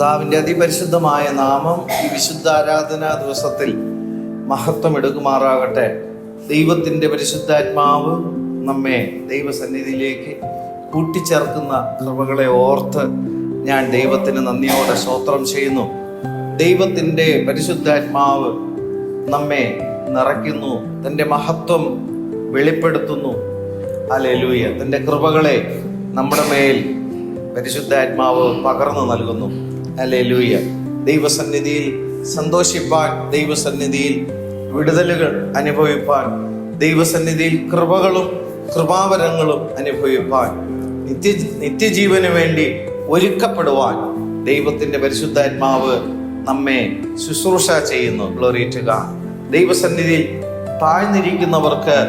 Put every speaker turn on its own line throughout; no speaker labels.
കർത്താവിൻ്റെ അതിപരിശുദ്ധമായ നാമം ഈ വിശുദ്ധ ആരാധനാ ദിവസത്തിൽ മഹത്വം എടുക്കുമാറാകട്ടെ. ദൈവത്തിൻ്റെ പരിശുദ്ധാത്മാവ് നമ്മെ ദൈവസന്നിധിയിലേക്ക് കൂട്ടിച്ചേർക്കുന്ന കൃപകളെ ഓർത്ത് ഞാൻ ദൈവത്തിന് നന്ദിയോടെ സ്തോത്രം ചെയ്യുന്നു. ദൈവത്തിൻ്റെ പരിശുദ്ധാത്മാവ് നമ്മെ നിറയ്ക്കുന്നു, തൻ്റെ മഹത്വം വെളിപ്പെടുത്തുന്നു. ഹല്ലേലൂയ. തൻ്റെ കൃപകളെ നമ്മുടെ മേൽ പരിശുദ്ധാത്മാവ് പകർന്നു നൽകുന്നു. ഹല്ലേലൂയ. ദൈവസന്നിധിയിൽ സന്തോഷിപ്പാൻ, ദൈവസന്നിധിയിൽ വിടുതലുകൾ അനുഭവിപ്പാൻ, ദൈവസന്നിധിയിൽ കൃപകളും കൃപാവരങ്ങളും അനുഭവിപ്പാൻ, നിത്യജീവന് വേണ്ടി ഒരുക്കപ്പെടുവാൻ ദൈവത്തിൻ്റെ പരിശുദ്ധാത്മാവ് നമ്മെ ശുശ്രൂഷ ചെയ്യുന്നു. Glory to God. ദൈവസന്നിധിയിൽ താഴ്ന്നിരിക്കുന്നവർക്ക്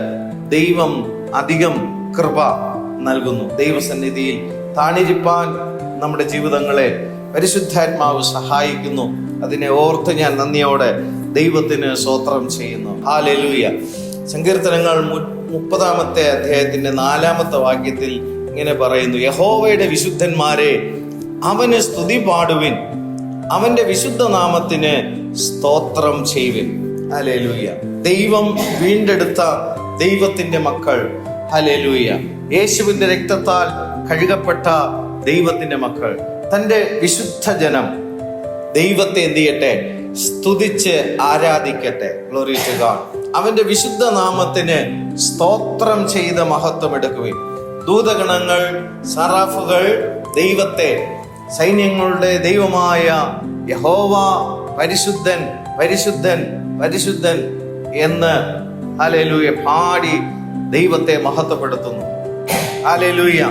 ദൈവം അധികം കൃപ നൽകുന്നു. ദൈവസന്നിധിയിൽ താണിരിപ്പാൻ നമ്മുടെ ജീവിതങ്ങളെ പരിശുദ്ധാത്മാവ് സഹായിക്കുന്നു. അതിനെ ഓർത്ത് ഞാൻ നന്ദിയോടെ ദൈവത്തിന് സ്തോത്രം ചെയ്യുന്നു. ഹല്ലേലൂയ. സങ്കീർത്തനങ്ങൾ 30-ാമത്തെ അധ്യായത്തിന്റെ 4-ാമത്തെ വാക്യത്തിൽ ഇങ്ങനെ പറയുന്നു: യഹോവയുടെ വിശുദ്ധന്മാരെ, അവന് സ്തുതി പാടുവിൻ, അവന്റെ വിശുദ്ധ നാമത്തിന് സ്തോത്രം ചെയ്യുവിൻ. ഹല്ലേലൂയ. ദൈവം വീണ്ടെടുത്ത ദൈവത്തിന്റെ മക്കൾ, ഹല്ലേലൂയ, യേശുവിന്റെ രക്തത്താൽ കഴുകപ്പെട്ട ദൈവത്തിന്റെ മക്കൾ, തൻ്റെ വിശുദ്ധ ജനം ദൈവത്തെ എന്ത് ചെയ്യട്ടെ? സ്തുതിച്ച് ആരാധിക്കട്ടെ. Glory to God. അവന്റെ വിശുദ്ധ നാമത്തിന് സ്തോത്രം ചെയ്ത് മഹത്വം എടുക്കുവിൻ. ദൂതഗണങ്ങൾ, സറാഫുകൾ ദൈവത്തെ, സൈന്യങ്ങളുടെ ദൈവമായ യഹോവ പരിശുദ്ധൻ പരിശുദ്ധൻ പരിശുദ്ധൻ എന്ന് ഹല്ലേലൂയ പാടി ദൈവത്തെ മഹത്വപ്പെടുത്തുന്നു. ഹല്ലേലൂയ.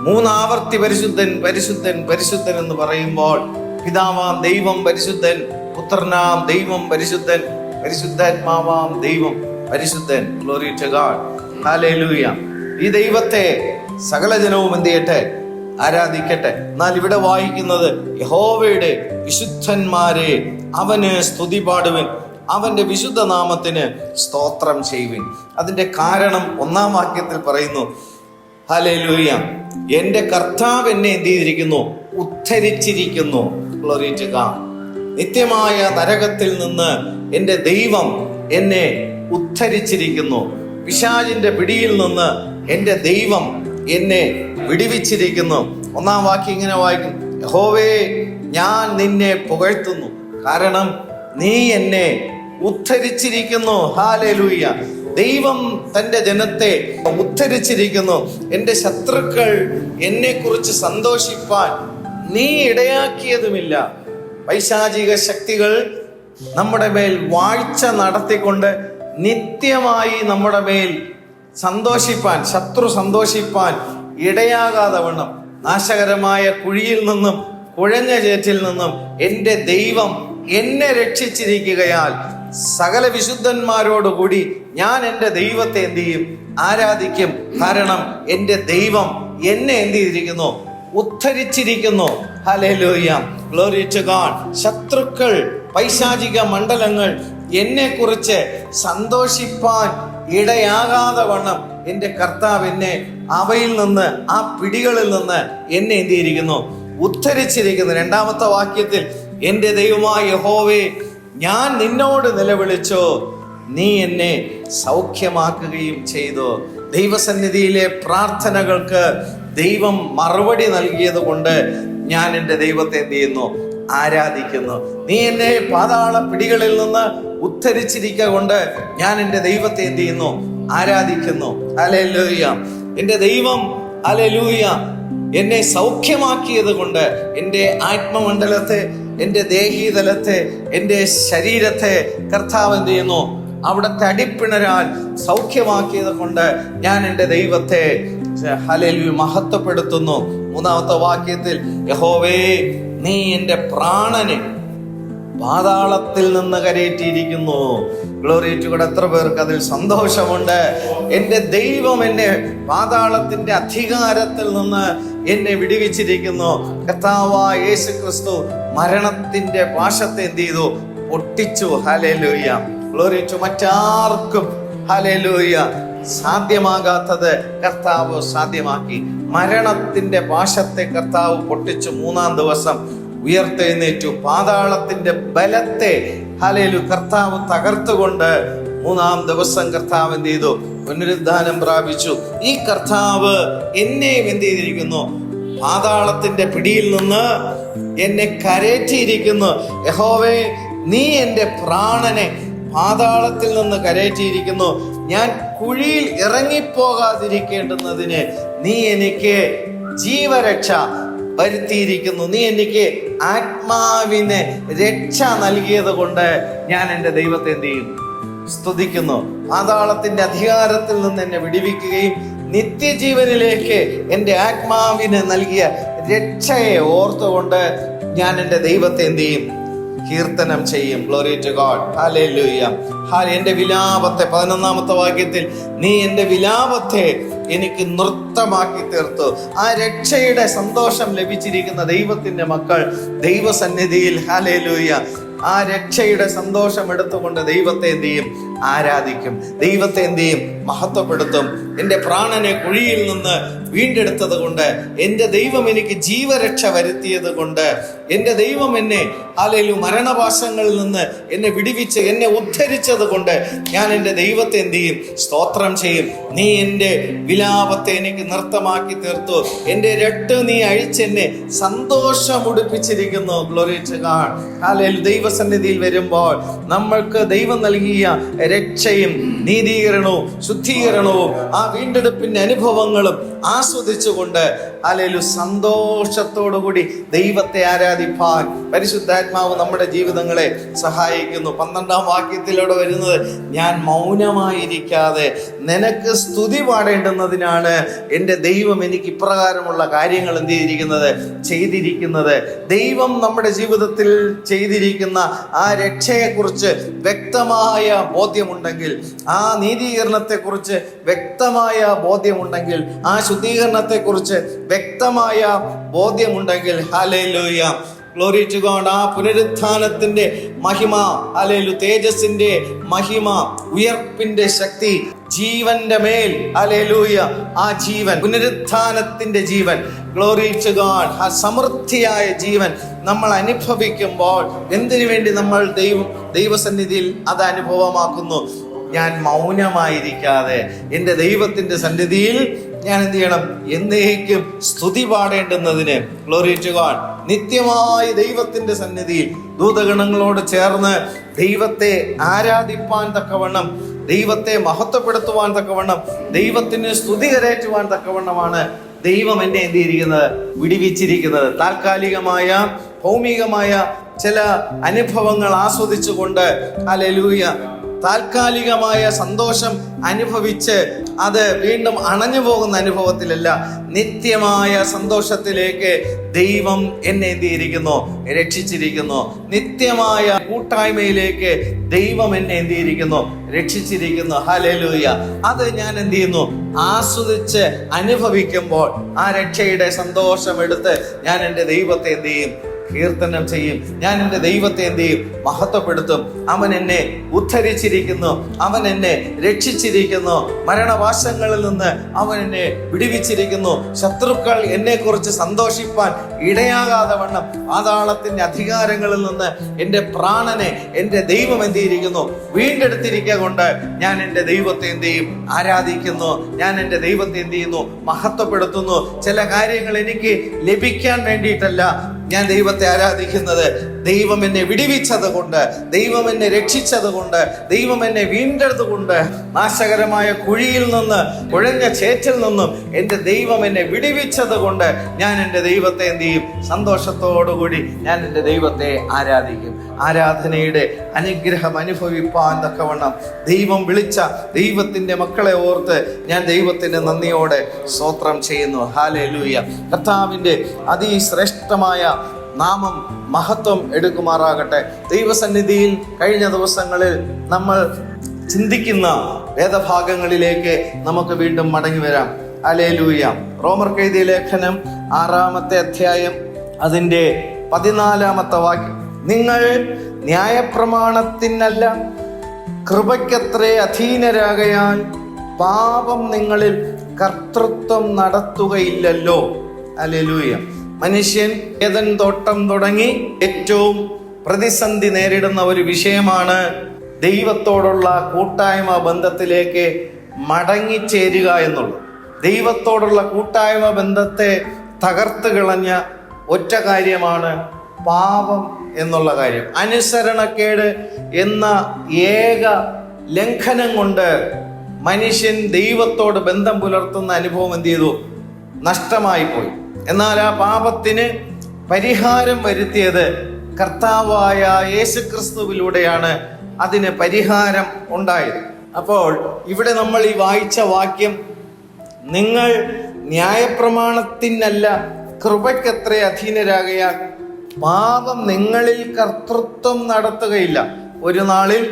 3 ആവർത്തി പരിശുദ്ധൻ പരിശുദ്ധൻ പരിശുദ്ധൻ എന്ന് പറയുമ്പോൾ പിതാവാം ദൈവം പരിശുദ്ധൻ, പുത്രനാം ദൈവം പരിശുദ്ധൻ, പരിശുദ്ധാത്മാവാം ദൈവം പരിശുദ്ധൻ. Glory to God. ഹല്ലേലൂയ. ഈ ദൈവത്തെ സകല ജനവും എന്ത് ചെയ്യട്ടെ? ആരാധിക്കട്ടെ. എന്നാൽ ഇവിടെ വായിക്കുന്നത് യഹോവയുടെ വിശുദ്ധന്മാരെ, അവന് സ്തുതി പാടുവിൻ, അവന്റെ വിശുദ്ധ നാമത്തിന് സ്തോത്രം ചെയ്യുവിൻ. അതിന്റെ കാരണം 1-ാം വാക്യത്തിൽ പറയുന്നു. ഹല്ലേലൂയ. എന്റെ കർത്താവ് എന്നെ എന്ത് ചെയ്തിരിക്കുന്നു? ഉദ്ധരിച്ചിരിക്കുന്നു. Glory to God. നിത്യമായ നരകത്തിൽ നിന്ന് എന്റെ ദൈവം എന്നെ ഉദ്ധരിച്ചിരിക്കുന്നു. പിശാചിന്റെ പിടിയിൽ നിന്ന് എന്റെ ദൈവം എന്നെ വിടുവിച്ചിരിക്കുന്നു. 1-ാം വാക്യം ഇങ്ങനെ വായിക്കും: യഹോവേ, ഞാൻ നിന്നെ പുകഴ്ത്തുന്നു, കാരണം നീ എന്നെ ഉദ്ധരിച്ചിരിക്കുന്നു. ഹല്ലേലൂയ. ദൈവം തൻ്റെ ജനത്തെ ഉദ്ധരിച്ചിരിക്കുന്നു. എൻ്റെ ശത്രുക്കൾ എന്നെ കുറിച്ച് സന്തോഷിപ്പാൻ നീ ഇടയാക്കിയതുമില്ല. പൈശാചിക ശക്തികൾ നമ്മുടെ മേൽ വാഴ്ച നടത്തിക്കൊണ്ട് നിത്യമായി നമ്മുടെ മേൽ സന്തോഷിപ്പാൻ, ശത്രു സന്തോഷിപ്പാൻ ഇടയാകാതെ വണ്ണം നാശകരമായ കുഴിയിൽ നിന്നും കുഴഞ്ഞ ചേറ്റിൽ നിന്നും എൻ്റെ ദൈവം എന്നെ രക്ഷിച്ചിരിക്കുകയാൽ സകല വിശുദ്ധന്മാരോടുകൂടി ഞാൻ എൻ്റെ ദൈവത്തെ എന്ത് ചെയ്യും? ആരാധിക്കും. കാരണം എൻ്റെ ദൈവം എന്നെ എന്ത് ചെയ്തിരിക്കുന്നു? ഉദ്ധരിച്ചിരിക്കുന്നു. ഹല്ലേലൂയ. Glory to God. ശത്രുക്കൾ, പൈശാചിക മണ്ഡലങ്ങൾ എന്നെ കുറിച്ച് സന്തോഷിപ്പാൻ ഇടയാകാതെ വണ്ണം എൻ്റെ കർത്താവ് എന്നെ അവയിൽ നിന്ന്, ആ പിടികളിൽ നിന്ന് എന്നെ എന്ത് ചെയ്തിരിക്കുന്നു? ഉദ്ധരിച്ചിരിക്കുന്നു. 2-ാമത്തെ വാക്യത്തിൽ എൻ്റെ ദൈവമായ യഹോവേ, ഞാൻ നിന്നോട് നിലവിളിച്ചോ, നീ എന്നെ സൗഖ്യമാക്കുകയും ചെയ്തു. ദൈവസന്നിധിയിലെ പ്രാർത്ഥനകൾക്ക് ദൈവം മറുപടി നൽകിയത് കൊണ്ട് ഞാൻ എൻ്റെ ദൈവത്തെ എന്ത് ചെയ്യുന്നു? ആരാധിക്കുന്നു. നീ എന്നെ പാതാള പിടികളിൽ നിന്ന് ഉദ്ധരിച്ചിരിക്കുക കൊണ്ട് ഞാൻ എൻ്റെ ദൈവത്തെ എന്ത് ചെയ്യുന്നു? ആരാധിക്കുന്നു. ഹല്ലേലൂയ. എൻ്റെ ദൈവം ഹല്ലേലൂയ എന്നെ സൗഖ്യമാക്കിയത് കൊണ്ട് എൻ്റെ ആത്മമണ്ഡലത്തെ, എൻ്റെ ദേഹീതലത്തെ, എൻ്റെ ശരീരത്തെ കർത്താവ് എന്ത് ചെയ്യുന്നു? അവിടുത്തെ അടിപ്പിണരാൽ സൗഖ്യമാക്കിയത് കൊണ്ട് ഞാൻ എൻ്റെ ദൈവത്തെ ഹല്ലേലൂയ മഹത്വപ്പെടുത്തുന്നു. 3-ാമത്തെ വാക്യത്തിൽ യഹോവേ, നീ എൻ്റെ പ്രാണനെ പാതാളത്തിൽ നിന്ന് കരയേറ്റിയിരിക്കുന്നു. Glory to God. എത്ര പേർക്ക് അതിൽ സന്തോഷമുണ്ട്? എൻ്റെ ദൈവം എന്നെ പാതാളത്തിന്റെ അധികാരത്തിൽ നിന്ന് എന്നെ വിടുവിച്ചിരിക്കുന്നു. കർത്താവായ യേശു ക്രിസ്തു മരണത്തിന്റെ പാശത്തെ എന്ത് ചെയ്തു? പൊട്ടിച്ചു. ഹല്ലേലൂയ. Glory to. മറ്റാർക്കും ഹല്ലേലൂയ സാധ്യമാകാത്തത് കർത്താവ് സാധ്യമാക്കി. മരണത്തിന്റെ പാശത്തെ കർത്താവ് പൊട്ടിച്ചു. 3-ാം ദിവസം ഉയർത്തെഴുന്നേറ്റു. പാതാളത്തിന്റെ ബലത്തെ ഹല്ലേലൂയ കർത്താവ് തകർത്തുകൊണ്ട് മൂന്നാം ദിവസം കർത്താവ് എന്ത് ചെയ്തു? പുനരുദ്ധാനം പ്രാപിച്ചു. ഈ കർത്താവ് എന്നെയും എന്ത് ചെയ്തിരിക്കുന്നു? പാതാളത്തിന്റെ പിടിയിൽ നിന്ന് എന്നെ കരേറ്റിയിരിക്കുന്നു. യഹോവേ, നീ എൻ്റെ പ്രാണനെ പാതാളത്തിൽ നിന്ന് കരേറ്റിയിരിക്കുന്നു. ഞാൻ കുഴിയിൽ ഇറങ്ങിപ്പോകാതിരിക്കേണ്ടുന്നതിന് നീ എനിക്ക് ജീവരക്ഷ വരുത്തിയിരിക്കുന്നു. നീ എനിക്ക് ആത്മാവിന് രക്ഷ നൽകിയത് കൊണ്ട് ഞാൻ എൻ്റെ ദൈവത്തെ എന്ത് ചെയ്യും? സ്തുതിക്കുന്നു. പാതാളത്തിന്റെ അധികാരത്തിൽ നിന്ന് എന്നെ വിടുവിക്കുകയും നിത്യജീവനിലേക്ക് എൻ്റെ ആത്മാവിന് നൽകിയ രക്ഷയെ ഓർത്തുകൊണ്ട് ഞാൻ എൻ്റെ ദൈവത്തെ എന്ത് ചെയ്യും? കീർത്തനം ചെയ്യും. Glory to God. ഹല്ലേലൂയ. എൻ്റെ വിലാപത്തെ 11-ാമത്തെ വാക്യത്തിൽ നീ എൻ്റെ വിലാപത്തെ എനിക്ക് നൃത്തമാക്കി തീർത്തു. ആ രക്ഷയുടെ സന്തോഷം ലഭിച്ചിരിക്കുന്ന ദൈവത്തിന്റെ മക്കൾ ദൈവസന്നിധിയിൽ ഹല്ലേലൂയ ആ രക്ഷയുടെ സന്തോഷം എടുത്തുകൊണ്ട് ദൈവത്തെ എന്ത് ചെയ്യും? ആരാധിക്കും. ദൈവത്തെ എന്ത് ചെയ്യും? മഹത്വപ്പെടുത്തും. എൻ്റെ പ്രാണനെ കുഴിയിൽ നിന്ന് വീണ്ടെടുത്തത് കൊണ്ട്, എൻ്റെ ദൈവം എനിക്ക് ജീവരക്ഷ വരുത്തിയത് കൊണ്ട്, എൻ്റെ ദൈവം എന്നെ ഹല്ലേലൂയ മരണപാശങ്ങളിൽ നിന്ന് എന്നെ വിടുവിച്ച് എന്നെ ഉദ്ധരിച്ചത് കൊണ്ട് ഞാൻ എൻ്റെ ദൈവത്തെ എന്ത് ചെയ്യും? സ്തോത്രം ചെയ്യും. നീ എൻ്റെ വിലാപത്തെ എനിക്ക് നൃത്തമാക്കി തീർത്തു. എൻ്റെ രട്ട് നീ അഴിച്ചെന്നെ സന്തോഷമുടിപ്പിച്ചിരിക്കുന്നു. Glory to God. ഹല്ലേലൂയ. ദൈവസന്നിധിയിൽ വരുമ്പോൾ നമ്മൾക്ക് ദൈവം നൽകിയ രക്ഷയും നീതീകരണവും ശുദ്ധീകരണവും ആ വീണ്ടെടുപ്പിന്റെ അനുഭവങ്ങളും ആസ്വദിച്ചുകൊണ്ട് ഹല്ലേലൂയ സന്തോഷത്തോടുകൂടി ദൈവത്തെ ആരാധിപ്പാൻ പരിശുദ്ധാത്മാവ് നമ്മുടെ ജീവിതങ്ങളെ സഹായിക്കുന്നു. 12-ാം വാക്യത്തിലൂടെ വരുന്നത്, ഞാൻ മൗനമായിരിക്കാതെ നിനക്ക് സ്തുതി പാടേണ്ടുന്നതിനാണ് എൻ്റെ ദൈവം എനിക്ക് ഇപ്രകാരമുള്ള കാര്യങ്ങൾ എന്ത് ചെയ്തിരിക്കുന്നത്. ദൈവം നമ്മുടെ ജീവിതത്തിൽ ചെയ്തിരിക്കുന്ന ആ രക്ഷയെക്കുറിച്ച് വ്യക്തമായ ബോധ്യമുണ്ടെങ്കിൽ, ആ നീതീകരണത്തെക്കുറിച്ച് വ്യക്തമായ ബോധ്യമുണ്ടെങ്കിൽ, ആ ശുദ്ധീകരണത്തെക്കുറിച്ച് വ്യക്തമായ ബോധ്യമുണ്ടെങ്കിൽ ഹല്ലേലൂയ ഗ്ലോറി ടു ഗോഡ്. ആ പുനരുത്ഥാനത്തിന്റെ മഹിമ, ഹല്ലേലൂയ തേജസ്സിന്റെ മഹിമ, ഉയർപ്പിന്റെ ശക്തി, ജീവന്റെ മേൽ ഹല്ലേലൂയ ആ ജീവൻ, പുനരുത്ഥാനത്തിന്റെ ജീവൻ, ഗ്ലോറി ടു ഗോഡ്, ആ സമൃദ്ധിയായ ജീവൻ നമ്മൾ അനുഭവിക്കുമ്പോൾ എന്തിനു വേണ്ടി നമ്മൾ ദൈവസന്നിധിയിൽ അത് അനുഭവമാക്കുന്നു? ഞാൻ മൗനമായിരിക്കാതെ എൻ്റെ ദൈവത്തിന്റെ സന്നിധിയിൽ ഞാൻ എന്ത് ചെയ്യണം? എന്നേക്കും സ്തുതി പാടേണ്ടുന്നതിന്. Glory to God. നിത്യമായി ദൈവത്തിന്റെ സന്നിധിയിൽ ദൂതഗണങ്ങളോട് ചേർന്ന് ദൈവത്തെ ആരാധിപ്പാൻ തക്കവണ്ണം, ദൈവത്തെ മഹത്വപ്പെടുത്തുവാൻ തക്കവണ്ണം, ദൈവത്തിന് സ്തുതി കരേറ്റുവാൻ തക്കവണ്ണമാണ് ദൈവം എന്നെ എന്ത് ചെയ്തിരിക്കുന്നത്? വിടുവിച്ചിരിക്കുന്നത്. താൽക്കാലികമായ ഭൗമികമായ ചില അനുഭവങ്ങൾ ആസ്വദിച്ചുകൊണ്ട് ഹല്ലേലൂയ താൽക്കാലികമായ സന്തോഷം അനുഭവിച്ച് അത് വീണ്ടും അണഞ്ഞു പോകുന്ന അനുഭവത്തിലല്ല, നിത്യമായ സന്തോഷത്തിലേക്ക് ദൈവം എന്നെ എന്ത് ചെയ്തിരിക്കുന്നു? രക്ഷിച്ചിരിക്കുന്നു. നിത്യമായ കൂട്ടായ്മയിലേക്ക് ദൈവം എന്നെ എന്ത് ചെയ്തിരിക്കുന്നു? രക്ഷിച്ചിരിക്കുന്നു. ഹല്ലേലൂയ. അത് ഞാൻ എന്ത് ചെയ്യുന്നു? ആസ്വദിച്ച് അനുഭവിക്കുമ്പോൾ ആ രക്ഷയുടെ സന്തോഷം എടുത്ത് ഞാൻ എൻ്റെ ദൈവത്തെ എന്ത് ചെയ്യും? കീർത്തനം ചെയ്യും. ഞാൻ എൻ്റെ ദൈവത്തെ എന്ത് ചെയ്യും? മഹത്വപ്പെടുത്തും. അവൻ എന്നെ ഉദ്ധരിച്ചിരിക്കുന്നു, അവൻ എന്നെ രക്ഷിച്ചിരിക്കുന്നു, മരണവാസങ്ങളിൽ നിന്ന് അവൻ എന്നെ വിടുവിച്ചിരിക്കുന്നു. ശത്രുക്കൾ എന്നെ കുറിച്ച് സന്തോഷിപ്പാൻ ഇടയാകാതെ വണ്ണം പാതാളത്തിന്റെ അധികാരങ്ങളിൽ നിന്ന് എൻ്റെ പ്രാണനെ എൻ്റെ ദൈവം എന്ത് ചെയ്തിരിക്കുന്നു? വീണ്ടെടുത്തിരിക്കുക കൊണ്ട് ഞാൻ എൻ്റെ ദൈവത്തെ എന്ത് ചെയ്യും? ആരാധിക്കുന്നു. ഞാൻ എൻ്റെ ദൈവത്തെ എന്ത് ചെയ്യുന്നു? മഹത്വപ്പെടുത്തുന്നു. ചില കാര്യങ്ങൾ എനിക്ക് ലഭിക്കാൻ വേണ്ടിയിട്ടല്ല ഞാൻ ദൈവത്തെ ആരാധിക്കുന്നത്. ദൈവം എന്നെ വിടുവിച്ചത് കൊണ്ട്, ദൈവം എന്നെ രക്ഷിച്ചത് കൊണ്ട്, ദൈവം എന്നെ വീണ്ടെടുത്തത് കൊണ്ട്, നാശകരമായ കുഴിയിൽ നിന്ന്, കുഴഞ്ഞ ചേറ്റിൽ നിന്നും എൻ്റെ ദൈവം എന്നെ വിടുവിച്ചത് കൊണ്ട് ഞാൻ എൻ്റെ ദൈവത്തെ എന്ത് ചെയ്യും? സന്തോഷത്തോടുകൂടി ഞാൻ എൻ്റെ ദൈവത്തെ ആരാധിക്കും. ആരാധനയുടെ അനുഗ്രഹം അനുഭവിപ്പാൻ തക്കവണ്ണം ദൈവം വിളിച്ച ദൈവത്തിൻ്റെ മക്കളെ ഓർത്ത് ഞാൻ ദൈവത്തിന് നന്ദിയോടെ സ്തോത്രം ചെയ്യുന്നു. ഹല്ലേലൂയ. കർത്താവിൻ്റെ അതിശ്രേഷ്ഠമായ നാമം മഹത്വം എടുക്കുമാറാകട്ടെ. ദൈവസന്നിധിയിൽ കഴിഞ്ഞ ദിവസങ്ങളിൽ നമ്മൾ ചിന്തിക്കുന്ന വേദഭാഗങ്ങളിലേക്ക് നമുക്ക് വീണ്ടും മടങ്ങി വരാം. ഹല്ലേലൂയ. റോമർക്ക് എഴുതിയ ലേഖനം 6-ാമത്തെ അധ്യായം അതിൻ്റെ 14-ാമത്തെ വാക്യം, നിങ്ങൾ ന്യായപ്രമാണത്തിനല്ല കൃപയ്ക്കത്രേ അധീനരാകയാൽ പാപം നിങ്ങളിൽ കർത്തൃത്വം നടത്തുകയില്ലല്ലോ. ഹല്ലേലൂയ. മനുഷ്യൻ ഏദൻ തോട്ടം തുടങ്ങി ഏറ്റവും പ്രതിസന്ധി നേരിടുന്ന ഒരു വിഷയമാണ് ദൈവത്തോടുള്ള കൂട്ടായ്മ ബന്ധത്തിലേക്ക് മടങ്ങിച്ചേരുക എന്നുള്ളത്. ദൈവത്തോടുള്ള കൂട്ടായ്മ ബന്ധത്തെ തകർത്ത് കളഞ്ഞ ഒറ്റ കാര്യമാണ് പാപം എന്നുള്ള കാര്യം. അനുസരണക്കേട് എന്ന ഏക ലംഘനം കൊണ്ട് മനുഷ്യൻ ദൈവത്തോട് ബന്ധം പുലർത്തുന്ന അനുഭവം എന്ത് ചെയ്തു? നഷ്ടമായി പോയി. എന്നാൽ ആ പാപത്തിന് പരിഹാരം വരുത്തിയത് കർത്താവായ യേശുക്രിസ്തുവിലൂടെയാണ് അതിന് പരിഹാരം ഉണ്ടായത്. അപ്പോൾ ഇവിടെ നമ്മൾ ഈ വായിച്ച വാക്യം, നിങ്ങൾ ന്യായപ്രമാണത്തിനല്ല കൃപയ്ക്കത്രേ അധീനരാകയാൽ പാപം നിങ്ങളിൽ കർത്തൃത്വം നടത്തുകയില്ല. ഒരു നാളിൽ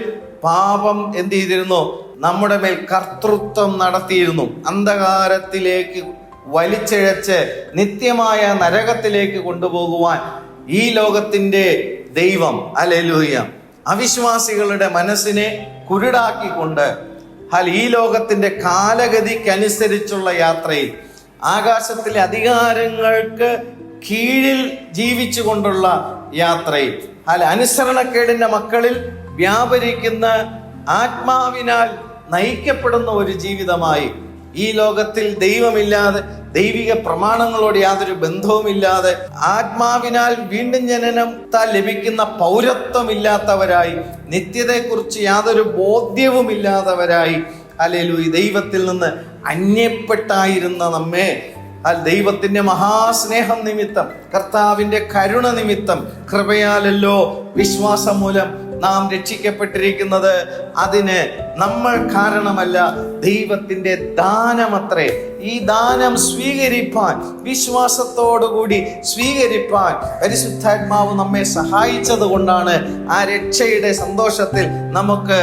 പാപം എന്ത് ചെയ്തിരുന്നു? നമ്മുടെ മേൽ കർത്തൃത്വം നടത്തിയിരുന്നു. അന്ധകാരത്തിലേക്ക് വലിച്ചിഴച്ച് നിത്യമായ നരകത്തിലേക്ക് കൊണ്ടുപോകുവാൻ ഈ ലോകത്തിന്റെ ദൈവം, ഹല്ലേലൂയ, അവിശ്വാസികളുടെ മനസ്സിനെ കുരുടാക്കിക്കൊണ്ട് ഈ ലോകത്തിന്റെ കാലഗതിക്കനുസരിച്ചുള്ള യാത്രയിൽ ആകാശത്തിലെ അധികാരങ്ങൾക്ക് കീഴിൽ ജീവിച്ചുകൊണ്ടുള്ള യാത്രയിൽ അനുസരണക്കേടിന്റെ മക്കളിൽ വ്യാപരിക്കുന്ന ആത്മാവിനാൽ നയിക്കപ്പെടുന്ന ഒരു ജീവിതമായി ഈ ലോകത്തിൽ ദൈവമില്ലാതെ, ദൈവിക പ്രമാണങ്ങളോട് യാതൊരു ബന്ധവുമില്ലാതെ, ആത്മാവിനാൽ വീണ്ടും ജനനത്താൽ ലഭിക്കുന്ന പൗരത്വമില്ലാത്തവരായി, നിത്യതയെക്കുറിച്ച് യാതൊരു ബോധ്യവുമില്ലാത്തവരായി, ഹല്ലേലൂയ, ദൈവത്തിൽ നിന്ന് അന്യപ്പെട്ടായിരുന്ന നമ്മെ ദൈവത്തിന്റെ മഹാസ്നേഹം നിമിത്തം, കർത്താവിന്റെ കരുണ നിമിത്തം, കൃപയാലല്ലോ വിശ്വാസം മൂലം നാം രക്ഷിക്കപ്പെട്ടിരിക്കുന്നത്. അതിന് നമ്മൾ കാരണമല്ല, ദൈവത്തിന്റെ ദാനമത്രേ. ഈ ദാനം സ്വീകരിപ്പാൻ, വിശ്വാസത്തോടുകൂടി സ്വീകരിപ്പാൻ പരിശുദ്ധാത്മാവ് നമ്മെ സഹായിച്ചത് കൊണ്ടാണ് ആ രക്ഷയുടെ സന്തോഷത്തിൽ നമുക്ക്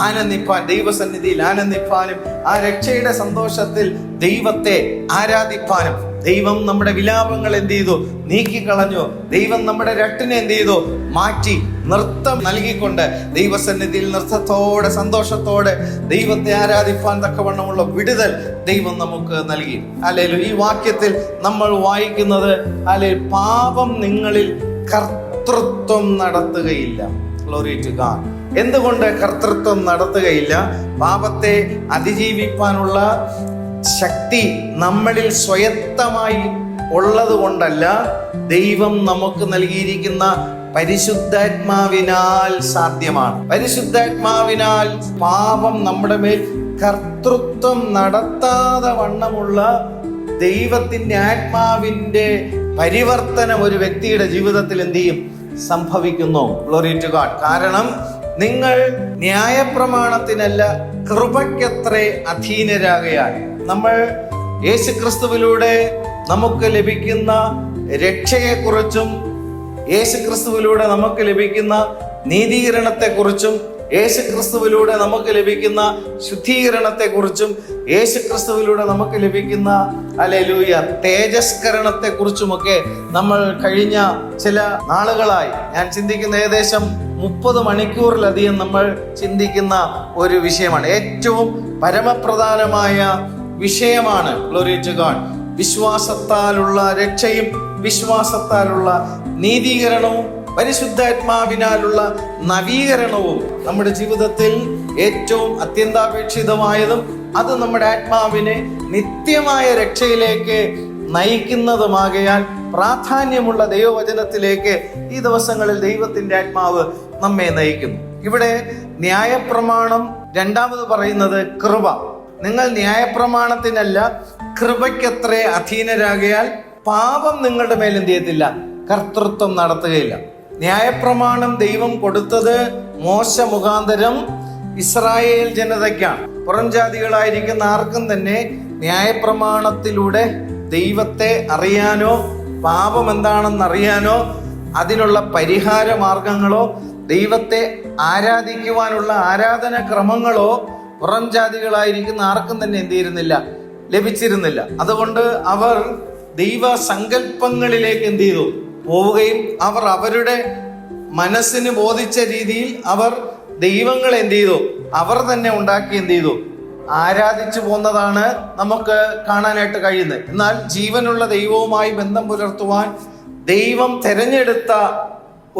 ആനന്ദിപ്പാൻ, ദൈവസന്നിധിയിൽ ആനന്ദിപ്പാനും ആ രക്ഷയുടെ സന്തോഷത്തിൽ ദൈവത്തെ ആരാധിപ്പാനും. ദൈവം നമ്മുടെ വിലാപങ്ങൾ എന്ത് ചെയ്തു? നീക്കിക്കളഞ്ഞു. ദൈവം നമ്മുടെ രട്ടിനെ എന്ത് ചെയ്തു? മാറ്റി. നൃത്തം നൽകിക്കൊണ്ട് ദൈവസന്നിധിയിൽ നൃത്തത്തോടെ, സന്തോഷത്തോടെ ദൈവത്തെ ആരാധിപ്പാൻ തക്കവണ്ണമുള്ള വിടുതൽ ദൈവം നമുക്ക് നൽകി. ഹല്ലേലൂയ. ഈ വാക്യത്തിൽ നമ്മൾ വായിക്കുന്നത്, ഹല്ലേലൂയ, പാപം നിങ്ങളിൽ കർത്തൃത്വം നടത്തുകയില്ല. Glory to God. എന്തുകൊണ്ട് കർത്തൃത്വം നടത്തുകയില്ല? പാപത്തെ അതിജീവിപ്പാനുള്ള ശക്തി നമ്മളിൽ സ്വയത്തമായി ഉള്ളത് കൊണ്ടല്ല, ദൈവം നമുക്ക് നൽകിയിരിക്കുന്ന പരിശുദ്ധാത്മാവിനാൽ സാധ്യമാണ്. പരിശുദ്ധാത്മാവിനാൽ പാപം നമ്മുടെ മേൽ കർത്തൃത്വം നടത്താതെ വണ്ണമുള്ള ദൈവത്തിന്റെ ആത്മാവിന്റെ പരിവർത്തനം ഒരു വ്യക്തിയുടെ ജീവിതത്തിൽ എന്ത് ചെയ്യും? സംഭവിക്കുന്നു. Glory to God. കാരണം നിങ്ങൾ ന്യായപ്രമാണത്തിനല്ല കൃപയ്ക്കത്രേ അധീനരാകയാൽ. നമ്മൾ യേശുക്രിസ്തുവിലൂടെ നമുക്ക് ലഭിക്കുന്ന രക്ഷയെക്കുറിച്ചും, യേശുക്രിസ്തുവിലൂടെ നമുക്ക് ലഭിക്കുന്ന നീതീകരണത്തെക്കുറിച്ചും, യേശുക്രിസ്തുവിലൂടെ നമുക്ക് ലഭിക്കുന്ന ശുദ്ധീകരണത്തെക്കുറിച്ചും, യേശുക്രിസ്തുവിലൂടെ നമുക്ക് ലഭിക്കുന്ന ഹല്ലേലൂയ തേജസ്കരണത്തെക്കുറിച്ചുമൊക്കെ നമ്മൾ കഴിഞ്ഞ ചില നാളുകളായി ഞാൻ ചിന്തിക്കുന്ന ഏകദേശം 30 മണിക്കൂറിലധികം നമ്മൾ ചിന്തിക്കുന്ന ഒരു വിഷയമാണ്. ഏറ്റവും പരമപ്രധാനമായ വിഷയമാണ് ഗ്ലോറി ടു ഗോഡ്. വിശ്വാസത്താലുള്ള രക്ഷയും വിശ്വാസത്താലുള്ള നീതീകരണവും പരിശുദ്ധാത്മാവിനാലുള്ള നവീകരണവും നമ്മുടെ ജീവിതത്തിൽ ഏറ്റവും അത്യന്താപേക്ഷിതമായതും അത് നമ്മുടെ ആത്മാവിനെ നിത്യമായ രക്ഷയിലേക്ക് നയിക്കുന്നതുമാകയാൽ പ്രാധാന്യമുള്ള ദൈവവചനത്തിലേക്ക് ഈ ദിവസങ്ങളിൽ ദൈവത്തിന്റെ ആത്മാവ് നമ്മെ നയിക്കുന്നു. ഇവിടെ ന്യായപ്രമാണം രണ്ടാമത് പറയുന്നത് കൃപ. നിങ്ങൾ ന്യായപ്രമാണത്തിനല്ല കൃപയ്ക്കത്രേ അധീനരാകയാൽ പാപം നിങ്ങളുടെ മേൽ എന്ത് ചെയ്യത്തില്ല? കർത്തൃത്വം നടത്തുകയില്ല. ന്യായപ്രമാണം ദൈവം കൊടുത്തത് മോശ മുഖാന്തരം ഇസ്രായേൽ ജനതയ്ക്കാണ്. പുറം ജാതികളായിരിക്കുന്ന ആർക്കും തന്നെ ന്യായപ്രമാണത്തിലൂടെ ദൈവത്തെ അറിയാനോ പാപം എന്താണെന്ന് അറിയാനോ അതിനുള്ള പരിഹാര മാർഗങ്ങളോ ദൈവത്തെ ആരാധിക്കുവാനുള്ള ആരാധന ക്രമങ്ങളോ പുറം ജാതികളായിരിക്കുന്ന ആർക്കും തന്നെ എന്ത് ചെയ്യുന്നില്ല? ലഭിച്ചിരുന്നില്ല. അതുകൊണ്ട് അവർ ദൈവ സങ്കല്പങ്ങളിലേക്ക് എന്ത് ചെയ്തു? പോവുകയും അവർ അവരുടെ മനസ്സിന് ബോധിച്ച രീതിയിൽ അവർ ദൈവങ്ങളെ എന്ത് ചെയ്തു? അവർ തന്നെ ഉണ്ടാക്കി എന്ത് ചെയ്തു? ആരാധിച്ചു പോന്നതാണ് നമുക്ക് കാണാനായിട്ട് കഴിയുന്നത്. എന്നാൽ ജീവനുള്ള ദൈവവുമായി ബന്ധം പുലർത്തുവാൻ ദൈവം തെരഞ്ഞെടുത്ത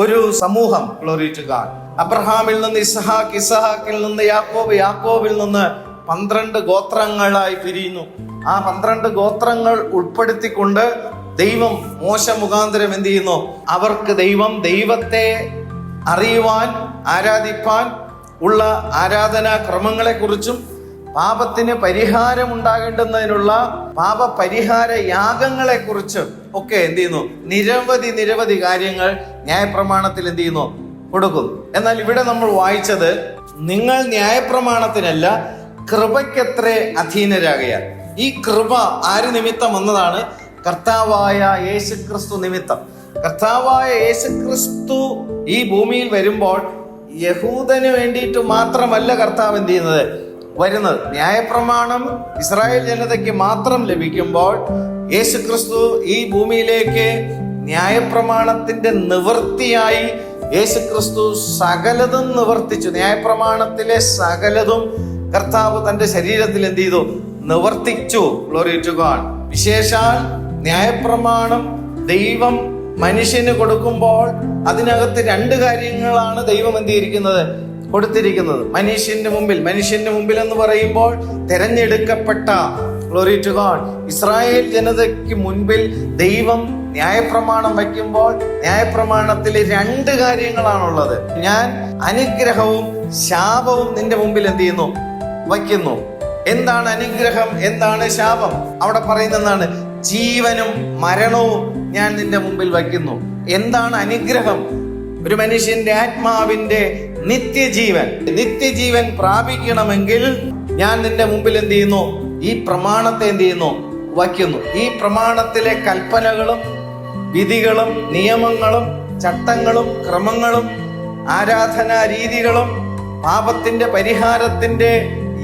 ഒരു സമൂഹം. Glory to God. അബ്രഹാമിൽ നിന്ന് ഇസ്ഹാക്ക്, ഇസ്ഹാക്കിൽ നിന്ന് യാക്കോബ്, യാക്കോബിൽ നിന്ന് 12 ഗോത്രങ്ങളായി പിരിയുന്നു. ആ 12 ഗോത്രങ്ങൾ ഉൾപ്പെടുത്തിക്കൊണ്ട് ദൈവം മോശ മുഖാന്തരം എന്ത് ചെയ്യുന്നു? അവർക്ക് ദൈവത്തെ അറിയുവാൻ, ആരാധിപ്പാൻ ഉള്ള ആരാധനാ ക്രമങ്ങളെ കുറിച്ചും പാപത്തിന് പരിഹാരം ഉണ്ടാകേണ്ടുന്നതിനുള്ള പാപപരിഹാര യാഗങ്ങളെ കുറിച്ചും ഒക്കെ എന്ത് ചെയ്യുന്നു? നിരവധി കാര്യങ്ങൾ ന്യായപ്രമാണത്തിൽ എന്ത് ചെയ്യുന്നു? കൊടുക്കും. എന്നാൽ ഇവിടെ നമ്മൾ വായിച്ചത്, നിങ്ങൾ ന്യായപ്രമാണത്തിനല്ല കൃപയ്ക്കത്രേ അധീനരാകയാൽ. ഈ കൃപ ആര് നിമിത്തം വന്നതാണ്? കർത്താവായ യേശുക്രിസ്തു നിമിത്തം. കർത്താവായ യേശുക്രിസ്തു ഈ ഭൂമിയിൽ വരുമ്പോൾ യഹൂദന് വേണ്ടിയിട്ട് മാത്രമല്ല കർത്താവ് എന്ത് ചെയ്യുന്നത്? വരുന്നത്. ന്യായപ്രമാണം ഇസ്രായേൽ ജനതയ്ക്ക് മാത്രം ലഭിക്കുമ്പോൾ യേശുക്രിസ്തു ഈ ഭൂമിയിലേക്ക് ന്യായപ്രമാണത്തിന്റെ നിവൃത്തിയായി യേശുക്രിസ്തു സകലതും നിവർത്തിച്ചു. ന്യായപ്രമാണത്തിലെ സകലതും കർത്താവ് തന്റെ ശരീരത്തിൽ എന്ത് ചെയ്തു? നിവർത്തിച്ചു. Glory to God. വിശേഷാൽ ന്യായപ്രമാണം ദൈവം മനുഷ്യന് കൊടുക്കുമ്പോൾ അതിനകത്ത് 2 കാര്യങ്ങളാണ് ദൈവം എന്ത് ചെയ്തിരിക്കുന്നത്? കൊടുത്തിരിക്കുന്നത്. മനുഷ്യന്റെ മുമ്പിൽ എന്ന് പറയുമ്പോൾ തെരഞ്ഞെടുക്കപ്പെട്ട, ഗ്ലോറി ടു ഗോഡ്, ഇസ്രായേൽ ജനതയ്ക്ക് മുൻപിൽ ദൈവം ന്യായപ്രമാണം വയ്ക്കുമ്പോൾ ന്യായപ്രമാണത്തിൽ 2 കാര്യങ്ങളാണുള്ളത്. ഞാൻ അനുഗ്രഹവും ശാപവും നിന്റെ മുമ്പിൽ എന്ത് ചെയ്യുന്നു? വയ്ക്കുന്നു. എന്താണ് അനുഗ്രഹം? എന്താണ് ശാപം? അവിടെ പറയുന്നതാണ് ജീവനും മരണവും ഞാൻ നിന്റെ മുമ്പിൽ വയ്ക്കുന്നു. എന്താണ് അനുഗ്രഹം? ഒരു മനുഷ്യന്റെ ആത്മാവിന്റെ നിത്യജീവൻ പ്രാപിക്കണമെങ്കിൽ ഞാൻ നിന്റെ മുമ്പിൽ എന്ത് ചെയ്യുന്നു? ഈ പ്രമാണത്തെ എന്ത് ചെയ്യുന്നു? വയ്ക്കുന്നു. ഈ പ്രമാണത്തിലെ കൽപ്പനകളും വിധികളും നിയമങ്ങളും ചട്ടങ്ങളും ക്രമങ്ങളും ആരാധനാ രീതികളും പാപത്തിന്റെ പരിഹാരത്തിന്റെ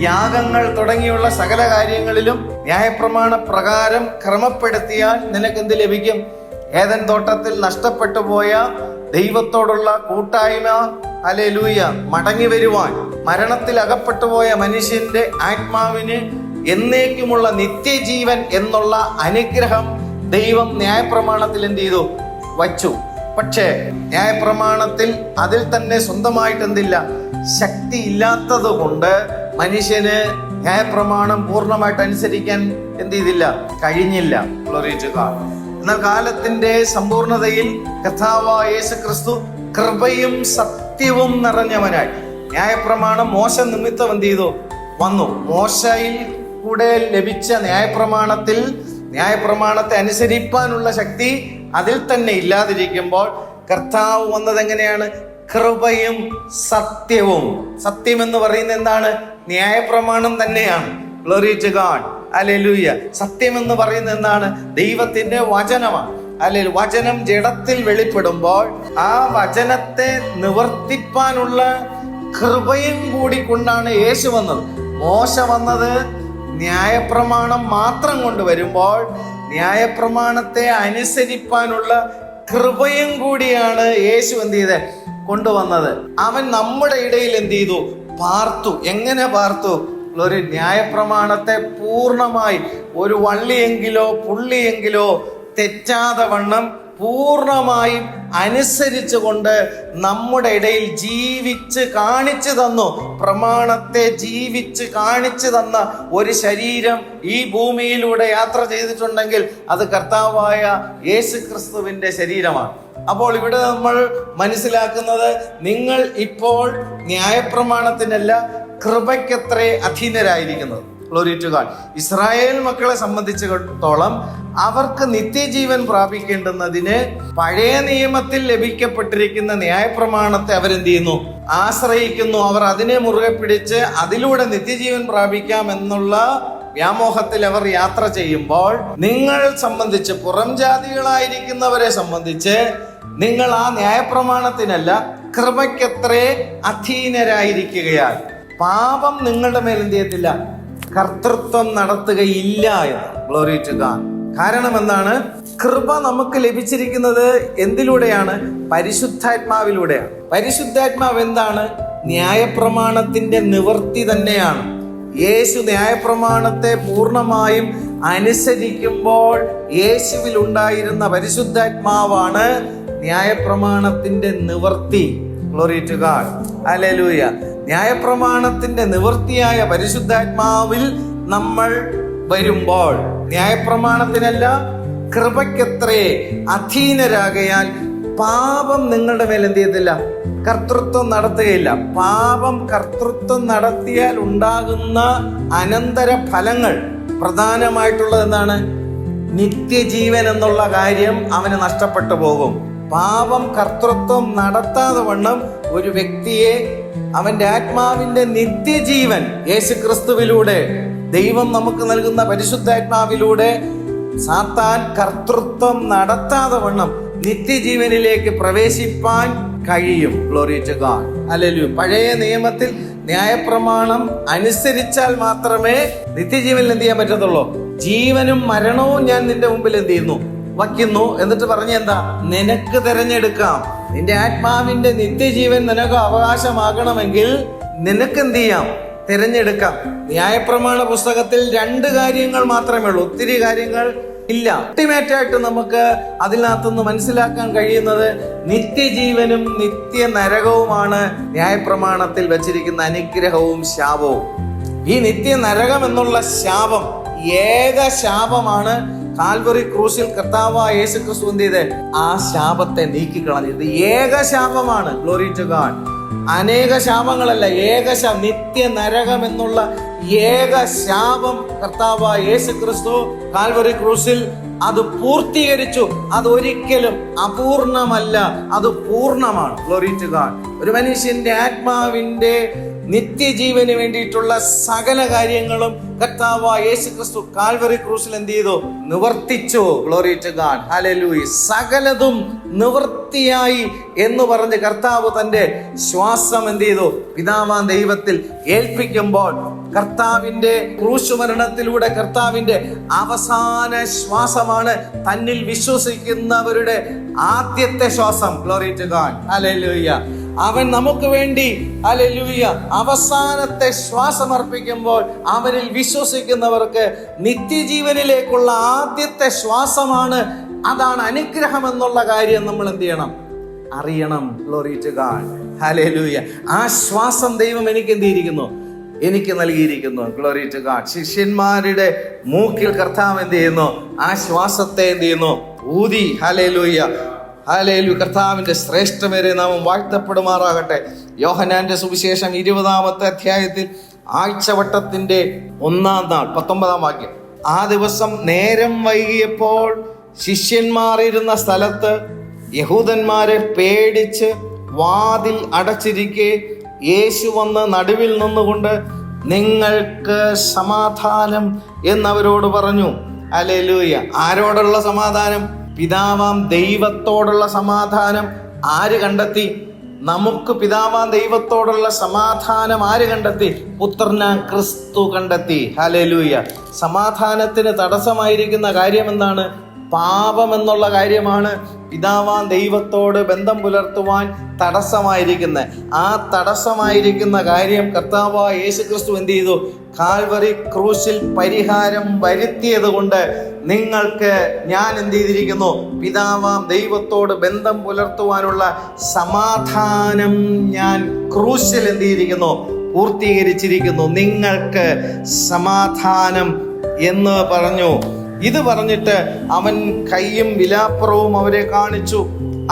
യാഗങ്ങൾ തുടങ്ങിയുള്ള സകല കാര്യങ്ങളിലും ന്യായപ്രമാണ പ്രകാരം ക്രമപ്പെടുത്തിയാൽ നിനക്കെന്ത് ലഭിക്കും? ഏദൻ തോട്ടത്തിൽ നഷ്ടപ്പെട്ടു പോയ ദൈവത്തോടുള്ള കൂട്ടായ്മ, ഹല്ലേലൂയ, മടങ്ങി വരുവാൻ, മരണത്തിൽ അകപ്പെട്ടു പോയ മനുഷ്യന്റെ ആത്മാവിന് എന്നേക്കുമുള്ള നിത്യജീവൻ എന്നുള്ള അനുഗ്രഹം ദൈവം ന്യായപ്രമാണത്തിൽ എന്ത് ചെയ്തു? വച്ചു. പക്ഷേ ന്യായപ്രമാണത്തിൽ അതിൽ തന്നെ സ്വന്തമായിട്ട് എന്തില്ല? ശക്തി ഇല്ലാത്തത് കൊണ്ട് മനുഷ്യന് ന്യായപ്രമാണം പൂർണ്ണമായിട്ട് അനുസരിക്കാൻ എന്ത് ചെയ്തില്ല? കഴിഞ്ഞില്ല. Glory to God. എന്നാൽ കാലത്തിന്റെ സമ്പൂർണതയിൽ കർത്താവായ യേശുക്രിസ്തു കൃപയും സത്യവും നിറഞ്ഞവനായി ന്യായപ്രമാണം മോശ നിമിത്തം എന്ത് ചെയ്തു? വന്നു. മോശയിൽ കൂടെ ലഭിച്ച ന്യായപ്രമാണത്തെ അനുസരിപ്പാനുള്ള ശക്തി അതിൽ തന്നെ ഇല്ലാതിരിക്കുമ്പോൾ കർത്താവ് വന്നത് എങ്ങനെയാണ്? കൃപയും സത്യവും. സത്യം എന്ന് പറയുന്നത് എന്താണ്? ന്യായപ്രമാണം തന്നെയാണ്. Glory to God. ഹല്ലേലൂയ. സത്യം എന്ന് പറയുന്നത് എന്താണ്? ദൈവത്തിന്റെ വചനമാണ്. അല്ലെങ്കിൽ വചനം ജഡത്തിൽ വെളിപ്പെടുമ്പോൾ ആ വചനത്തെ നിവർത്തിപ്പാനുള്ള കൃപയും കൂടി കൊണ്ടാണ് യേശു വന്നത്. മോശ വന്നത് ന്യായപ്രമാണം മാത്രം കൊണ്ടുവരുമ്പോൾ ന്യായപ്രമാണത്തെ അനുസരിപ്പാനുള്ള കൃപയും കൂടിയാണ് യേശു എന്ത് ചെയ്തത്? കൊണ്ടുവന്നത്. അവൻ നമ്മുടെ ഇടയിൽ എന്ത് ചെയ്തു? പാർത്തു. എങ്ങനെ പാർത്തു? ഒരു ന്യായപ്രമാണത്തെ പൂർണ്ണമായി ഒരു വള്ളിയെങ്കിലോ പുള്ളിയെങ്കിലോ തെറ്റാതെ വണ്ണം പൂർണ്ണമായും അനുസരിച്ചുകൊണ്ട് നമ്മുടെ ഇടയിൽ ജീവിച്ച് കാണിച്ചു തന്നു. പ്രമാണത്തെ ജീവിച്ച് കാണിച്ചു തന്ന ഒരു ശരീരം ഈ ഭൂമിയിലൂടെ യാത്ര ചെയ്തിട്ടുണ്ടെങ്കിൽ അത് കർത്താവായ യേശുക്രിസ്തുവിന്റെ ശരീരമാണ്. അപ്പോൾ ഇവിടെ നമ്മൾ മനസ്സിലാക്കുന്നത്, നിങ്ങൾ ഇപ്പോൾ ന്യായപ്രമാണത്തിനല്ല കൃപയ്ക്കത്രേ അധീനരായിരിക്കുന്നത്. Glory to God. ഇസ്രായേൽ മക്കളെ സംബന്ധിച്ചിടത്തോളം അവർക്ക് നിത്യജീവൻ പ്രാപിക്കേണ്ടുന്നതിന് പഴയ നിയമത്തിൽ ലഭിക്കപ്പെട്ടിരിക്കുന്ന ന്യായപ്രമാണത്തെ അവരെന്ത് ചെയ്യുന്നു? ആശ്രയിക്കുന്നു. അവർ അതിനെ മുറുകെ പിടിച്ച് അതിലൂടെ നിത്യജീവൻ പ്രാപിക്കാം എന്നുള്ള വ്യാമോഹത്തിൽ അവർ യാത്ര ചെയ്യുമ്പോൾ, നിങ്ങൾ സംബന്ധിച്ച്, പുറം ജാതികളായിരിക്കുന്നവരെ സംബന്ധിച്ച്, നിങ്ങൾ ആ ന്യായപ്രമാണത്തിനല്ല കൃപയ്ക്കത്രേ അധീനരായിരിക്കുകയാൽ പാപം നിങ്ങളുടെ മേൽ എന്ത് ചെയ്യത്തില്ല? കർത്തൃത്വം നടത്തുകയില്ല എന്ന്. Glory to God. കാരണം എന്താണ്? കൃപ നമുക്ക് ലഭിച്ചിരിക്കുന്നത് എന്തിലൂടെയാണ്? പരിശുദ്ധാത്മാവിലൂടെയാണ്. പരിശുദ്ധാത്മാവ് എന്താണ്? ന്യായപ്രമാണത്തിന്റെ നിവൃത്തി തന്നെയാണ്. യേശു ന്യായപ്രമാണത്തെ പൂർണ്ണമായും അനുസരിക്കുമ്പോൾ യേശുവിൽ ഉണ്ടായിരുന്ന പരിശുദ്ധാത്മാവാണ് ന്യായപ്രമാണത്തിന്റെ നിവൃത്തി. Glory to God, hallelujah. ന്യായപ്രമാണത്തിന്റെ നിവൃത്തിയായ പരിശുദ്ധാത്മാവിൽ നമ്മൾ വരുമ്പോൾ, ന്യായപ്രമാണത്തിനല്ല കൃപയ്ക്കത്രേ അധീനരാകയാൽ പാപം നിങ്ങളുടെ മേൽ എന്ത് ചെയ്യത്തില്ല, കർത്തൃത്വം നടത്തുകയില്ല. പാപം കർത്തൃത്വം നടത്തിയാൽ ഉണ്ടാകുന്ന അനന്തര ഫലങ്ങൾ പ്രധാനമായിട്ടുള്ളത് എന്താണ്? നിത്യജീവൻ എന്നുള്ള കാര്യം അവന് നഷ്ടപ്പെട്ടു പോകും. പാപം കർത്തൃത്വം നടത്താതെ വണ്ണം ഒരു വ്യക്തിയെ അവന്റെ ആത്മാവിന്റെ നിത്യജീവൻ യേശുക്രിസ്തുവിലൂടെ, ദൈവം നമുക്ക് നൽകുന്ന പരിശുദ്ധാത്മാവിലൂടെ സാത്താൻ കർത്തൃത്വം നടത്താതെ വണ്ണം നിത്യജീവനിലേക്ക് പ്രവേശിപ്പാൻ കഴിയും. ഗ്ലോറി ടു ഗോഡ്, ഹല്ലേലൂയ. പഴയ നിയമത്തിൽ ന്യായപ്രമാണം അനുസരിച്ചാൽ മാത്രമേ നിത്യജീവനിൽ എന്ത് ചെയ്യാൻ പറ്റത്തുള്ളൂ. ജീവനും മരണവും ഞാൻ നിന്റെ മുമ്പിൽ എന്ത് ചെയ്യുന്നു, വയ്ക്കുന്നു. എന്നിട്ട് പറഞ്ഞ എന്താ? നിനക്ക് തിരഞ്ഞെടുക്കാം. നിന്റെ ആത്മാവിന്റെ നിത്യജീവൻ നിനക്ക് അവകാശമാകണമെങ്കിൽ നിനക്ക് എന്ത് ചെയ്യാം? തിരഞ്ഞെടുക്കാം. ന്യായപ്രമാണ പുസ്തകത്തിൽ 2 കാര്യങ്ങൾ മാത്രമേ ഉള്ളൂ, ഒത്തിരി കാര്യങ്ങൾ ഇല്ല. അൾട്ടിമേറ്റ് ആയിട്ട് നമുക്ക് അതിനകത്തുനിന്ന് മനസ്സിലാക്കാൻ കഴിയുന്നത് നിത്യജീവനും നിത്യ നരകവുമാണ് ന്യായപ്രമാണത്തിൽ വെച്ചിരിക്കുന്ന അനുഗ്രഹവും ശാപവും. ഈ നിത്യ നരകം എന്നുള്ള ശാപം ഏക ശാപമാണ്. കാൽവറി ക്രൂശിൽ കർത്താവായ യേശുക്രിസ്തു എന്ത് ചെയ്ത് ആ ശാപത്തെ നീക്കിക്കളഞ്ഞത് ഏക ശാപമാണ്. Glory to God. അനേക ശാപങ്ങളല്ല, ഏക ശാപം. നിത്യ നരകം എന്നുള്ള ഏക ശാപം കർത്താവായ യേശുക്രിസ്തു കാൽവറി ക്രൂശിൽ അത് പൂർത്തീകരിച്ചു. അതൊരിക്കലും അപൂർണമല്ല, അത് പൂർണ്ണമാണ്. Glory to God. ഒരു മനുഷ്യന്റെ ആത്മാവിന്റെ നിത്യജീവന് വേണ്ടിയിട്ടുള്ള സകല കാര്യങ്ങളും കർത്താവായ യേശുക്രിസ്തു കാൽവറി ക്രൂശിൽ എന്ത് ചെയ്തു? നിവർത്തിച്ചു. Glory to God, hallelujah. സകലതും നിവൃത്തിയായി എന്ന് പറഞ്ഞ് കർത്താവ് തന്റെ ശ്വാസം എന്ത് ചെയ്തു? പിതാവാം ദൈവത്തിൽ ഏൽപ്പിക്കുമ്പോൾ കർത്താവിന്റെ ക്രൂശുമരണത്തിലൂടെ കർത്താവിന്റെ അവസാന ശ്വാസമാണ് തന്നിൽ വിശ്വസിക്കുന്നവരുടെ ആദ്യത്തെ ശ്വാസം. ഗ്ലോറി ടു ഗോഡ്, ഹല്ലേലൂയ. അവൻ നമുക്ക് വേണ്ടി, ഹല്ലേലൂയ, അവസാനത്തെ ശ്വാസം അർപ്പിക്കുമ്പോൾ അവനിൽ വിശ്വസിക്കുന്നവർക്ക് നിത്യജീവനിലേക്കുള്ള ആദ്യത്തെ ശ്വാസമാണ്. അതാണ് അനുഗ്രഹം എന്നുള്ള കാര്യം നമ്മൾ എന്ത് ചെയ്യണം? അറിയണം. ഗ്ലോറി ടു ഗോഡ്, ഹല്ലേലൂയ. ആ ശ്വാസം ദൈവം എനിക്ക് എന്ത് ചെയ്തിരിക്കുന്നു? എനിക്ക് നൽകിയിരിക്കുന്നു. Glory to God. ശിഷ്യന്മാരുടെ മൂക്കിൽ കർത്താവ് എന്ത് ചെയ്യുന്നു? ആ ശ്വാസത്തെ എന്ത് ചെയ്യുന്നു? ഊതി. Hallelujah, hallelujah. കർത്താവിന്റെ ശ്രേഷ്ഠമേറിയ നാമം വാഴ്ത്തപ്പെടുമാറാകട്ടെ. യോഹന്നാന്റെ സുവിശേഷം 20-ാമത്തെ അധ്യായത്തിൽ ആഴ്ചവട്ടത്തിന്റെ 1-ാം നാൾ 19-ാം വാക്യം. ആ ദിവസം നേരം വൈകിയപ്പോൾ ശിഷ്യന്മാർ ഇരുന്ന സ്ഥലത്ത് യഹൂദന്മാരെ പേടിച്ച് വാതിൽ അടച്ചിരിക്കെ യേശു വന്ന് നടുവിൽ നിന്നുകൊണ്ട് നിങ്ങൾക്ക് സമാധാനം എന്നവരോട് പറഞ്ഞു. ഹല്ലേലൂയ. ആരോടുള്ള സമാധാനം? പിതാവാം ദൈവത്തോടുള്ള സമാധാനം. ആര് കണ്ടെത്തി? നമുക്ക് പിതാവാം ദൈവത്തോടുള്ള സമാധാനം ആര് കണ്ടെത്തി? പുത്രനാം ക്രിസ്തു കണ്ടെത്തി. ഹല്ലേലൂയ. സമാധാനത്തിന് തടസ്സമായിരിക്കുന്ന കാര്യം എന്താണ്? പാപം എന്നുള്ള കാര്യമാണ് പിതാവാം ദൈവത്തോട് ബന്ധം പുലർത്തുവാൻ തടസ്സമായിരിക്കുന്നത്. ആ തടസ്സമായിരിക്കുന്ന കാര്യം കർത്താവായ യേശുക്രിസ്തു എന്ത് ചെയ്തു? കാൽവറി ക്രൂശിൽ പരിഹാരം വരുത്തിയത് കൊണ്ട് നിങ്ങൾക്ക് ഞാൻ എന്ത് ചെയ്തിരിക്കുന്നു? പിതാവാം ദൈവത്തോട് ബന്ധം പുലർത്തുവാനുള്ള സമാധാനം ഞാൻ ക്രൂശിൽ എന്ത് ചെയ്തിരിക്കുന്നു? പൂർത്തീകരിച്ചിരിക്കുന്നു. നിങ്ങൾക്ക് സമാധാനം എന്ന് പറഞ്ഞു. ഇത് പറഞ്ഞിട്ട് അവൻ കൈയും വിലാപ്പുറവും അവരെ കാണിച്ചു.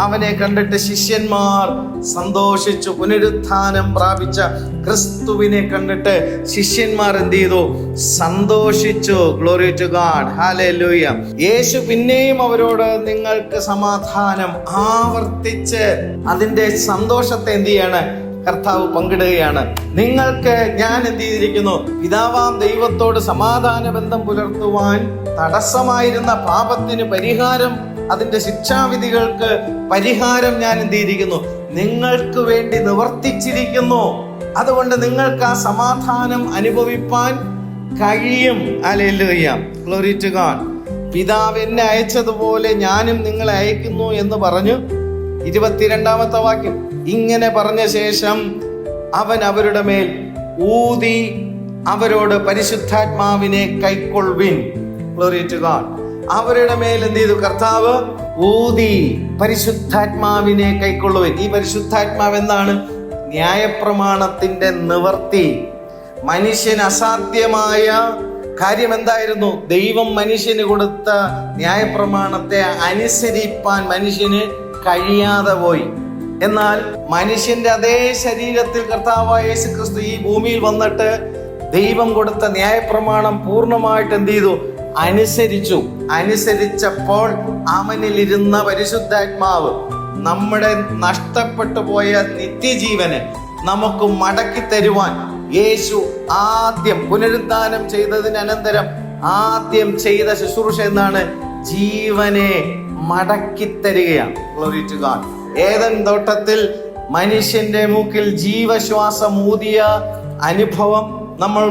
അവനെ കണ്ടിട്ട് ശിഷ്യന്മാർ സന്തോഷിച്ചു. പുനരുത്ഥാനം പ്രാപിച്ച ക്രിസ്തുവിനെ കണ്ടിട്ട് ശിഷ്യന്മാർ എന്ത് ചെയ്തു? സന്തോഷിച്ചു. Glory to God, hallelujah. യേശു പിന്നെയും അവരോട് നിങ്ങൾക്ക് സമാധാനം ആവർത്തിച്ച് അതിന്റെ സന്തോഷത്തെ എന്ത് ചെയ്യാണ്? കർത്താവ് പങ്കിടുകയാണ്. നിങ്ങൾക്ക് ഞാൻ എന്ത് ചെയ്തിരിക്കുന്നു? പിതാവാം ദൈവത്തോട് സമാധാന ബന്ധം പുലർത്തുവാൻ തടസ്സമായിരുന്ന പാപത്തിന് പരിഹാരം, അതിന്റെ ശിക്ഷാവിധികൾക്ക് പരിഹാരം ഞാൻ എന്ത് ചെയ്തിരിക്കുന്നു? നിങ്ങൾക്ക് വേണ്ടി നിവർത്തിച്ചിരിക്കുന്നു. അതുകൊണ്ട് നിങ്ങൾക്ക് ആ സമാധാനം അനുഭവിപ്പാൻ കഴിയും. ഹല്ലേലൂയ, ഗ്ലോറി ടു ഗോഡ്. പിതാവ് എന്നെ അയച്ചതുപോലെ ഞാനും നിങ്ങളെ അയക്കുന്നു എന്ന് പറഞ്ഞു. 22-ാമത്തെ വാക്യം. ഇങ്ങനെ പറഞ്ഞ ശേഷം അവൻ അവരുടെ മേൽ ഊതി അവരോട് പരിശുദ്ധാത്മാവിനെ കൈക്കൊള്ളുവിൻ. Glory to God. അവരുടെ മേൽ എന്ത് ചെയ്തു? കർത്താവ് ഊതി പരിശുദ്ധാത്മാവിനെ കൈക്കൊള്ളുവൻ. ഈ പരിശുദ്ധാത്മാവ് എന്താണ്? ന്യായപ്രമാണത്തിന്റെ നിവർത്തി. മനുഷ്യന് അസാധ്യമായ കാര്യം എന്തായിരുന്നു? ദൈവം മനുഷ്യന് കൊടുത്ത ന്യായപ്രമാണത്തെ അനുസരിപ്പാൻ മനുഷ്യന് കഴിയാതെ പോയി. എന്നാൽ മനുഷ്യന്റെ അതേ ശരീരത്തിൽ കർത്താവായ യേശു ക്രിസ്തു ഈ ഭൂമിയിൽ വന്നിട്ട് ദൈവം കൊടുത്ത ന്യായപ്രമാണം പൂർണ്ണമായിട്ട് എന്ത് ചെയ്തു? അനുസരിച്ചപ്പോൾ അവനിലിരുന്ന പരിശുദ്ധാത്മാവ് നമ്മുടെ നഷ്ടപ്പെട്ടു പോയ നിത്യജീവന് നമുക്ക് മടക്കി തരുവാൻ യേശു ആദ്യം പുനരുദ്ധാനം ചെയ്തതിന് അനന്തരം ആദ്യം ചെയ്ത ശുശ്രൂഷ എന്നാണ്? ജീവനെ മടക്കി തരികയാണ്. Glory to God. ഏദൻ തോട്ടത്തിൽ മനുഷ്യന്റെ മൂക്കിൽ ജീവശ്വാസം ഊതിയ അനുഭവം നമ്മൾ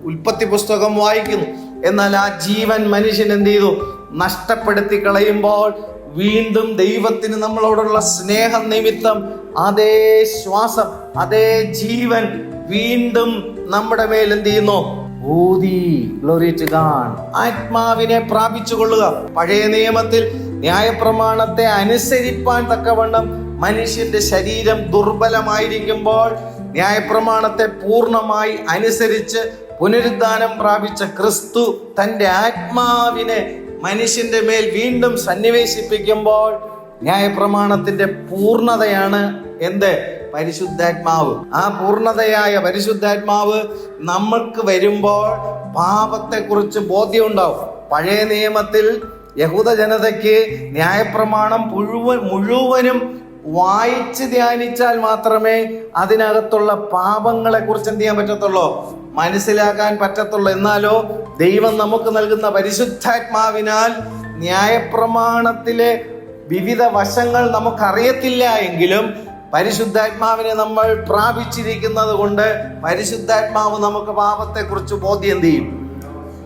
ഉൽപ്പത്തി പുസ്തകം വായിക്കുന്നു. എന്നാൽ ആ ജീവൻ മനുഷ്യൻ എന്ത് ചെയ്തു? നഷ്ടപ്പെടുത്തി കളയുമ്പോൾ വീണ്ടും ദൈവത്തിന് നമ്മളോടുള്ള സ്നേഹം നിമിത്തം അതേ ശ്വാസം, അതേ ജീവൻ വീണ്ടും നമ്മുടെ മേൽ എന്ത് ചെയ്യുന്നു? ഊതി. Glory to God. ആത്മാവിനെ പ്രാപിച്ചു കൊള്ളുക. പഴയ നിയമത്തിൽ ന്യായപ്രമാണത്തെ അനുസരിപ്പാൻ തക്കവണ്ണം മനുഷ്യന്റെ ശരീരം ദുർബലമായിരിക്കുമ്പോൾ ന്യായപ്രമാണത്തെ പൂർണ്ണമായി അനുസരിച്ച് പുനരുദ്ധാനം പ്രാപിച്ച ക്രിസ്തു തന്റെ ആത്മാവിനെ മനുഷ്യന്റെ മേൽ വീണ്ടും സന്നിവേശിപ്പിക്കുമ്പോൾ ന്യായപ്രമാണത്തിന്റെ പൂർണ്ണതയാണ് എന്ത്? പരിശുദ്ധാത്മാവ്. ആ പൂർണ്ണതയായ പരിശുദ്ധാത്മാവ് നമ്മൾക്ക് വരുമ്പോൾ പാപത്തെക്കുറിച്ച് ബോധ്യം ഉണ്ടാവും. പഴയ നിയമത്തിൽ യഹൂദ ജനതയ്ക്ക് ന്യായപ്രമാണം മുഴുവനും വായിച്ച് ധ്യാനിച്ചാൽ മാത്രമേ അതിനകത്തുള്ള പാപങ്ങളെ കുറിച്ച് എന്ത് ചെയ്യാൻ പറ്റത്തുള്ളൂ? മനസ്സിലാക്കാൻ പറ്റത്തുള്ളൂ. എന്നാലോ ദൈവം നമുക്ക് നൽകുന്ന പരിശുദ്ധാത്മാവിനാൽ ന്യായപ്രമാണത്തിലെ വിവിധ വശങ്ങൾ നമുക്കറിയത്തില്ല എങ്കിലും പരിശുദ്ധാത്മാവിനെ നമ്മൾ പ്രാപിച്ചിരിക്കുന്നത് കൊണ്ട് പരിശുദ്ധാത്മാവ് നമുക്ക് പാപത്തെക്കുറിച്ച് ബോധ്യം ചെയ്യും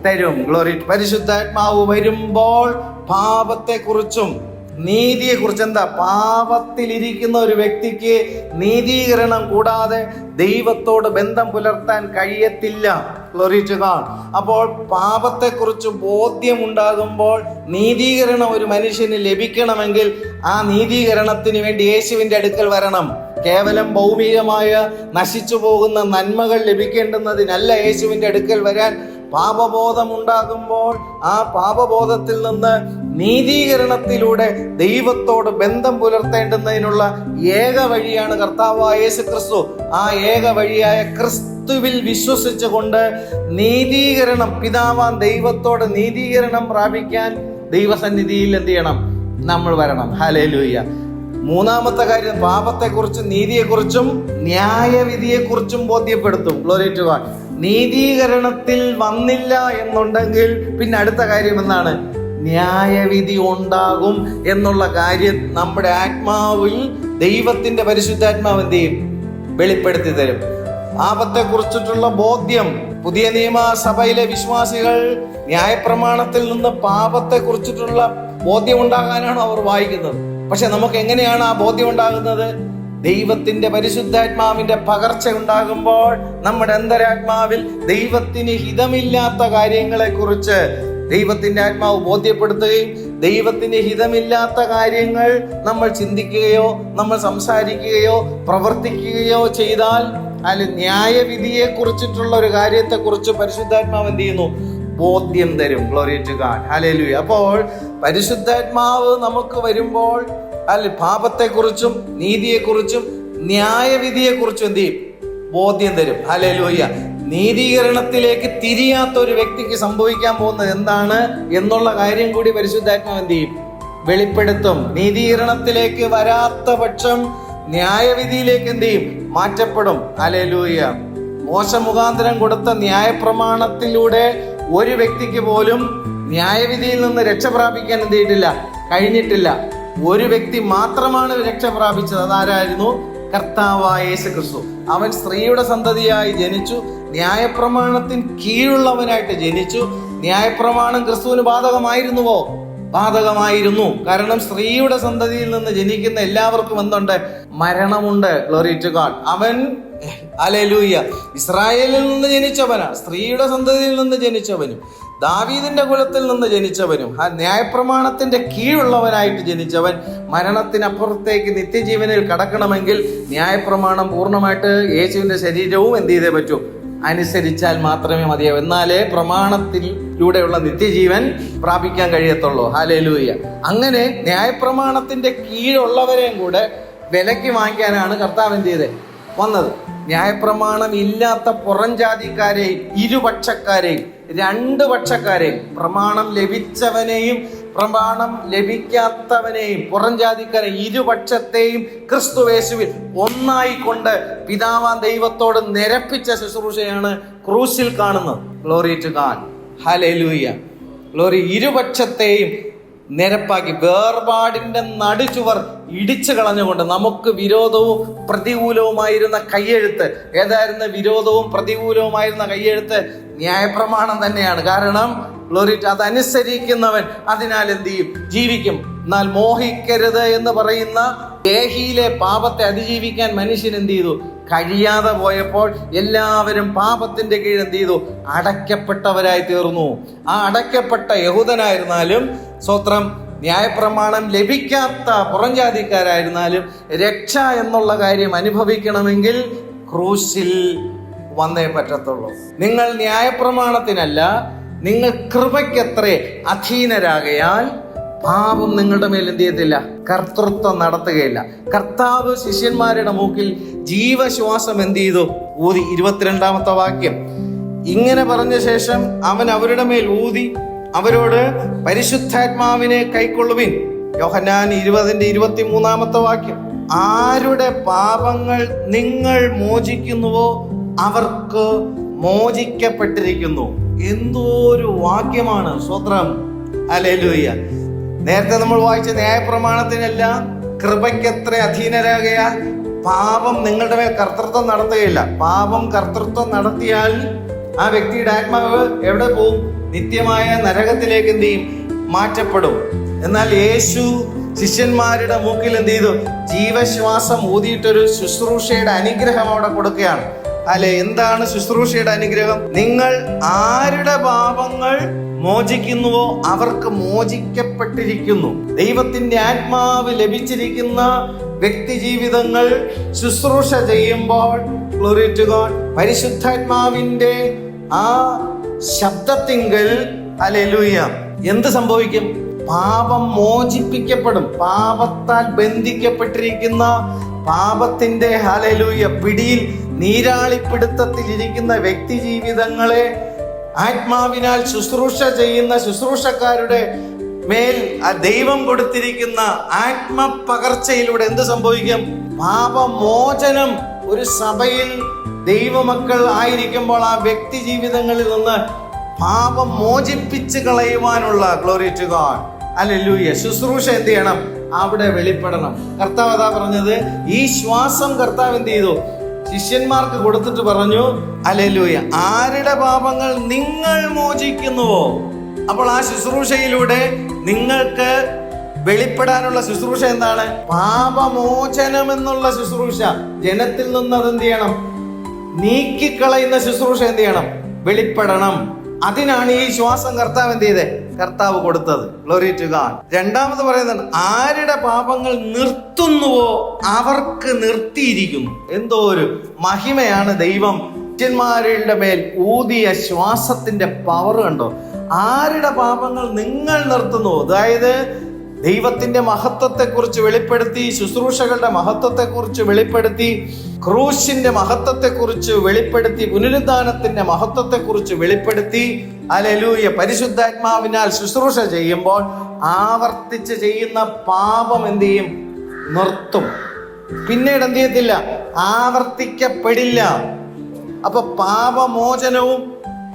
തരും. ഗ്ലോറി. പരിശുദ്ധാത്മാവ് വരുമ്പോൾ പാപത്തെക്കുറിച്ചും നീതിയെക്കുറിച്ച് എന്താ? പാപത്തിലിരിക്കുന്ന ഒരു വ്യക്തിക്ക് നീതീകരണം കൂടാതെ ദൈവത്തോട് ബന്ധം പുലർത്താൻ കഴിയത്തില്ല. Glory to God. അപ്പോൾ പാപത്തെക്കുറിച്ച് ബോധ്യം ഉണ്ടാകുമ്പോൾ നീതീകരണം ഒരു മനുഷ്യന് ലഭിക്കണമെങ്കിൽ ആ നീതീകരണത്തിന് വേണ്ടി യേശുവിന്റെ അടുക്കൽ വരണം. കേവലം ഭൗമികമായ നശിച്ചു പോകുന്ന നന്മകൾ ലഭിക്കേണ്ടുന്നതിനല്ല യേശുവിന്റെ അടുക്കൽ വരാൻ. പാപബോധം ഉണ്ടാകുമ്പോൾ ആ പാപബോധത്തിൽ നിന്ന് നീതീകരണത്തിലൂടെ ദൈവത്തോട് ബന്ധം പുലർത്തേണ്ടുന്നതിനുള്ള ഏക വഴിയാണ് കർത്താവായ യേശു ക്രിസ്തു. ആ ഏക വഴിയായ ക്രിസ്തുവിൽ വിശ്വസിച്ചുകൊണ്ട് നീതീകരണം, പിതാവാൻ ദൈവത്തോട് നീതീകരണം പ്രാപിക്കാൻ ദൈവസന്നിധിയിൽ എന്ത് ചെയ്യണം? നമ്മൾ വരണം. ഹല്ലേലൂയ. മൂന്നാമത്തെ കാര്യം, പാപത്തെക്കുറിച്ചും നീതിയെക്കുറിച്ചും ന്യായവിധിയെക്കുറിച്ചും ബോധ്യപ്പെടുത്തും. Glory to God. നീതീകരണത്തിൽ വന്നില്ല എന്നുണ്ടെങ്കിൽ പിന്നെ അടുത്ത കാര്യം എന്താണ്? ന്യായവിധി ഉണ്ടാകും എന്നുള്ള കാര്യം നമ്മുടെ ആത്മാവിൽ ദൈവത്തിന്റെ പരിശുദ്ധാത്മാവ് എന്ത് ചെയ്യും? വെളിപ്പെടുത്തി തരും. പാപത്തെക്കുറിച്ചിട്ടുള്ള ബോധ്യം. പുതിയ നിയമസഭയിലെ വിശ്വാസികൾ ന്യായപ്രമാണത്തിൽ നിന്ന് പാപത്തെക്കുറിച്ചിട്ടുള്ള ബോധ്യം ഉണ്ടാകാനാണ് അവർ വായിക്കുന്നത്. പക്ഷെ നമുക്ക് എങ്ങനെയാണ് ആ ബോധ്യം ഉണ്ടാകുന്നത്? ദൈവത്തിന്റെ പരിശുദ്ധാത്മാവിന്റെ പകർച്ച ഉണ്ടാകുമ്പോൾ നമ്മുടെ അന്തരാത്മാവിൽ ദൈവത്തിന് ഹിതമില്ലാത്ത കാര്യങ്ങളെ കുറിച്ച് ദൈവത്തിന്റെ ആത്മാവ് ബോധ്യപ്പെടുത്തുകയും ദൈവത്തിന് ഹിതമില്ലാത്ത കാര്യങ്ങൾ നമ്മൾ ചിന്തിക്കുകയോ നമ്മൾ സംസാരിക്കുകയോ പ്രവർത്തിക്കുകയോ ചെയ്താൽ അതിൽ ന്യായവിധിയെ കുറിച്ചിട്ടുള്ള ഒരു കാര്യത്തെക്കുറിച്ച് പരിശുദ്ധാത്മാവ് എന്ത് ചെയ്യുന്നു? ബോധ്യം തരും. Glory to God. ഹല്ലേലൂയ. അപ്പോൾ പരിശുദ്ധാത്മാവ് നമുക്ക് വരുമ്പോൾ പാപത്തെക്കുറിച്ചും നീതിയെക്കുറിച്ചും ന്യായവിധിയെക്കുറിച്ചും എന്ത് ചെയ്യും? ബോധ്യം തരും. ഹല്ലേലൂയ. നീതീകരണത്തിലേക്ക് തിരിയാത്ത ഒരു വ്യക്തിക്ക് സംഭവിക്കാൻ പോകുന്നത് എന്താണ് എന്നുള്ള കാര്യം കൂടി പരിശുദ്ധാത്മാവ് എന്ത് ചെയ്യും? വെളിപ്പെടുത്തും. നീതീകരണത്തിലേക്ക് വരാത്ത പക്ഷം ന്യായവിധിയിലേക്ക് എന്ത് ചെയ്യും? മാറ്റപ്പെടും. ഹല്ലേലൂയ. മോശ മുഖാന്തരം കൊടുത്ത ന്യായപ്രമാണത്തിലൂടെ ഒരു വ്യക്തിക്ക് പോലും ന്യായവിധിയിൽ നിന്ന് രക്ഷ പ്രാപിക്കാൻ എന്ത് ചെയ്തിട്ടില്ല? കഴിഞ്ഞിട്ടില്ല. ഒരു വ്യക്തി മാത്രമാണ് രക്ഷ പ്രാപിച്ചത്. അതാരായിരുന്നു? കർത്താവായ യേശു ക്രിസ്തു. അവൻ സ്ത്രീയുടെ സന്തതിയായി ജനിച്ചു, ന്യായപ്രമാണത്തിന് കീഴുള്ളവനായിട്ട് ജനിച്ചു. ന്യായപ്രമാണം ക്രിസ്തുവിന് ബാധകമായിരുന്നുവോ? ബാധകമായിരുന്നു. കാരണം സ്ത്രീയുടെ സന്തതിയിൽ നിന്ന് ജനിക്കുന്ന എല്ലാവർക്കും എന്തുണ്ട്? മരണമുണ്ട്. Glory to God. അവൻ ഹല്ലേലൂയ ഇസ്രായേലിൽ നിന്ന് ജനിച്ചവനാ, സ്ത്രീയുടെ സന്തതിയിൽ നിന്ന് ജനിച്ചവനും. ദാവീദിന്റെ കുലത്തിൽ നിന്ന് ജനിച്ചവനും ആ ന്യായപ്രമാണത്തിന്റെ കീഴുള്ളവനായിട്ട് ജനിച്ചവൻ മരണത്തിനപ്പുറത്തേക്ക് നിത്യജീവനിൽ കടക്കണമെങ്കിൽ ന്യായപ്രമാണം പൂർണ്ണമായിട്ട് യേശുവിന്റെ ശരീരവും എന്ത് ചെയ്തേ പറ്റൂ, അനുസരിച്ചാൽ മാത്രമേ മതിയാവും. എന്നാലേ പ്രമാണത്തിലൂടെയുള്ള നിത്യജീവൻ പ്രാപിക്കാൻ കഴിയത്തുള്ളൂ. ഹല്ലേലൂയ. അങ്ങനെ ന്യായപ്രമാണത്തിന്റെ കീഴുള്ളവരെയും കൂടെ വിലയ്ക്ക് വാങ്ങിക്കാനാണ് കർത്താവ് എന്ത് ചെയ്തത് വന്നത്. ന്യായപ്രമാണം ഇല്ലാത്ത പുറം ജാതിക്കാരെയും ഇരുപക്ഷക്കാരെയും രണ്ട് പക്ഷക്കാരെയും പ്രമാണം ലഭിച്ചവനെയും പ്രമാണം ലഭിക്കാത്തവനെയും പുറം ജാതിക്കാരെയും ഇരുപക്ഷത്തെയും ക്രിസ്തുവേശുവിൽ ഒന്നായിക്കൊണ്ട് പിതാവാൻ ദൈവത്തോട് നിരപ്പിച്ച ശുശ്രൂഷയാണ് ക്രൂശിൽ കാണുന്നത്. Glory to God. Hallelujah. Glory. ഇരുപക്ഷത്തെയും നിരപ്പാക്കി വേർപാടിന്റെ നടുചുവർ ഇടിച്ചു കളഞ്ഞുകൊണ്ട് നമുക്ക് വിരോധവും പ്രതികൂലവുമായിരുന്ന കയ്യെഴുത്ത് ഏതായിരുന്നു? വിരോധവും പ്രതികൂലവുമായിരുന്ന കയ്യെഴുത്ത് ന്യായപ്രമാണം തന്നെയാണ്. കാരണം ഗ്ലോറി, അതനുസരിക്കുന്നവൻ അതിനാൽ എന്ത് ചെയ്യും? ജീവിക്കും. എന്നാൽ മോഹിക്കരുത് എന്ന് പറയുന്ന ദേഹിയിലെ പാപത്തെ അതിജീവിക്കാൻ മനുഷ്യൻ എന്ത് ചെയ്തു? കഴിയാതെ പോയപ്പോൾ എല്ലാവരും പാപത്തിന്റെ കീഴിൽ എന്ത് ചെയ്തു? അടയ്ക്കപ്പെട്ടവരായി തീർന്നു. ആ അടയ്ക്കപ്പെട്ട യഹൂദനായിരുന്നാലും സ്വത്രം ന്യായപ്രമാണം ലഭിക്കാത്ത പുറംജാതിക്കാരായിരുന്നാലും രക്ഷ എന്നുള്ള കാര്യം അനുഭവിക്കണമെങ്കിൽ ക്രൂശിൽ വന്നേ പറ്റത്തുള്ളൂ. നിങ്ങൾ ന്യായപ്രമാണത്തിനല്ല, നിങ്ങൾ കൃപയ്ക്കത്രേ അധീനരാകയാൽ പാപം നിങ്ങളുടെ മേൽ എന്ത് ചെയ്യത്തില്ല? കർത്തൃത്വം നടത്തുകയില്ല. കർത്താവ് ശിഷ്യന്മാരുടെ മൂക്കിൽ ജീവശ്വാസം എന്ത് ചെയ്തു? ഊതി. 22-ാമത്തെ വാക്യം. ഇങ്ങനെ പറഞ്ഞ ശേഷം അവൻ അവരുടെ മേൽ ഊതി അവരോട് പരിശുദ്ധാത്മാവിനെ കൈക്കൊള്ളുവിൻ. യോഹന്നാൻ 20-23 വാക്യം. ആരുടെ പാപങ്ങൾ നിങ്ങൾ മോചിക്കുന്നുവോ അവർക്ക് മോചിക്കപ്പെട്ടിരിക്കുന്നു. എന്തോരു വാക്യമാണ്! സ്വത്രം. ഹല്ലേലൂയ. നേരത്തെ നമ്മൾ വായിച്ച ന്യായപ്രമാണത്തിനെല്ലാം കൃപയ്ക്കത്ര അധീനരാകയാൽ പാപം നിങ്ങളുടെ മേൽ കർത്തൃത്വം നടത്തുകയില്ല. പാപം കർത്തൃത്വം നടത്തിയാൽ ആ വ്യക്തിയുടെ ആത്മാവ് എവിടെ പോവും? നിത്യമായ നരകത്തിലേക്ക് എന്ത് ചെയ്യും? മാറ്റപ്പെടും. എന്നാൽ യേശു ശിഷ്യന്മാരുടെ മൂക്കിൽ എന്ത് ചെയ്തു? ജീവശ്വാസം ഊതിയിട്ടൊരു ശുശ്രൂഷയുടെ അനുഗ്രഹം അവിടെ കൊടുക്കുകയാണ്. അല്ലെ, എന്താണ് ശുശ്രൂഷയുടെ അനുഗ്രഹം? നിങ്ങൾ ആരുടെ പാപങ്ങൾ മോചിക്കുന്നുവോ അവർക്ക് മോചിക്കപ്പെട്ടിരിക്കുന്നു. ദൈവത്തിന്റെ ആത്മാവ് ലഭിച്ചിരിക്കുന്ന വ്യക്തി ജീവിതങ്ങൾ ശുശ്രൂഷ ചെയ്യുമ്പോൾ ഗ്ലോറി ടു ഗോഡ്, പരിശുദ്ധാത്മാവിന്റെ ആ ശബ്ദത്തിങ്കൽ ഹല്ലേലൂയ എന്ത് സംഭവിക്കും? പാപം മോചിപ്പിക്കപ്പെടും. പാപത്താൽ ബന്ധിക്കപ്പെട്ടിരിക്കുന്ന പാപത്തിന്റെ ഹല്ലേലൂയ പിടിയിൽ നീരാളിപ്പിടുത്തത്തിലിരിക്കുന്ന വ്യക്തി ജീവിതങ്ങളെ ആത്മാവിനാൽ ശുശ്രൂഷ ചെയ്യുന്ന ശുശ്രൂഷക്കാരുടെ മേൽ ആ ദൈവം കൊടുത്തിരിക്കുന്ന ആത്മപകർച്ചയിലൂടെ എന്ത് സംഭവിക്കും? പാപമോചനം. ഒരു സഭയിൽ ദൈവമക്കൾ ആയിരിക്കുമ്പോൾ ആ വ്യക്തി ജീവിതങ്ങളിൽ നിന്ന് പാപം മോചിപ്പിച്ച് കളയുവാനുള്ള ഗ്ലോറി ടു ഗോഡ് ഹല്ലേലൂയ ശുശ്രൂഷ എന്ത് ചെയ്യണം? അവിടെ വെളിപ്പെടണം. കർത്താവ് അതാ പറഞ്ഞത്. ഈ ശ്വാസം കർത്താവ് എന്ത് ചെയ്തു? ശിഷ്യന്മാർക്ക് കൊടുത്തിട്ട് പറഞ്ഞു ഹല്ലേലൂയ, ആരുടെ പാപങ്ങൾ നിങ്ങൾ മോചിക്കുന്നുവോ. അപ്പോൾ ആ ശുശ്രൂഷയിലൂടെ നിങ്ങൾക്ക് വെളിപ്പെടാനുള്ള ശുശ്രൂഷ എന്താണ്? പാപമോചനം എന്നുള്ള ശുശ്രൂഷ. ജനത്തിൽ നിന്ന് അതെന്ത് ചെയ്യണം? നീക്കിക്കളയുന്ന ശുശ്രൂഷ എന്ത് ചെയ്യണം? വെളിപ്പെടണം. അതിനാണ് ഈ ശ്വാസം കർത്താവ് എന്ത് ചെയ്തേ? കർത്താവ് കൊടുത്തത്. Glory to God. രണ്ടാമത് പറയുന്നത്, ആരുടെ പാപങ്ങൾ നിർത്തുന്നുവോ അവർക്ക് നിർത്തിയിരിക്കുന്നു. എന്തോ ഒരു മഹിമയാണ് ദൈവം ശിഷ്യന്മാരുടെ മേൽ ഊതിയ ശ്വാസത്തിന്റെ പവർ കണ്ടോ? ആരുടെ പാപങ്ങൾ നിങ്ങൾ നിർത്തുന്നുവോ, അതായത് ദൈവത്തിന്റെ മഹത്വത്തെക്കുറിച്ച് വെളിപ്പെടുത്തി, ശുശ്രൂഷകളുടെ മഹത്വത്തെക്കുറിച്ച് വെളിപ്പെടുത്തി, ക്രൂശിന്റെ മഹത്വത്തെക്കുറിച്ച് വെളിപ്പെടുത്തി, പുനരുദ്ധാനത്തിന്റെ മഹത്വത്തെക്കുറിച്ച് വെളിപ്പെടുത്തി, ഹല്ലേലൂയ പരിശുദ്ധാത്മാവിനാൽ ശുശ്രൂഷ ചെയ്യുമ്പോൾ ആവർത്തിച്ച് ചെയ്യുന്ന പാപം എന്ത് ചെയ്യും? നിർത്തും. പിന്നീട് എന്ത് ചെയ്യത്തില്ല? ആവർത്തിക്കപ്പെടില്ല. അപ്പൊ പാപമോചനവും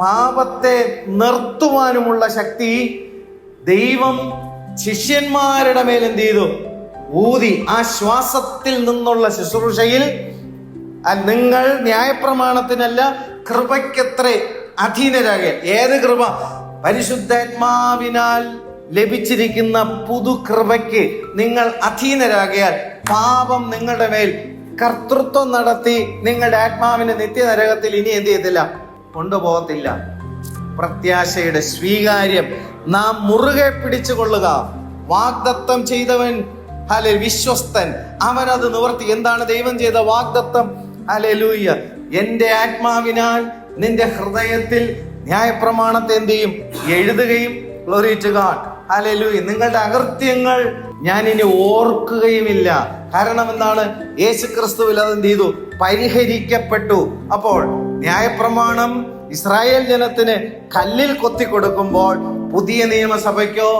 പാപത്തെ നിർത്തുവാനുമുള്ള ശക്തി ദൈവം ശിഷ്യന്മാരുടെ മേൽ എന്ത് ചെയ്തു? ഊതി. ആ ശ്വാസത്തിൽ നിന്നുള്ള ശുശ്രൂഷയിൽ നിങ്ങൾ ന്യായപ്രമാണത്തിനല്ല കൃപയ്ക്കത്രേ അധീനരാകിയ. ഏത് കൃപ? പരിശുദ്ധാത്മാവിനാൽ ലഭിച്ചിരിക്കുന്ന പുതു കൃപയ്ക്ക് നിങ്ങൾ അധീനരാകിയാൽ പാപം നിങ്ങളുടെ മേൽ കർത്തൃത്വം നടത്തി നിങ്ങളുടെ ആത്മാവിനെ നിത്യനരകത്തിൽ ഇനി എന്ത് ചെയ്യത്തില്ല? കൊണ്ടുപോകത്തില്ല. പ്രത്യാശയുടെ സ്വീകാര്യം നാം മുറുകെ പിടിച്ചുകൊള്ളുക. വാഗ്ദത്തം ചെയ്തവൻ വിശ്വസ്തൻ, അവൻ അത് നിവർത്തി. എന്താണ് ദൈവം ചെയ്ത വാഗ്ദത്തം? ഹല്ലേലൂയ. എന്റെ ആത്മാവിനാൽ നിന്റെ ഹൃദയത്തിൽ ന്യായപ്രമാണത്തെ എന്ത് ചെയ്യും? എഴുതുകയും. Glory to God. ഹല്ലേലൂയ. നിങ്ങളുടെ അകൃത്യങ്ങൾ ഞാൻ ഇനി ഓർക്കുകയുമില്ല. കാരണം എന്താണ്? യേശു ക്രിസ്തുവിൽ അതെന്ത് ചെയ്തു? പരിഹരിക്കപ്പെട്ടു. അപ്പോൾ ന്യായപ്രമാണം ഇസ്രായേൽ ജനത്തിന് കല്ലിൽ കൊത്തി കൊടുക്കുമ്പോൾ പുതിയ നിയമസഭയ്ക്കോ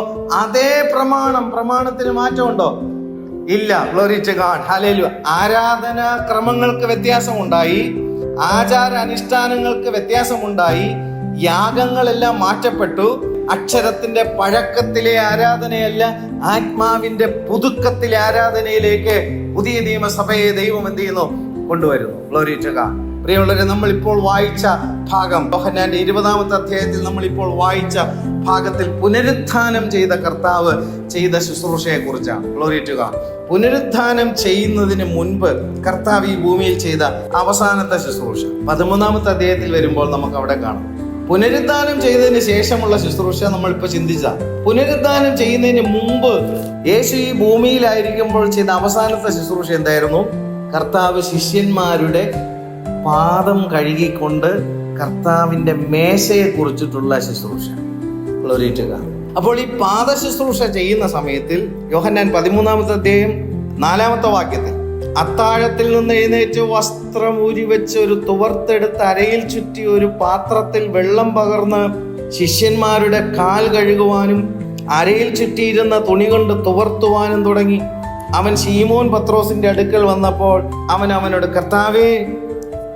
അതേ പ്രമാണത്തിന് മാറ്റമുണ്ടോ? ഇല്ല. Glory to God. ഹല്ലേലൂയ. ആരാധനാ ക്രമങ്ങൾക്ക് വ്യത്യാസമുണ്ടായി, ആചാര അനുഷ്ഠാനങ്ങൾക്ക് വ്യത്യാസമുണ്ടായി, യാഗങ്ങളെല്ലാം മാറ്റപ്പെട്ടു. അക്ഷരത്തിന്റെ പഴക്കത്തിലെ ആരാധനയല്ല, ആത്മാവിന്റെ പുതുക്കത്തിലെ ആരാധനയിലേക്ക് പുതിയ നിയമസഭയെ ദൈവം എന്ത് ചെയ്യുന്നു? കൊണ്ടുവരുന്നു. Glory to God. പ്രിയമുള്ളവരെ, നമ്മൾ ഇപ്പോൾ വായിച്ച ഭാഗം, യോഹന്നാന്റെ 20-ാമത്തെ അധ്യായത്തിൽ നമ്മൾ ഇപ്പോൾ വായിച്ച ഭാഗത്തിൽ പുനരുത്ഥാനം ചെയ്ത കർത്താവ് ചെയ്ത ശുശ്രൂഷയെ കുറിച്ചാണ്. Glory to God. പുനരുത്ഥാനം ചെയ്യുന്നതിന് മുൻപ് കർത്താവ് ഈ ഭൂമിയിൽ ചെയ്ത അവസാനത്തെ ശുശ്രൂഷ 13-ാമത്തെ അധ്യായത്തിൽ വരുമ്പോൾ നമുക്ക് അവിടെ കാണാം. പുനരുദ്ധാനം ചെയ്തതിന് ശേഷമുള്ള ശുശ്രൂഷ നമ്മളിപ്പോൾ ചിന്തിച്ച, പുനരുദ്ധാനം ചെയ്യുന്നതിന് മുമ്പ് യേശു ഈ ഭൂമിയിലായിരിക്കുമ്പോൾ ചെയ്ത അവസാനത്തെ ശുശ്രൂഷ എന്തായിരുന്നു? കർത്താവ് ശിഷ്യന്മാരുടെ പാദം കഴുകിക്കൊണ്ട് കർത്താവിന്റെ മേശയെ കുറിച്ചിട്ടുള്ള ശുശ്രൂഷ. Glory to God. അപ്പോൾ ഈ പാദ ശുശ്രൂഷ ചെയ്യുന്ന സമയത്തിൽ യോഹന്നാൻ 13-ാമത്തെ അധ്യായം 4-ാമത്തെ വാക്യത്തിൽ, അത്താഴത്തിൽ നിന്ന് എഴുന്നേറ്റ് വസ്ത്രം ഊരി വെച്ച് ഒരു തുവർത്തെടുത്ത് അരയിൽ ചുറ്റി ഒരു പാത്രത്തിൽ വെള്ളം പകർന്ന് ശിഷ്യന്മാരുടെ കാൽ കഴുകുവാനും അരയിൽ ചുറ്റിയിരുന്ന തുണി കൊണ്ട് തുവർത്തുവാനും തുടങ്ങി. അവൻ ശീമോൻ പത്രോസിന്റെ അടുക്കൽ വന്നപ്പോൾ അവൻ അവനോട്, കർത്താവേ,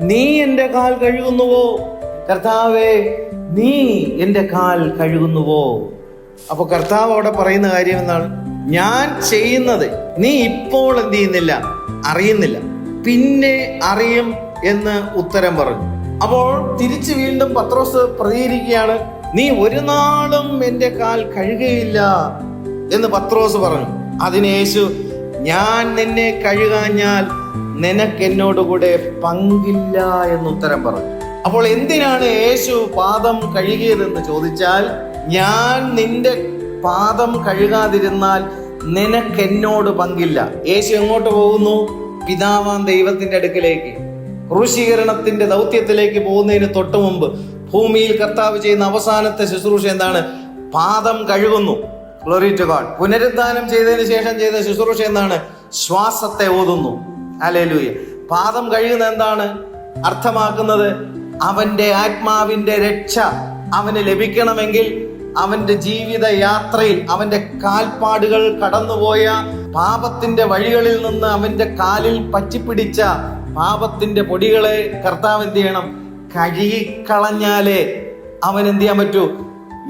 നീ എന്റെ കാൽ കഴുകുന്നുവോ? കർത്താവേ, നീ എന്റെ കാൽ കഴുകുന്നുവോ? അപ്പൊ കർത്താവ് അവിടെ പറയുന്ന കാര്യം എന്താണ്? ഞാൻ ചെയ്യുന്നത് നീ ഇപ്പോൾ എന്ത് ചെയ്യുന്നില്ല, അറിയുന്നില്ല, പിന്നെ അറിയും എന്ന് ഉത്തരം പറഞ്ഞു. അപ്പോൾ തിരിച്ചു വീണ്ടും പത്രോസ് പ്രതികരിക്കുകയാണ്, നീ ഒരു നാളും എന്റെ കാൽ കഴുകുകയില്ല എന്ന് പത്രോസ് പറഞ്ഞു. അതിന് യേശു, ഞാൻ നിന്നെ കഴുകാഞ്ഞാൽ നിനക്ക് എന്നോടുകൂടെ പങ്കില്ല എന്ന് ഉത്തരം പറഞ്ഞു. അപ്പോൾ എന്തിനാണ് യേശു പാദം കഴുകിയതെന്ന് ചോദിച്ചാൽ, ഞാൻ നിന്റെ പാദം കഴുകാതിരുന്നാൽ നിനക്ക് എന്നോട് പങ്കില്ല. യേശു എങ്ങോട്ട് പോകുന്നു? പിതാവാം ദൈവത്തിന്റെ അടുക്കലേക്ക്, ക്രൂശീകരണത്തിന്റെ ദൗത്യത്തിലേക്ക് പോകുന്നതിന് തൊട്ട് മുമ്പ് ഭൂമിയിൽ കർത്താവ് ചെയ്യുന്ന അവസാനത്തെ ശുശ്രൂഷ എന്താണ്? പാദം കഴുകുന്നു. Glory to God. പുനരുദ്ധാനം ചെയ്തതിന് ശേഷം ചെയ്ത ശുശ്രൂഷ എന്താണ്? ശ്വാസത്തെ ഊതുന്നു. ഹല്ലേലൂയ. പാദം കഴുകുന്നത് എന്താണ് അർത്ഥമാക്കുന്നത്? അവന്റെ ആത്മാവിന്റെ രക്ഷ അവന് ലഭിക്കണമെങ്കിൽ അവന്റെ ജീവിത യാത്രയിൽ അവന്റെ കാൽപ്പാടുകൾ കടന്നുപോയ പാപത്തിന്റെ വഴികളിൽ നിന്ന് അവന്റെ കാലിൽ പറ്റിപ്പിടിച്ച പാപത്തിന്റെ പൊടികളെ കർത്താവ് എന്ത് ചെയ്യണം? കഴുകിക്കളഞ്ഞാലേ അവൻ എന്ത് ചെയ്യാൻ പറ്റൂ?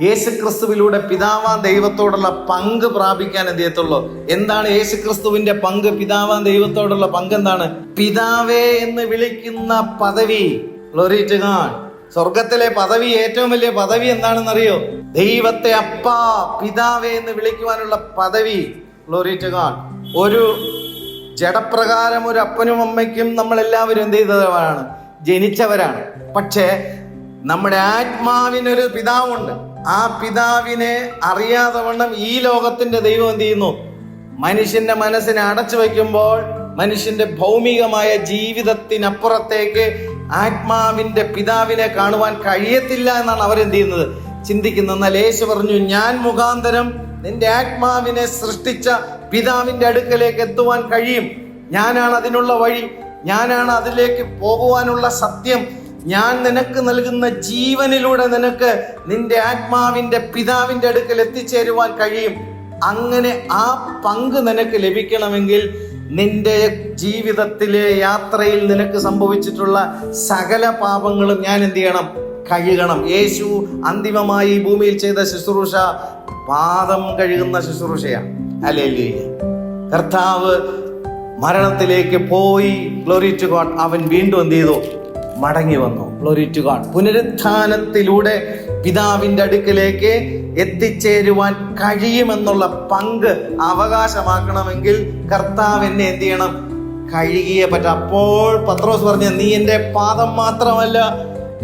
യേശുക്രിസ്തുവിലൂടെ പിതാവാൻ ദൈവത്തോടുള്ള പങ്ക് പ്രാപിക്കാൻ എന്ത് ചെയ്യത്തുള്ളൂ? എന്താണ് യേശുക്രിസ്തുവിന്റെ പങ്ക്? പിതാവാൻ ദൈവത്തോടുള്ള പങ്ക് എന്താണ്? പിതാവേ എന്ന് വിളിക്കുന്ന പദവി. Glory to God. സ്വർഗത്തിലെ പദവി, ഏറ്റവും വലിയ പദവി എന്താണെന്നറിയോ? ദൈവത്തെ അപ്പാ, പിതാവേ എന്ന് വിളിക്കുവാനുള്ള പദവി. Glory to God. ഒരു ജഡപ്രകാരം ഒരു അപ്പനും അമ്മയ്ക്കും നമ്മളെല്ലാവരും എന്ത് ചെയ്തവരാണ്? ജനിച്ചവരാണ്. പക്ഷേ നമ്മുടെ ആത്മാവിനൊരു പിതാവുണ്ട്. ആ പിതാവിനെ അറിയാതെ വണ്ണം ഈ ലോകത്തിന്റെ ദൈവം എന്ത് ചെയ്യുന്നു? മനുഷ്യന്റെ മനസ്സിനെ അടച്ചു വയ്ക്കുമ്പോൾ മനുഷ്യന്റെ ഭൗമികമായ ജീവിതത്തിനപ്പുറത്തേക്ക് ആത്മാവിന്റെ പിതാവിനെ കാണുവാൻ കഴിയത്തില്ല എന്നാണ് അവരെന്ത് ചെയ്യുന്നത്? ചിന്തിക്കുന്നത്. എന്നാൽ യേശു പറഞ്ഞു, ഞാൻ മുഖാന്തരം നിന്റെ ആത്മാവിനെ സൃഷ്ടിച്ച പിതാവിന്റെ അടുക്കലേക്ക് എത്തുവാൻ കഴിയും. ഞാനാണ് അതിനുള്ള വഴി, ഞാനാണ് അതിലേക്ക് പോകുവാനുള്ള സത്യം. ഞാൻ നിനക്ക് നൽകുന്ന ജീവനിലൂടെ നിനക്ക് നിന്റെ ആത്മാവിന്റെ പിതാവിന്റെ അടുക്കൽ എത്തിച്ചേരുവാൻ കഴിയും. അങ്ങനെ ആ പങ്ക് നിനക്ക് ലഭിക്കണമെങ്കിൽ നിന്റെ ജീവിതത്തിലെ യാത്രയിൽ നിനക്ക് സംഭവിച്ചിട്ടുള്ള സകല പാപങ്ങളും ഞാൻ എന്ത് ചെയ്യണം? കഴുകണം. യേശു അന്തിമമായി ഈ ഭൂമിയിൽ ചെയ്ത ശുശ്രൂഷ പാദം കഴുകുന്ന ശുശ്രൂഷയാണ്. ഹല്ലേലൂയ. കർത്താവ് മരണത്തിലേക്ക് പോയി. Glory to God. അവൻ വീണ്ടും എന്ത് ചെയ്തു? മടങ്ങി വന്നു. Glory to God. പുനരുത്ഥാനത്തിലൂടെ പിതാവിന്റെ അടുക്കിലേക്ക് എത്തിച്ചേരുവാൻ കഴിയുമെന്നുള്ള പങ്ക് അവകാശമാക്കണമെങ്കിൽ കർത്താവ് എന്നെ എന്ത് ചെയ്യണം? കഴുകിയേ പറ്റ. അപ്പോൾ പത്രോസ് പറഞ്ഞു, നീ എന്റെ പാദം മാത്രമല്ല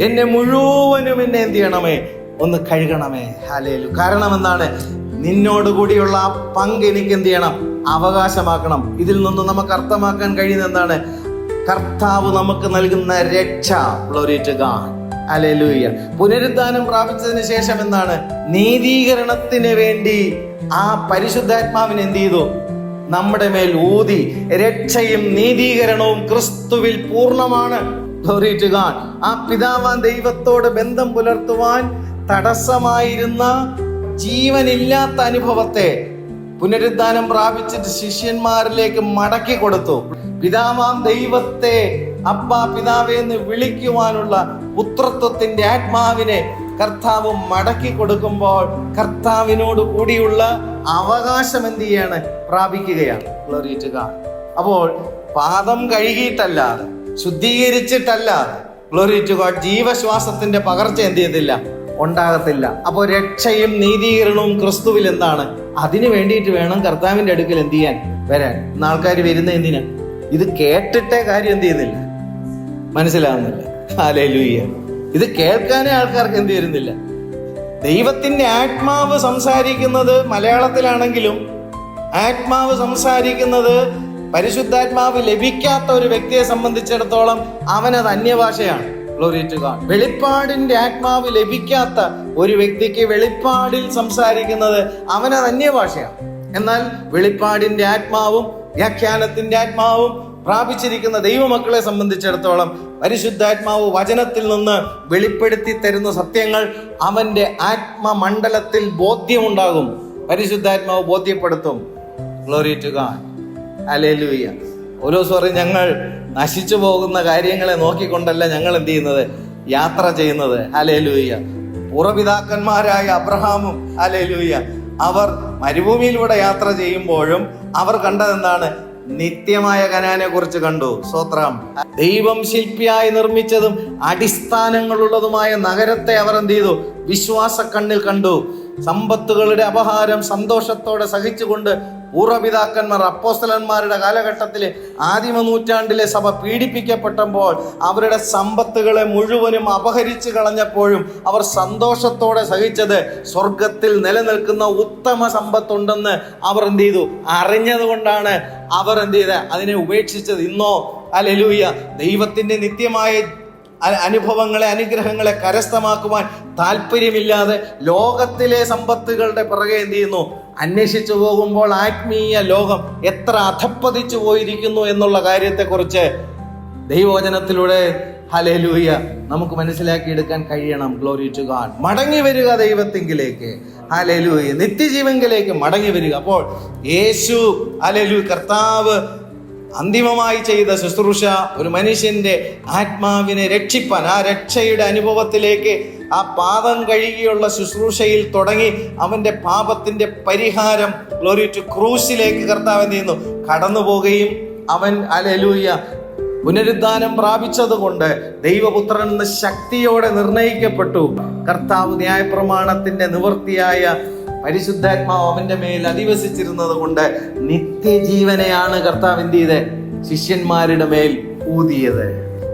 എന്നെ മുഴുവനും എന്നെ എന്ത് ചെയ്യണമേ? ഒന്ന് കഴുകണമേ. ഹല്ലേലൂയ. കാരണം എന്താണ്? നിന്നോടുകൂടിയുള്ള ആ പങ്ക് എനിക്ക് എന്ത് ചെയ്യണം? അവകാശമാക്കണം. ഇതിൽ നിന്ന് നമുക്ക് അർത്ഥമാക്കാൻ കഴിയുന്ന എന്താണ്? കർത്താവ് നമുക്ക് നൽകുന്ന രക്ഷ. Glory to God. ഹല്ലേലൂയ. പുനരുദ്ധാനം പ്രാപിച്ചതിന് ശേഷം എന്താണ്? നീതീകരണത്തിന് വേണ്ടി ആ പരിശുദ്ധാത്മാവിനെ എന്ത് ചെയ്തു? നമ്മുടെ മേൽ ഊതി. രക്ഷയും നീതീകരണവും ക്രിസ്തുവിൽ പൂർണ്ണമാണ്. Glory to God. ആ പിതാവാൻ ദൈവത്തോട് ബന്ധം പുലർത്തുവാൻ തടസ്സമായിരുന്ന ജീവനില്ലാത്ത അനുഭവത്തെ പുനരുദ്ധാനം പ്രാപിച്ചിട്ട് ശിഷ്യന്മാരിലേക്ക് മടക്കി കൊടുത്തു. പിതാവാം ദൈവത്തെ അപ്പാ പിതാവേ എന്ന് വിളിക്കുവാനുള്ള പുത്രത്വത്തിന്റെ ആത്മാവിനെ കർത്താവ് മടക്കി കൊടുക്കുമ്പോൾ കർത്താവിനോട് കൂടിയുള്ള അവകാശം എന്ത് ചെയ്യാണ്? പ്രാപിക്കുകയാണ്. Glory to God. അപ്പോൾ പാദം കഴുകിയിട്ടല്ലാതെ, ശുദ്ധീകരിച്ചിട്ടല്ലാതെ, ഗ്ലോറി ടു ഗോഡ്, ജീവശ്വാസത്തിന്റെ പകർച്ച എന്ത് ചെയ്തില്ല? ഉണ്ടാകത്തില്ല. അപ്പോൾ രക്ഷയും നീതീകരണവും ക്രിസ്തുവിൽ എന്താണ്? അതിനു വേണ്ടിയിട്ട് വേണം കർത്താവിന്റെ അടുക്കൽ എന്ത് ചെയ്യാൻ? വരാൻ. ഇന്ന് ആൾക്കാർ വരുന്ന എന്തിനാ? ഇത് കേട്ടിട്ടേ കാര്യം എന്ത് ചെയ്യുന്നില്ല, മനസ്സിലാവുന്നില്ല. ഹല്ലേലൂയ. ഇത് കേൾക്കാനേ ആൾക്കാർക്ക് എന്ത് വരുന്നില്ല. ദൈവത്തിന്റെ ആത്മാവ് സംസാരിക്കുന്നത് മലയാളത്തിലാണെങ്കിലും ആത്മാവ് സംസാരിക്കുന്നത് പരിശുദ്ധാത്മാവ് ലഭിക്കാത്ത ഒരു വ്യക്തിയെ സംബന്ധിച്ചിടത്തോളം അവനത് അന്യഭാഷയാണ്. Glory to God. വെളിപ്പാടിന്റെ ആത്മാവ് ലഭിക്കാത്ത ഒരു വ്യക്തിക്ക് വെളിപ്പാടിൽ സംസാരിക്കുന്നത് അവനത് അന്യഭാഷയാണ്. എന്നാൽ വെളിപ്പാടിന്റെ ആത്മാവും വ്യാഖ്യാനത്തിന്റെ ആത്മാവും പ്രാപിച്ചിരിക്കുന്ന ദൈവമക്കളെ സംബന്ധിച്ചിടത്തോളം പരിശുദ്ധാത്മാവ് വചനത്തിൽ നിന്ന് വെളിപ്പെടുത്തി തരുന്ന സത്യങ്ങൾ അവന്റെ ആത്മമണ്ഡലത്തിൽ ബോധ്യമുണ്ടാകും. പരിശുദ്ധാത്മാവ് ബോധ്യപ്പെടുത്തും. Glory to God. ഹല്ലേലൂയ. ഓരോ സോറി ഞങ്ങൾ നശിച്ചു പോകുന്ന കാര്യങ്ങളെ നോക്കിക്കൊണ്ടല്ല ഞങ്ങൾ എന്ത് ചെയ്യുന്നത്? യാത്ര ചെയ്യുന്നത്. ഹല്ലേലൂയ. പൂർവ്വപിതാക്കന്മാരായ അബ്രഹാമും ഹല്ലേലൂയ അവർ മരുഭൂമിയിലൂടെ യാത്ര ചെയ്യുമ്പോഴും അവർ കണ്ടതെന്താണ്? നിത്യമായ കനാനെ കുറിച്ച് കണ്ടു. സ്തോത്രം. ദൈവം ശില്പിയായി നിർമ്മിച്ചതും അടിസ്ഥാനങ്ങളുള്ളതുമായ നഗരത്തെ അവർ എന്ത് ചെയ്തു? വിശ്വാസ കണ്ണിൽ കണ്ടു. സമ്പത്തുകളുടെ അപഹാരം സന്തോഷത്തോടെ സഹിച്ചുകൊണ്ട് പൂർവ്വപിതാക്കന്മാർ അപ്പോസ്തലന്മാരുടെ കാലഘട്ടത്തിലെ ആദിമ നൂറ്റാണ്ടിലെ സഭ പീഡിപ്പിക്കപ്പെട്ടപ്പോൾ അവരുടെ സമ്പത്തുകളെ മുഴുവനും അപഹരിച്ചു കളഞ്ഞപ്പോഴും അവർ സന്തോഷത്തോടെ സഹിച്ചത് സ്വർഗത്തിൽ നിലനിൽക്കുന്ന ഉത്തമ സമ്പത്തുണ്ടെന്ന് അവർ എന്ത് ചെയ്തു? അറിഞ്ഞത് കൊണ്ടാണ് അവർ എന്ത് ചെയ്ത് അതിനെ ഉപേക്ഷിച്ചത്. ഇന്നോ ഹല്ലേലൂയ ദൈവത്തിന്റെ നിത്യമായ അനുഭവങ്ങളെ അനുഗ്രഹങ്ങളെ കരസ്ഥമാക്കുവാൻ താല്പര്യമില്ലാതെ ലോകത്തിലെ സമ്പത്തുകളുടെ പിറകെ എന്ത് ചെയ്യുന്നു? അന്വേഷിച്ചു പോകുമ്പോൾ ആത്മീയ ലോകം എത്ര അധപ്പതിച്ചു പോയിരിക്കുന്നു എന്നുള്ള കാര്യത്തെക്കുറിച്ച് ദൈവവചനത്തിലൂടെ ഹല്ലേലൂയ നമുക്ക് മനസ്സിലാക്കിയെടുക്കാൻ കഴിയണം. Glory to God. മടങ്ങി വരിക ദൈവത്തിങ്കിലേക്ക്. ഹല്ലേലൂയ. നിത്യജീവങ്കിലേക്ക് മടങ്ങി വരിക. അപ്പോൾ യേശു ഹല്ലേലൂയ കർത്താവ് അന്തിമമായി ചെയ്ത ശുശ്രൂഷ ഒരു മനുഷ്യന്റെ ആത്മാവിനെ രക്ഷിപ്പാൻ, ആ രക്ഷയുടെ അനുഭവത്തിലേക്ക്, ആ പാദം കഴുകിയുള്ള ശുശ്രൂഷയിൽ തുടങ്ങി അവന്റെ പാപത്തിന്റെ പരിഹാരം ഗ്ലോറി ടു ക്രൂശിലേക്ക് കർത്താവ് എന്ത് ചെയ്യുന്നു? കടന്നു പോവുകയും അവൻ ഹല്ലേലൂയ പുനരുദ്ധാനം പ്രാപിച്ചത് കൊണ്ട് ദൈവപുത്രൻ എന്ന ശക്തിയോടെ നിർണയിക്കപ്പെട്ടു. കർത്താവ് ന്യായപ്രമാണത്തിന്റെ നിവൃത്തിയായ പരിശുദ്ധാത്മാവ് അവന്റെ മേൽ അധിവസിച്ചിരുന്നത് കൊണ്ട് നിത്യജീവനെയാണ് കർത്താവ് എന്ത് ചെയ്ത്? ശിഷ്യന്മാരുടെ മേൽ ഊതിയത്.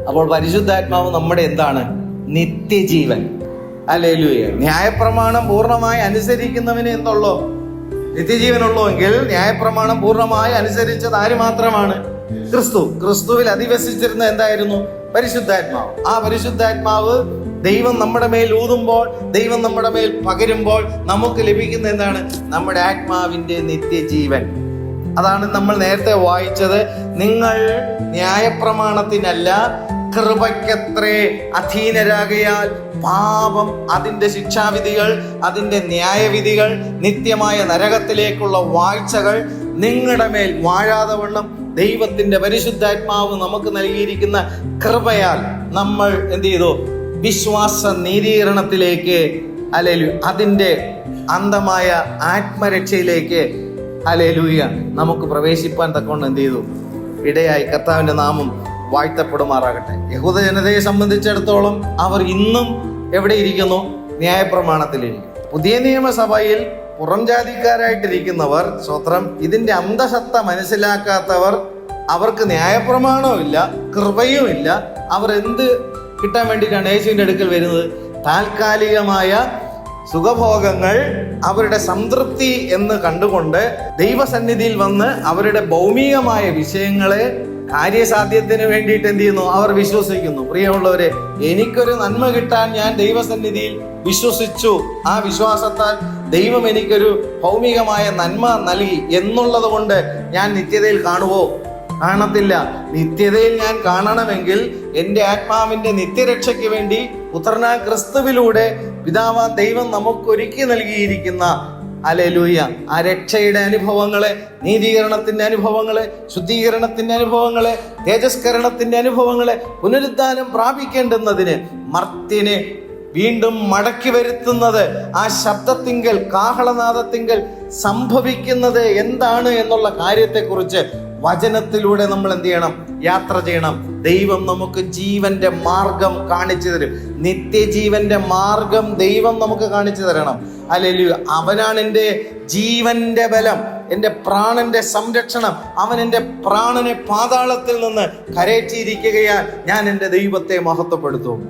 അപ്പോൾ പരിശുദ്ധാത്മാവ് നമ്മുടെ എന്താണ്? നിത്യജീവൻ. ഹല്ലേലൂയ. ന്യായപ്രമാണം പൂർണ്ണമായി അനുസരിക്കുന്നവന് എന്തുള്ളൂ? നിത്യജീവനുള്ളൂ. എങ്കിൽ ന്യായപ്രമാണം പൂർണ്ണമായി അനുസരിച്ചത് ആര് മാത്രമാണ്? ക്രിസ്തു. ക്രിസ്തുവിൽ അധിവസിച്ചിരുന്ന എന്തായിരുന്നു? പരിശുദ്ധാത്മാവ്. ആ പരിശുദ്ധാത്മാവ് ദൈവം നമ്മുടെ മേൽ ഊതുമ്പോൾ, ദൈവം നമ്മുടെ മേൽ പകരുമ്പോൾ നമുക്ക് ലഭിക്കുന്ന എന്താണ്? നമ്മുടെ ആത്മാവിന്റെ നിത്യജീവൻ. അതാണ് നമ്മൾ നേരത്തെ വായിച്ചത്. നിങ്ങൾ ന്യായപ്രമാണത്തിനല്ല കൃപയ്ക്കത്രേ അധീനരാകയാൽ പാപം, അതിന്റെ ശിക്ഷാവിധികൾ, അതിന്റെ ന്യായവിധികൾ, നിത്യമായ നരകത്തിലേക്കുള്ള വാഴ്ചകൾ നിങ്ങളുടെ മേൽ വാഴാതെ വണ്ണം ദൈവത്തിന്റെ പരിശുദ്ധാത്മാവ് നമുക്ക് നൽകിയിരിക്കുന്ന കൃപയാൽ നമ്മൾ എന്ത് ചെയ്തു? വിശ്വാസ നീതീകരണത്തിലേക്ക്, ഹല്ലേലൂയ, അതിന്റെ അന്തമായ ആത്മരക്ഷയിലേക്ക് ഹല്ലേലൂയ നമുക്ക് പ്രവേശിപ്പാൻ തക്കവണ്ണം എന്ത് ചെയ്തു? ഇടയായി. കർത്താവിന്റെ നാമം വാഴ്ത്തപ്പെടുമാറാകട്ടെ. യഹൂദ ജനതയെ സംബന്ധിച്ചിടത്തോളം അവർ ഇന്നും എവിടെ ഇരിക്കുന്നു? ന്യായപ്രമാണത്തിലിരിക്കുന്നു. പുതിയ നിയമസഭയിൽ പുറം ജാതിക്കാരായിട്ടിരിക്കുന്നവർ, സ്വത്രം, ഇതിന്റെ അന്തസത്ത മനസ്സിലാക്കാത്തവർ, അവർക്ക് ന്യായപ്രമാണവും ഇല്ല, കൃപയും ഇല്ല. അവർ എന്ത് കിട്ടാൻ വേണ്ടിയിട്ടാണ് യേശുവിന്റെ അടുക്കൽ വരുന്നത്? താൽക്കാലികമായ സുഖഭോഗങ്ങൾ അവരുടെ സംതൃപ്തി എന്ന് കണ്ടുകൊണ്ട് ദൈവസന്നിധിയിൽ വന്ന് അവരുടെ ഭൗമികമായ വിഷയങ്ങളെ കാര്യസാധ്യത്തിന് വേണ്ടിയിട്ട് എന്ത് ചെയ്യുന്നു? അവർ വിശ്വസിക്കുന്നു. പ്രിയമുള്ളവരെ, എനിക്കൊരു നന്മ കിട്ടാൻ ഞാൻ ദൈവസന്നിധിയിൽ വിശ്വസിച്ചു, ആ വിശ്വാസത്താൽ ദൈവം എനിക്കൊരു ഭൗമികമായ നന്മ നൽകി എന്നുള്ളത് കൊണ്ട് ഞാൻ നിത്യതയിൽ കാണുവോ? കാണത്തില്ല. നിത്യതയിൽ ഞാൻ കാണണമെങ്കിൽ എൻ്റെ ആത്മാവിൻ്റെ നിത്യരക്ഷയ്ക്ക് വേണ്ടി പുത്രനായ ക്രിസ്തുവിലൂടെ പിതാവാം ദൈവം നമുക്കൊരുക്കി നൽകിയിരിക്കുന്ന ഹല്ലേലൂയ ആ രക്ഷയുടെ അനുഭവങ്ങളെ, നീതീകരണത്തിന്റെ അനുഭവങ്ങളെ, ശുദ്ധീകരണത്തിന്റെ അനുഭവങ്ങളെ, തേജസ്കരണത്തിന്റെ അനുഭവങ്ങളെ, പുനരുദ്ധാനം പ്രാപിക്കേണ്ടുന്നതിന് മർത്യനെ വീണ്ടും മടക്കി വരുത്തുന്നത്, ആ ശബ്ദത്തിങ്കൽ, കാഹളനാദത്തിങ്കൽ സംഭവിക്കുന്നത് എന്താണ് എന്നുള്ള കാര്യത്തെക്കുറിച്ച് വചനത്തിലൂടെ നമ്മൾ എന്ത് ചെയ്യണം? യാത്ര ചെയ്യണം. ദൈവം നമുക്ക് ജീവന്റെ മാർഗം കാണിച്ചു തരും. നിത്യജീവന്റെ മാർഗം ദൈവം നമുക്ക് കാണിച്ചു തരണം. ഹല്ലേലൂയ. അവനാണ് എൻ്റെ ജീവന്റെ ബലം, എൻ്റെ പ്രാണന്റെ സംരക്ഷണം. അവൻ എൻ്റെ പ്രാണനെ പാതാളത്തിൽ നിന്ന് കരയറ്റിയിരിക്കുകയാൽ ഞാൻ എൻ്റെ ദൈവത്തെ മഹത്വപ്പെടുത്തും.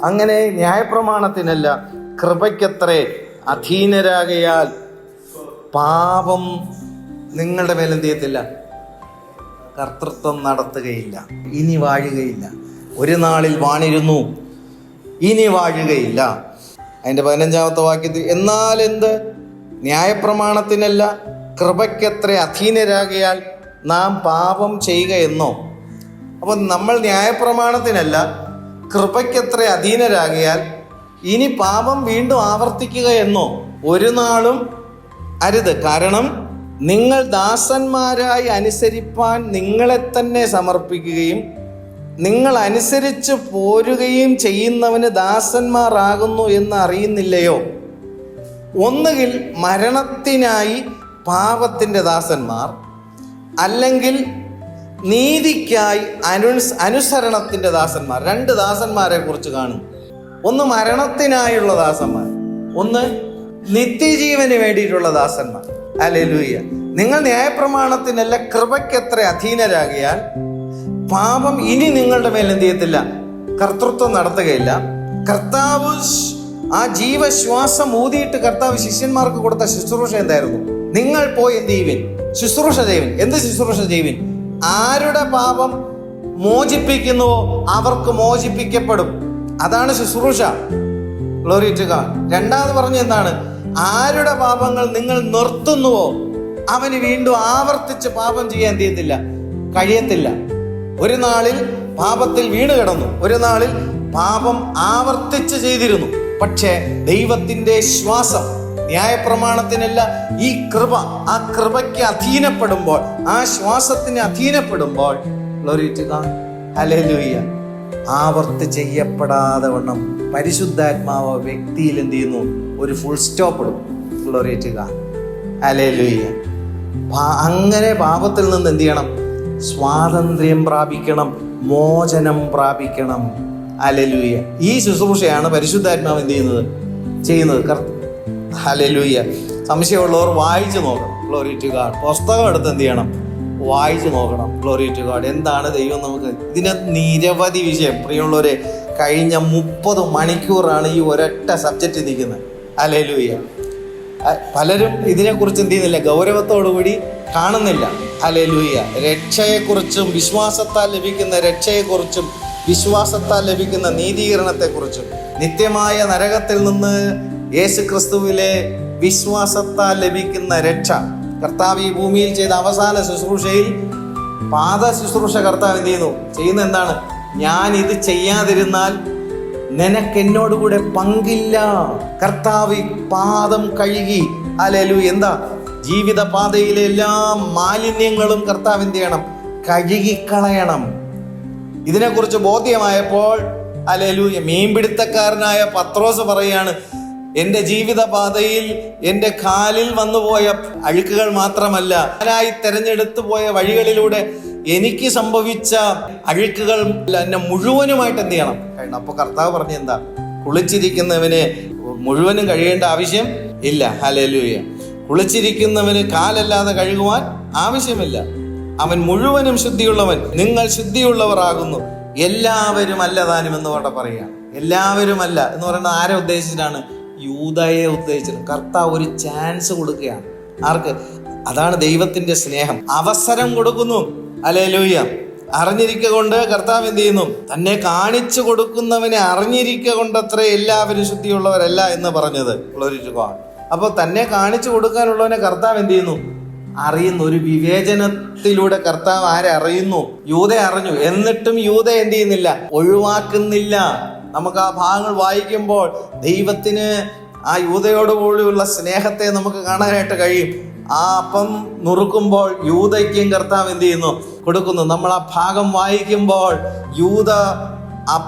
അങ്ങനെ ന്യായപ്രമാണത്തിനല്ല, കൃപയ്ക്കത്രേ അധീനരാകയാൽ പാപം നിങ്ങളുടെ മേൽ എന്ത് ചെയ്യത്തില്ല? കർത്തൃത്വം നടത്തുകയില്ല. ഇനി വാഴുകയില്ല. ഒരു നാളിൽ വാണിരുന്നു, ഇനി വാഴുകയില്ല. അതിൻ്റെ 15-ാമത്തെ വാക്യത്തിൽ എന്നാൽ എന്ത്? ന്യായപ്രമാണത്തിനല്ല, കൃപയ്ക്കത്ര അധീനരാകയാൽ നാം പാപം ചെയ്യുക എന്നോ? അപ്പോൾ നമ്മൾ ന്യായപ്രമാണത്തിനല്ല, കൃപയ്ക്കത്ര അധീനരാകയാൽ ഇനി പാപം വീണ്ടും ആവർത്തിക്കുക എന്നോ? ഒരു നാളും അരുത്. കാരണം നിങ്ങൾ ദാസന്മാരായി അനുസരിപ്പാൻ നിങ്ങളെ തന്നെ സമർപ്പിക്കുകയും നിങ്ങൾ അനുസരിച്ച് പോരുകയും ചെയ്യുന്നവന് ദാസന്മാരാകുന്നു എന്ന് അറിയുന്നില്ലയോ? ഒന്നുകിൽ മരണത്തിനായി പാപത്തിൻ്റെ ദാസന്മാർ, അല്ലെങ്കിൽ നീതിക്കായി അനുസരണത്തിൻ്റെ ദാസന്മാർ. രണ്ട് ദാസന്മാരെ കുറിച്ച് കാണും. ഒന്ന് മരണത്തിനായുള്ള ദാസന്മാർ, ഒന്ന് നിത്യജീവന് വേണ്ടിയിട്ടുള്ള ദാസന്മാർ. ഹല്ലേലൂയ. നിങ്ങൾ ന്യായപ്രമാണത്തിനല്ല, കൃപയ്ക്കത്ര അധീനരാകിയാൽ പാപം ഇനി നിങ്ങളുടെ മേൽ എന്ത് ചെയ്യത്തില്ല? കർത്തൃത്വം നടത്തുകയില്ല. കർത്താവ് ആ ജീവശ്വാസം ഊതിയിട്ട് കർത്താവ് ശിഷ്യന്മാർക്ക് കൊടുത്ത ശുശ്രൂഷ എന്തായിരുന്നു? നിങ്ങൾ പോയി എന്ത് ചെയ്യുവിൻ? ശുശ്രൂഷ ചെയ്യുവിൻ. എന്ത് ശുശ്രൂഷ ചെയ്യുവിൻ? ആരുടെ പാപം മോചിപ്പിക്കുന്നുവോ അവർക്ക് മോചിപ്പിക്കപ്പെടും. അതാണ് ശുശ്രൂഷ. Glory to God. രണ്ടാമത് പറഞ്ഞ എന്താണ്? ആരുടെ പാപങ്ങൾ നിങ്ങൾ നിർത്തുന്നുവോ അവന് വീണ്ടും ആവർത്തിച്ച് പാപം ചെയ്യാൻ എന്ത് ചെയ്യത്തില്ല? കഴിയത്തില്ല. ഒരു നാളിൽ പാപത്തിൽ വീണ് കിടന്നു, ഒരു നാളിൽ പാപം ആവർത്തിച്ച് ചെയ്തിരുന്നു. പക്ഷേ ദൈവത്തിന്റെ ശ്വാസം, ന്യായപ്രമാണത്തിനല്ല, ഈ കൃപ, ആ കൃപയ്ക്ക് അധീനപ്പെടുമ്പോൾ, ആ ശ്വാസത്തിന് അധീനപ്പെടുമ്പോൾ, ഗ്ലോറി ടു ഗോഡ്, ഹല്ലേലൂയ, ആവർത്തി ചെയ്യപ്പെടാതെ വണ്ണം പരിശുദ്ധാത്മാവ് വ്യക്തിയിൽ എന്ത് ചെയ്യുന്നു? ഒരു ഫുൾ സ്റ്റോപ്പ് ഇടും. ഗ്ലോറി ടു ഗോഡ്, ഹല്ലേലൂയ. അങ്ങനെ പാപത്തിൽ നിന്ന് എന്ത് ചെയ്യണം? സ്വാതന്ത്ര്യം പ്രാപിക്കണം, മോചനം പ്രാപിക്കണം. ഹല്ലേലൂയ. ഈ ശുശ്രൂഷയാണ് പരിശുദ്ധാത്മാവ് എന്ത് ചെയ്യുന്നത്. ഹല്ലേലൂയ. സംശയമുള്ളവർ വായിച്ചു നോക്കണം. Glory to God. പുസ്തകം എടുത്ത് എന്ത് ചെയ്യണം? വായിച്ചു നോക്കണം. Glory to God. എന്താണ് ദൈവം നമുക്ക്? ഇതിന് നിരവധി വിഷയം. പ്രിയമുള്ളവരെ, കഴിഞ്ഞ 30 മണിക്കൂറാണ് ഈ ഒരൊറ്റ സബ്ജക്റ്റ് നിൽക്കുന്നത്. ഹല്ലേലൂയ. പലരും ഇതിനെക്കുറിച്ച് എന്ത് ചെയ്യുന്നില്ല? ഗൗരവത്തോടുകൂടി കാണുന്നില്ല. ഹല്ലേലൂയ. രക്ഷയെക്കുറിച്ചും വിശ്വാസത്താൽ ലഭിക്കുന്ന രക്ഷയെക്കുറിച്ചും വിശ്വാസത്താൽ ലഭിക്കുന്ന നീതീകരണത്തെക്കുറിച്ചും നിത്യമായ നരകത്തിൽ നിന്ന് യേശു ക്രിസ്തുവിലെ വിശ്വാസത്താൽ ലഭിക്കുന്ന രക്ഷ, കർത്താവ് ഈ ഭൂമിയിൽ ചെയ്ത അവസാന ശുശ്രൂഷയിൽ പാദ ശുശ്രൂഷ കർത്താവ് എന്ത് ചെയ്യുന്ന എന്താണ്? ഞാൻ ഇത് ചെയ്യാതിരുന്നാൽ നിനക്ക് എന്നോടുകൂടെ പങ്കില്ല. കർത്താവ് പാദം കഴുകി. ഹല്ലേലൂയ. എന്താ? ജീവിത പാതയിലെ എല്ലാ മാലിന്യങ്ങളും കർത്താവ് എന്ത് ചെയ്യണം? കഴുകിക്കളയണം. ഇതിനെക്കുറിച്ച് ബോധ്യമായപ്പോൾ ഹല്ലേലൂയ, മീൻപിടുത്തക്കാരനായ പത്രോസ് പറയാണ്, എൻ്റെ ജീവിത പാതയിൽ എൻ്റെ കാലിൽ വന്നുപോയ അഴുക്കുകൾ മാത്രമല്ല, ഞാനായി തെരഞ്ഞെടുത്തു പോയ വഴികളിലൂടെ എനിക്ക് സംഭവിച്ച അഴുക്കുകൾ എന്നെ മുഴുവനുമായിട്ട് എന്ത് ചെയ്യണം? അപ്പൊ കർത്താവ് പറഞ്ഞ എന്താ? കുളിച്ചിരിക്കുന്നവന് മുഴുവനും കഴിയേണ്ട ആവശ്യം ഇല്ല. ഹല്ലേലൂയ. കുളിച്ചിരിക്കുന്നവന് കാലല്ലാതെ കഴുകുവാൻ ആവശ്യമില്ല. അവൻ മുഴുവനും ശുദ്ധിയുള്ളവൻ. നിങ്ങൾ ശുദ്ധിയുള്ളവർ ആകുന്നു. എല്ലാവരും അല്ല താനും എന്ന് പറഞ്ഞ പറയുക. എല്ലാവരും അല്ല എന്ന് പറയുന്നത് ആരെ ഉദ്ദേശിച്ചിട്ടാണ്? യൂദയെ ഉദ്ദേശിച്ചത്. കർത്താവ് ഒരു ചാൻസ് കൊടുക്കുകയാണ്. ആർക്ക്? അതാണ് ദൈവത്തിന്റെ സ്നേഹം. അവസരം കൊടുക്കുന്നു. ഹല്ലേലൂയ. അറിഞ്ഞിരിക്കൊണ്ട് കർത്താവ് എന്ത് ചെയ്യുന്നു? തന്നെ കാണിച്ചു കൊടുക്കുന്നവനെ അറിഞ്ഞിരിക്കൊണ്ടത്രേ എല്ലാവരും ശുദ്ധിയുള്ളവരല്ല എന്ന് പറഞ്ഞത്. അപ്പോൾ തന്നെ കാണിച്ചു കൊടുക്കാനുള്ളവനെ കർത്താവ് എന്ത് ചെയ്യുന്നു? അറിയുന്നു. ഒരു വിവേചനത്തിലൂടെ കർത്താവ് ആരെ അറിയുന്നു? യൂദ അറിഞ്ഞു. എന്നിട്ടും യൂദ എന്ത് ചെയ്യുന്നില്ല? ഒഴിവാക്കുന്നില്ല. നമുക്ക് ആ ഭാഗങ്ങൾ വായിക്കുമ്പോൾ ദൈവത്തിന് ആ യൂദയോടുകൂടിയുള്ള സ്നേഹത്തെ നമുക്ക് കാണാനായിട്ട് കഴിയും. ആ അപ്പം നുറുക്കുമ്പോൾ യൂദയ്ക്കും കർത്താവ് എന്ത് ചെയ്യുന്നു? കൊടുക്കുന്നു. നമ്മൾ ആ ഭാഗം വായിക്കുമ്പോൾ യൂദ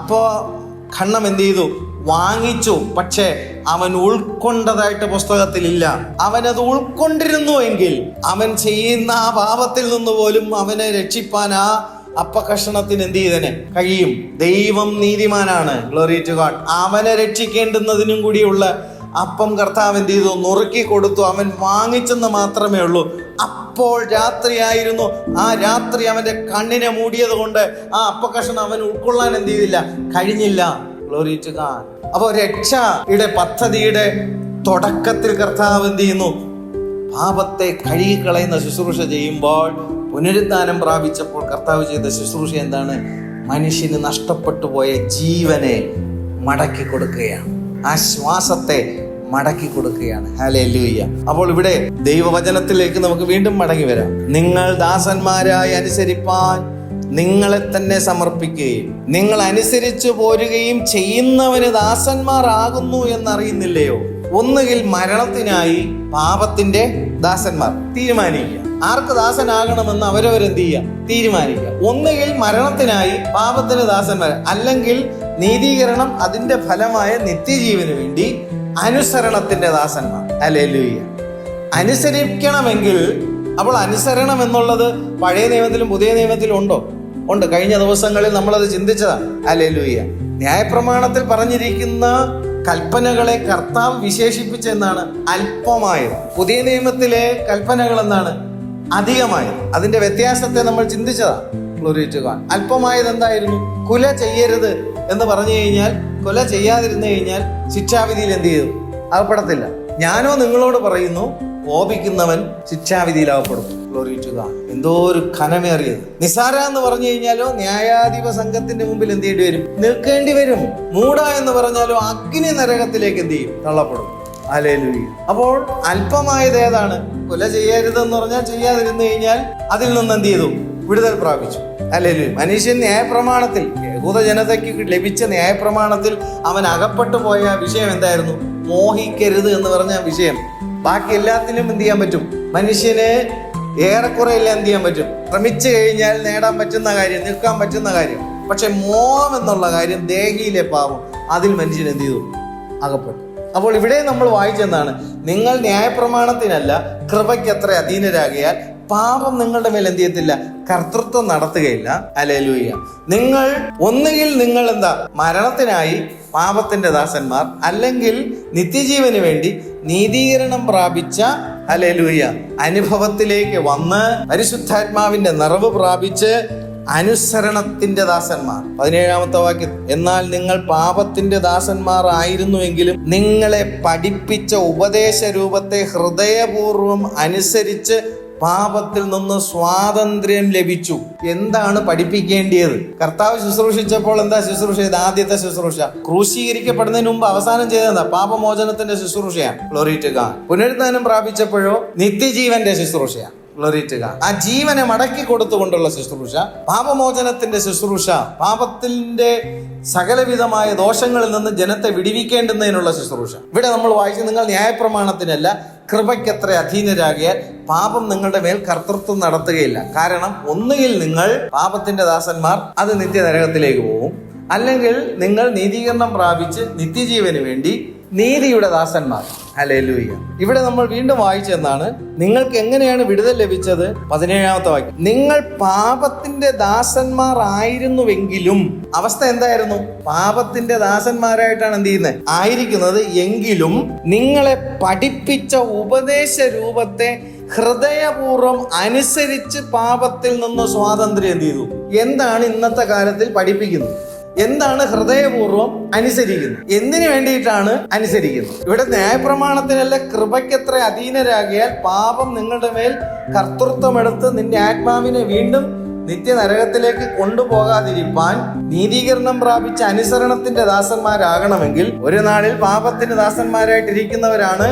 ഖണ്ണം എന്ത് ചെയ്തു? വാങ്ങിച്ചു. പക്ഷേ അവൻ ഉൾക്കൊണ്ടതായിട്ട് പുസ്തകത്തിലില്ല. അവനത് ഉൾക്കൊണ്ടിരുന്നു എങ്കിൽ അവൻ ചെയ്യുന്ന ആ പാപത്തിൽ നിന്ന് പോലും അവനെ രക്ഷിപ്പാൻ ആ അപ്പകഷണത്തിന് എന്ത് ചെയ്തനെ കഴിയും. ദൈവം നീതിമാനാണ്. Glory to God. അവനെ രക്ഷിക്കേണ്ടുന്നതിനും കൂടിയുള്ള അപ്പം കർത്താവ് എന്ത് ചെയ്തു? നുറുക്കി കൊടുത്തു. അവൻ വാങ്ങിച്ചെന്ന് മാത്രമേ ഉള്ളൂ. അപ്പോൾ രാത്രിയായിരുന്നു. ആ രാത്രി അവന്റെ കണ്ണിനെ മൂടിയത് കൊണ്ട് ആ അപ്പകഷണം അവൻ ഉൾക്കൊള്ളാൻ എന്ത് ചെയ്തില്ല? കഴിഞ്ഞില്ല. Glory to God. അപ്പോൾ രക്ഷയുടെ പദ്ധതിയുടെ തുടക്കത്തിൽ കർത്താവ് എന്ത് ചെയ്യുന്നു? പാപത്തെ കഴുകിക്കളയുന്ന ശുശ്രൂഷ ചെയ്യുമ്പോൾ, പുനരുദ്ധാനം പ്രാപിച്ചപ്പോൾ കർത്താവ് ചെയ്ത ശുശ്രൂഷ എന്താണ്? മനുഷ്യന് നഷ്ടപ്പെട്ടു പോയ ജീവനെ മടക്കി കൊടുക്കുകയാണ്. ആ ശ്വാസത്തെ മടക്കി കൊടുക്കുകയാണ്. ഹല്ലേലൂയ. അപ്പോൾ ഇവിടെ ദൈവവചനത്തിലേക്ക് നമുക്ക് വീണ്ടും മടങ്ങി വരാം. നിങ്ങൾ ദാസന്മാരായി അനുസരിപ്പാൻ നിങ്ങളെ തന്നെ സമർപ്പിക്കുകയും നിങ്ങൾ അനുസരിച്ചു പോരുകയും ചെയ്യുന്നവന് ദാസന്മാരാകുന്നു എന്നറിയുന്നില്ലയോ? ഒന്നുകിൽ മരണത്തിനായി പാപത്തിന്റെ ദാസന്മാർ. തീരുമാനിക്കുക ആർക്ക് ദാസനാകണമെന്ന് അവരവരെന്ത് ചെയ്യുക? തീരുമാനിക്കുക. ഒന്നുകിൽ മരണത്തിനായി പാപത്തിന് ദാസന്മാർ, അല്ലെങ്കിൽ നീതീകരണം അതിന്റെ ഫലമായ നിത്യജീവന് വേണ്ടി അനുസരണത്തിന്റെ ദാസന്മാർ. ഹല്ലേലൂയ. അനുസരിക്കണമെങ്കിൽ, അപ്പോൾ അനുസരണം എന്നുള്ളത് പഴയ നിയമത്തിലും പുതിയ നിയമത്തിലും ഉണ്ടോ? ഉണ്ട്. കഴിഞ്ഞ ദിവസങ്ങളിൽ നമ്മളത് ചിന്തിച്ചതാണ്. ഹല്ലേലൂയ. ന്യായപ്രമാണത്തിൽ പറഞ്ഞിരിക്കുന്ന കൽപ്പനകളെ കർത്താവ് വിശേഷിപ്പിച്ചെന്നാണ് അല്പമായത്. പുതിയ നിയമത്തിലെ കൽപ്പനകൾ എന്താണ്? അധികമായത്. അതിന്റെ വ്യത്യാസത്തെ നമ്മൾ ചിന്തിച്ചതാണ്. Glory to God. അല്പമായത് എന്തായിരുന്നു? കൊല ചെയ്യരുത് എന്ന് പറഞ്ഞു കഴിഞ്ഞാൽ, കൊല ചെയ്യാതിരുന്നു കഴിഞ്ഞാൽ ശിക്ഷാവിധിയിൽ എന്ത് ചെയ്തു? അകപ്പെടത്തില്ല. ഞാനോ നിങ്ങളോട് പറയുന്നു, കോപിക്കുന്നവൻ ശിക്ഷാവിധിയിൽ അകപ്പെടും. Glory to God. എന്തോ ഒരു ഘനമേറിയത്. നിസാര എന്ന് പറഞ്ഞു കഴിഞ്ഞാലോ ന്യായാധിപ സംഘത്തിന്റെ മുമ്പിൽ എന്ത് ചെയ്യേണ്ടി വരും? നിൽക്കേണ്ടി വരും. മൂഢ എന്ന് പറഞ്ഞാലോ അഗ്നി നരകത്തിലേക്ക് എന്ത് ചെയ്യും? തള്ളപ്പെടും. ഹല്ലേലൂയ. അപ്പോൾ അല്പമായത് ഏതാണ്? കൊല ചെയ്യരുതെന്ന് പറഞ്ഞാൽ ചെയ്യാതിരുന്നു കഴിഞ്ഞാൽ അതിൽ നിന്ന് എന്ത് ചെയ്തു? വിടുതൽ പ്രാപിച്ചു. ഹല്ലേലൂയ. മനുഷ്യൻ ന്യായപ്രമാണത്തിൽ, യഹൂദ ജനതയ്ക്ക് ലഭിച്ച ന്യായപ്രമാണത്തിൽ അവൻ അകപ്പെട്ടു പോയ വിഷയം എന്തായിരുന്നു? മോഹിക്കരുത് എന്ന് പറഞ്ഞ വിഷയം. ബാക്കി എല്ലാത്തിനും എന്ത് ചെയ്യാൻ പറ്റും? മനുഷ്യന് ഏറെക്കുറെ എല്ലാം എന്ത് ചെയ്യാൻ പറ്റും? ശ്രമിച്ചു കഴിഞ്ഞാൽ നേടാൻ പറ്റുന്ന കാര്യം, നിൽക്കാൻ പറ്റുന്ന കാര്യം. പക്ഷെ മോഹം എന്നുള്ള കാര്യം, ദേഹിയിലെ പാപം, അതിൽ മനുഷ്യൻ എന്ത് ചെയ്തു? അകപ്പെട്ടു. അപ്പോൾ ഇവിടെ നമ്മൾ വായിച്ചെന്താണ്? നിങ്ങൾ ന്യായപ്രമാണത്തിനല്ല കൃപയ്ക്കത്ര അധീനരാകിയാൽ പാപം നിങ്ങളുടെ മേൽ എന്ത് ചെയ്യത്തില്ല? കർത്തൃത്വം നടത്തുകയില്ല. ഹല്ലേലൂയ. നിങ്ങൾ ഒന്നുകിൽ നിങ്ങൾ എന്താ? മരണത്തിനായി പാപത്തിന്റെ ദാസന്മാർ, അല്ലെങ്കിൽ നിത്യജീവന് വേണ്ടി നീതീകരണം പ്രാപിച്ച ഹല്ലേലൂയ അനുഭവത്തിലേക്ക് വന്ന് പരിശുദ്ധാത്മാവിന്റെ നിറവ് പ്രാപിച്ച് അനുസരണത്തിന്റെ ദാസന്മാർ. 17-ാമത്തെ വാക്യം, എന്നാൽ നിങ്ങൾ പാപത്തിന്റെ ദാസന്മാർ ആയിരുന്നുവെങ്കിലും നിങ്ങളെ പഠിപ്പിച്ച ഉപദേശ രൂപത്തെ ഹൃദയപൂർവം അനുസരിച്ച് പാപത്തിൽ നിന്ന് സ്വാതന്ത്ര്യം ലഭിച്ചു. എന്താണ് പഠിപ്പിക്കേണ്ടിയത്? കർത്താവ് ശുശ്രൂഷിച്ചപ്പോൾ എന്താ ശുശ്രൂഷ ചെയ്ത്? ആദ്യത്തെ ശുശ്രൂഷ ക്രൂശീകരിക്കപ്പെടുന്നതിന് മുമ്പ് അവസാനം ചെയ്തതാ പാപമോചനത്തിന്റെ ശുശ്രൂഷയാണ്. Glory to God. പുനരുദ്ധാനം പ്രാപിച്ചപ്പോഴോ നിത്യജീവന്റെ ശുശ്രൂഷയാണ്. Glory to God. ആ ജീവനെ മടക്കി കൊടുത്തുകൊണ്ടുള്ള ശുശ്രൂഷ, പാപമോചനത്തിന്റെ ശുശ്രൂഷ, പാപത്തിന്റെ സകലവിധമായ ദോഷങ്ങളിൽ നിന്ന് ജനത്തെ വിടിവിക്കേണ്ടുന്നതിനുള്ള ശുശ്രൂഷ. ഇവിടെ നമ്മൾ വായിച്ചു, നിങ്ങൾ ന്യായപ്രമാണത്തിനല്ല കൃപയ്ക്കത്ര അധീനരാകിയാൽ പാപം നിങ്ങളുടെ മേൽ കർത്തൃത്വം നടത്തുകയില്ല. കാരണം ഒന്നുകിൽ നിങ്ങൾ പാപത്തിന്റെ ദാസന്മാർ, അത് നിത്യനരകത്തിലേക്ക് പോകും, അല്ലെങ്കിൽ നിങ്ങൾ നീതീകരണം പ്രാപിച്ച് നിത്യജീവന് വേണ്ടി നീതിയുടെ ദാസന്മാർ. ഹല്ലേലൂയ. ഇവിടെ നമ്മൾ വീണ്ടും വായിച്ചെന്നാണ്, നിങ്ങൾക്ക് എങ്ങനെയാണ് വിടുതൽ ലഭിച്ചത്? 17-ാമത്തെ വാക്യം, നിങ്ങൾ പാപത്തിന്റെ ദാസന്മാർ ആയിരുന്നുവെങ്കിലും, അവസ്ഥ എന്തായിരുന്നു? പാപത്തിന്റെ ദാസന്മാരായിട്ടാണ് എന്ത് ചെയ്യുന്നത്? ആയിരിക്കുന്നത്. എങ്കിലും നിങ്ങളെ പഠിപ്പിച്ച ഉപദേശ രൂപത്തെ ഹൃദയപൂർവ്വം അനുസരിച്ച് പാപത്തിൽ നിന്ന് സ്വാതന്ത്ര്യം എന്ത് ചെയ്തു? എന്താണ് ഇന്നത്തെ കാലത്തിൽ പഠിപ്പിക്കുന്നത്? എന്താണ് ഹൃദയപൂർവ്വം അനുസരിക്കുന്നത്? എന്തിനു വേണ്ടിയിട്ടാണ് അനുസരിക്കുന്നത്? ഇവിടെ ന്യായപ്രമാണത്തിനല്ല കൃപയ്ക്കത്ര അധീനരാകിയാൽ പാപം നിങ്ങളുടെ മേൽ കർത്തൃത്വമെടുത്ത് നിന്റെ ആത്മാവിനെ വീണ്ടും നിത്യനരകത്തിലേക്ക് കൊണ്ടുപോകാതിരിപ്പാൻ നീതീകരണം പ്രാപിച്ച അനുസരണത്തിന്റെ ദാസന്മാരാകണമെങ്കിൽ ഒരു നാളിൽ പാപത്തിന് ദാസന്മാരായിട്ടിരിക്കുന്നവരാണ്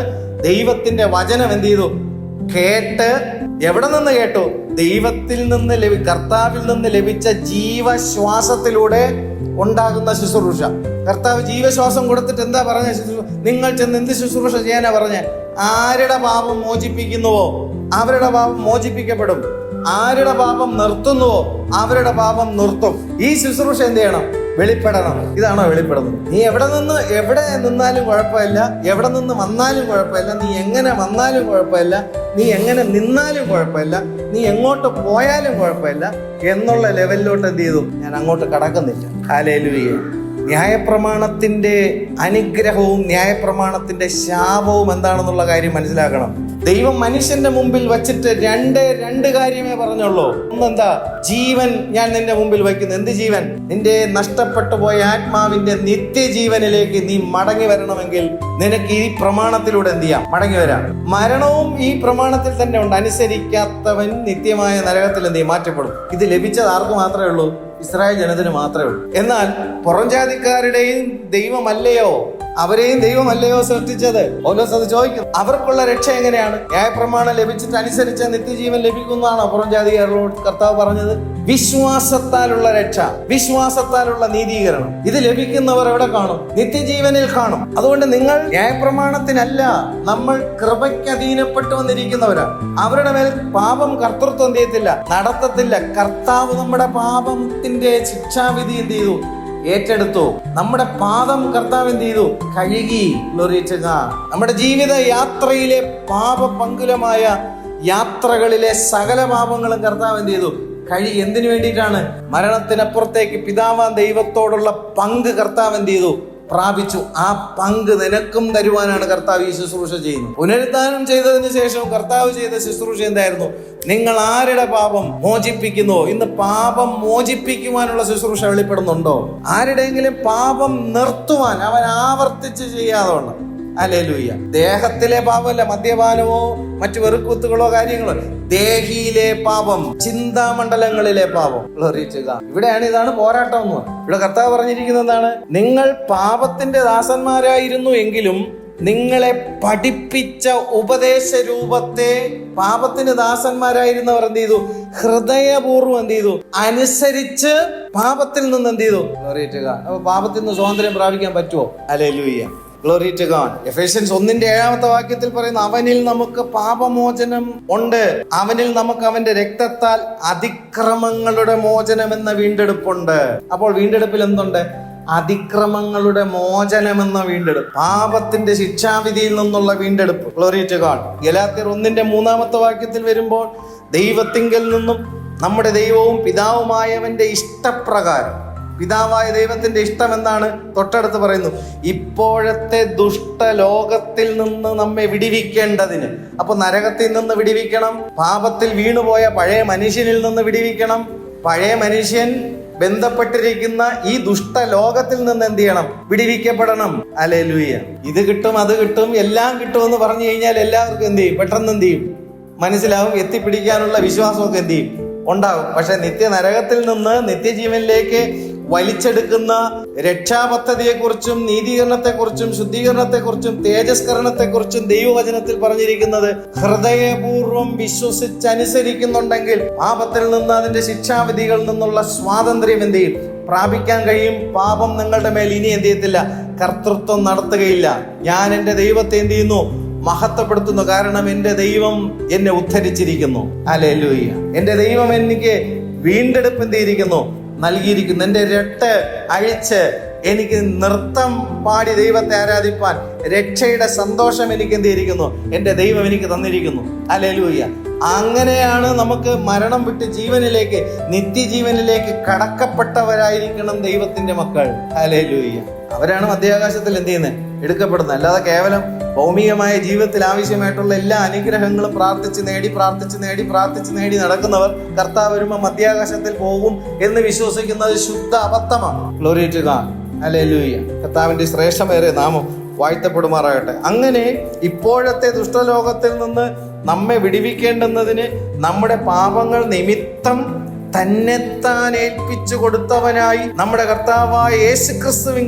ദൈവത്തിന്റെ വചനം എന്ത് ചെയ്തു? കേട്ട്, എവിടെ നിന്ന് കേട്ടു? ദൈവത്തിൽ നിന്ന് കർത്താവിൽ നിന്ന് ലഭിച്ച ജീവശ്വാസത്തിലൂടെ ഉണ്ടാകുന്ന ശുശ്രൂഷ. കർത്താവ് ജീവശ്വാസം കൊടുത്തിട്ട് എന്താ പറഞ്ഞ ശുശ്രൂഷ? നിങ്ങൾ ചെന്ന് എന്ത് ശുശ്രൂഷ ചെയ്യാനാ പറഞ്ഞ? ആരുടെ പാപം മോചിപ്പിക്കുന്നുവോ അവരുടെ പാപം മോചിപ്പിക്കപ്പെടും, ആരുടെ പാപം നിർത്തുന്നുവോ അവരുടെ പാപം നിർത്തും. ഈ ശുശ്രൂഷ എന്ത് ചെയ്യണം? വെളിപ്പെടണം. ഇതാണോ വെളിപ്പെടുന്നത്? നീ എവിടെ നിന്നാലും കുഴപ്പമില്ല, എവിടെ നിന്ന് വന്നാലും കുഴപ്പമില്ല, നീ എങ്ങനെ വന്നാലും കുഴപ്പമില്ല, നീ എങ്ങനെ നിന്നാലും കുഴപ്പമില്ല, നീ എങ്ങോട്ട് പോയാലും കുഴപ്പമില്ല എന്നുള്ള ലെവലിലോട്ട് എന്ത് ചെയ്തു? ഞാൻ അങ്ങോട്ട് കടക്കുന്നില്ല. ഹല്ലേലൂയ. ന്യായപ്രമാണത്തിന്റെ അനുഗ്രഹവും ന്യായപ്രമാണത്തിന്റെ ശാപവും എന്താണെന്നുള്ള കാര്യം മനസ്സിലാക്കണം. ദൈവം മനുഷ്യന്റെ മുമ്പിൽ വച്ചിട്ട് രണ്ട് കാര്യമേ പറഞ്ഞുള്ളൂ. ഒന്നെന്താ? ജീവൻ ഞാൻ നിന്റെ മുമ്പിൽ വയ്ക്കുന്നു. എന്ത് ജീവൻ? നിന്റെ നഷ്ടപ്പെട്ടു പോയ ആത്മാവിന്റെ നിത്യജീവനിലേക്ക് നീ മടങ്ങി വരണമെങ്കിൽ നിനക്ക് ഈ പ്രമാണത്തിലൂടെ എന്ത് ചെയ്യാം? മടങ്ങി വരാം. മരണവും ഈ പ്രമാണത്തിൽ തന്നെ ഉണ്ട്. അനുസരിക്കാത്തവൻ നിത്യമായ നരകത്തിൽ എന്ത് ചെയ്യും? മാറ്റപ്പെടും. ഇത് ലഭിച്ചത് ആർക്ക് മാത്രമേ ഉള്ളൂ? ഇസ്രായേൽ ജനത്തിന് മാത്രമേ ഉള്ളൂ. എന്നാൽ പുറംജാതിക്കാരുടെയും ദൈവമല്ലയോ, അവരെയും ദൈവമല്ലയോ സൃഷ്ടിച്ചത്? പൗലോസ് അത് ചോദിക്കുന്നു. അവർക്കുള്ള രക്ഷ എങ്ങനെയാണ്? ന്യായപ്രമാണം ലഭിച്ചിട്ട് അനുസരിച്ച നിത്യജീവൻ ലഭിക്കുന്നതാണോ പുറംജാതിക്കാരോട് കർത്താവ് പറഞ്ഞത്? വിശ്വാസത്താലുള്ള രക്ഷ, വിശ്വാസത്താലുള്ള നീതീകരണം. ഇത് ലഭിക്കുന്നവർ എവിടെ കാണും? നിത്യജീവനിൽ കാണും. അതുകൊണ്ട് നിങ്ങൾ ന്യായപ്രമാണത്തിനല്ല, നമ്മൾ കൃപയ്ക്ക് അധീനപ്പെട്ടു വന്നിരിക്കുന്നവരാണ്. അവരുടെ മേൽ പാപം കർത്തൃത്വം എന്ത് ചെയ്യത്തില്ല? നടത്തത്തില്ല. കർത്താവ് നമ്മുടെ പാപത്തിന്റെ ശിക്ഷാവിധി എന്ത് ചെയ്തു? ഏറ്റെടുത്തു. നമ്മുടെ പാപം കർത്താവ് എന്ത് ചെയ്തു? കഴുകി. നമ്മുടെ ജീവിത യാത്രയിലെ പാപപങ്കുലമായ യാത്രകളിലെ സകല പാപങ്ങളും കർത്താവ് എന്ത് ചെയ്തു? കഴുകി. എന്തിനു വേണ്ടിയിട്ടാണ്? മരണത്തിനപ്പുറത്തേക്ക് പിതാവാം ദൈവത്തോടുള്ള പങ്ക് കർത്താവ് എന്ത് ചെയ്തു? പ്രാപിച്ചു. ആ പങ്ക് നിനക്കും തരുവാനാണ് കർത്താവ് ഈ ശുശ്രൂഷ ചെയ്യുന്നത്. പുനരുദ്ധാനം ചെയ്തതിന് ശേഷം കർത്താവ് ചെയ്ത ശുശ്രൂഷ എന്തായിരുന്നു? നിങ്ങൾ ആരുടെ പാപം മോചിപ്പിക്കുന്നുവോ? ഇന്ന് പാപം മോചിപ്പിക്കുവാനുള്ള ശുശ്രൂഷ വെളിപ്പെടുന്നുണ്ടോ? ആരുടെയെങ്കിലും പാപം നിർത്തുവാൻ അവൻ ആവർത്തിച്ച് ചെയ്യാതെ ഉണ്ട്. ഹല്ലേലൂയ. ദേഹത്തിലെ പാപമല്ല, മദ്യപാനമോ മറ്റു വെറുക്കുത്തുകളോ കാര്യങ്ങളോ. ദേഹിയിലെ പാപം, ചിന്താമണ്ഡലങ്ങളിലെ പാപം. ഇവിടെയാണ് ഇതാണ് പോരാട്ടം എന്ന്. ഇവിടെ കർത്താവ് പറഞ്ഞിരിക്കുന്നത് എന്താണ്? നിങ്ങൾ പാപത്തിന്റെ ദാസന്മാരായിരുന്നു എങ്കിലും നിങ്ങളെ പഠിപ്പിച്ച ഉപദേശ രൂപത്തെ, പാപത്തിന് ദാസന്മാരായിരുന്നവർ എന്ത് ചെയ്തു? ഹൃദയപൂർവ്വം എന്ത് ചെയ്തു? അനുസരിച്ച് പാപത്തിൽ നിന്ന് എന്ത് ചെയ്തു? അപ്പൊ പാപത്തിൽ നിന്ന് സ്വാതന്ത്ര്യം പ്രാപിക്കാൻ പറ്റുമോ? ഹല്ലേലൂയ. Glory to God. എഫേഷ്യൻസ് 1:7 പറയുന്നു, അവനിൽ നമുക്ക് പാപമോചനം ഉണ്ട്, അവനിൽ നമുക്ക് അവന്റെ രക്തത്താൽ അതിക്രമങ്ങളുടെ മോചനം എന്ന വീണ്ടെടുപ്പുണ്ട്. അപ്പോൾ വീണ്ടെടുപ്പിൽ എന്തുണ്ട്? അതിക്രമങ്ങളുടെ മോചനം എന്ന വീണ്ടെടുപ്പ്, പാപത്തിന്റെ ശിക്ഷാവിധിയിൽ നിന്നുള്ള വീണ്ടെടുപ്പ്. Glory to God. ഗലാത്യർ 1:3 വരുമ്പോൾ ദൈവത്തിങ്കൽ നിന്നും നമ്മുടെ ദൈവവും പിതാവുമായവന്റെ ഇഷ്ടപ്രകാരം, പിതാവായ ദൈവത്തിന്റെ ഇഷ്ടം എന്താണ്? തൊട്ടടുത്ത് പറയുന്നു, ഇപ്പോഴത്തെ ദുഷ്ടലോകത്തിൽ നിന്ന് നമ്മെ വിടിവിക്കേണ്ടതിന്. അപ്പൊ നരകത്തിൽ നിന്ന് വിടിവിക്കണം, പാപത്തിൽ വീണുപോയ പഴയ മനുഷ്യനിൽ നിന്ന് വിടിവിക്കണം, പഴയ മനുഷ്യൻ ബന്ധപ്പെട്ടിരിക്കുന്ന ഈ ദുഷ്ടലോകത്തിൽ നിന്ന് എന്ത് ചെയ്യണം? വിടിവിക്കപ്പെടണം. ഹല്ലേലൂയ. ഇത് കിട്ടും, അത് കിട്ടും, എല്ലാം കിട്ടുമെന്ന് പറഞ്ഞു കഴിഞ്ഞാൽ എല്ലാവർക്കും എന്ത് ചെയ്യും? പെട്ടെന്ന് എന്ത് ചെയ്യും? മനസ്സിലാവും. എത്തിപ്പിടിക്കാനുള്ള വിശ്വാസമൊക്കെ എന്ത് ചെയ്യും? ഉണ്ടാവും. പക്ഷെ നരകത്തിൽ നിന്ന് നിത്യജീവനിലേക്ക് വലിച്ചെടുക്കുന്ന രക്ഷാപദ്ധതിയെക്കുറിച്ചും നീതീകരണത്തെക്കുറിച്ചും ശുദ്ധീകരണത്തെക്കുറിച്ചും തേജസ്കരണത്തെക്കുറിച്ചും ദൈവവചനത്തിൽ പറഞ്ഞിരിക്കുന്നത് ഹൃദയപൂർവ്വം വിശ്വസിച്ചനുസരിക്കുന്നുണ്ടെങ്കിൽ പാപത്തിൽ നിന്ന്, അതിന്റെ ശിക്ഷാവിധികളിൽ നിന്നുള്ള സ്വാതന്ത്ര്യം എന്ത് ചെയ്യും? പ്രാപിക്കാൻ കഴിയും. പാപം നിങ്ങളുടെ മേൽ ഇനി എന്ത് ചെയ്യത്തില്ല? കർത്തൃത്വം നടത്തുകയില്ല. ഞാൻ എൻ്റെ ദൈവത്തെ എന്ത് ചെയ്യുന്നു? മഹത്വപ്പെടുത്തുന്നു. കാരണം എൻ്റെ ദൈവം എന്നെ ഉദ്ധരിച്ചിരിക്കുന്നു. ഹല്ലേലൂയ. എൻ്റെ ദൈവം എനിക്ക് വീണ്ടെടുപ്പ് എന്ത് ചെയ്തിരിക്കുന്നു? നൽകിയിരിക്കുന്നു. എൻ്റെ രട്ട് അഴിച്ച് എനിക്ക് നൃത്തം പാടി ദൈവത്തെ ആരാധിപ്പാൻ രക്ഷയുടെ സന്തോഷം എനിക്ക് എന്ത് ചെയ്തിരിക്കുന്നു? എൻ്റെ ദൈവം എനിക്ക് തന്നിരിക്കുന്നു. ഹല്ലേലൂയ. അങ്ങനെയാണ് നമുക്ക് മരണം വിട്ട് ജീവനിലേക്ക്, നിത്യജീവനിലേക്ക് കടക്കപ്പെട്ടവരായിരിക്കണം ദൈവത്തിന്റെ മക്കൾ. ഹല്ലേലൂയ. അവരാണ് മധ്യാകാശത്തിൽ എന്ത് ചെയ്യുന്നത്? എടുക്കപ്പെടുന്നത്. അല്ലാതെ കേവലം ഭൗമികമായ ജീവിതത്തിൽ ആവശ്യമായിട്ടുള്ള എല്ലാ അനുഗ്രഹങ്ങളും പ്രാർത്ഥിച്ച് നേടി നടക്കുന്നവർ കർത്താവ് വരുമ്പോൾ മധ്യാകാശത്തിൽ പോകും എന്ന് വിശ്വസിക്കുന്നത് ശുദ്ധ അബദ്ധമാണ്. Glory to God. ഹല്ലേലൂയ. കർത്താവിന്റെ ശ്രേഷ്ഠമേറിയ നാമം വാഴ്ത്തപ്പെടുമാറാകട്ടെ. അങ്ങനെ ഇപ്പോഴത്തെ ദുഷ്ടലോകത്തിൽ നിന്ന് നമ്മെ വിടുവിക്കേണ്ടുന്നതിന് നമ്മുടെ പാപങ്ങൾ നിമിത്തം തന്നെത്താൻ ഏൽപ്പിച്ചു കൊടുത്തവനായി നമ്മുടെ കർത്താവായ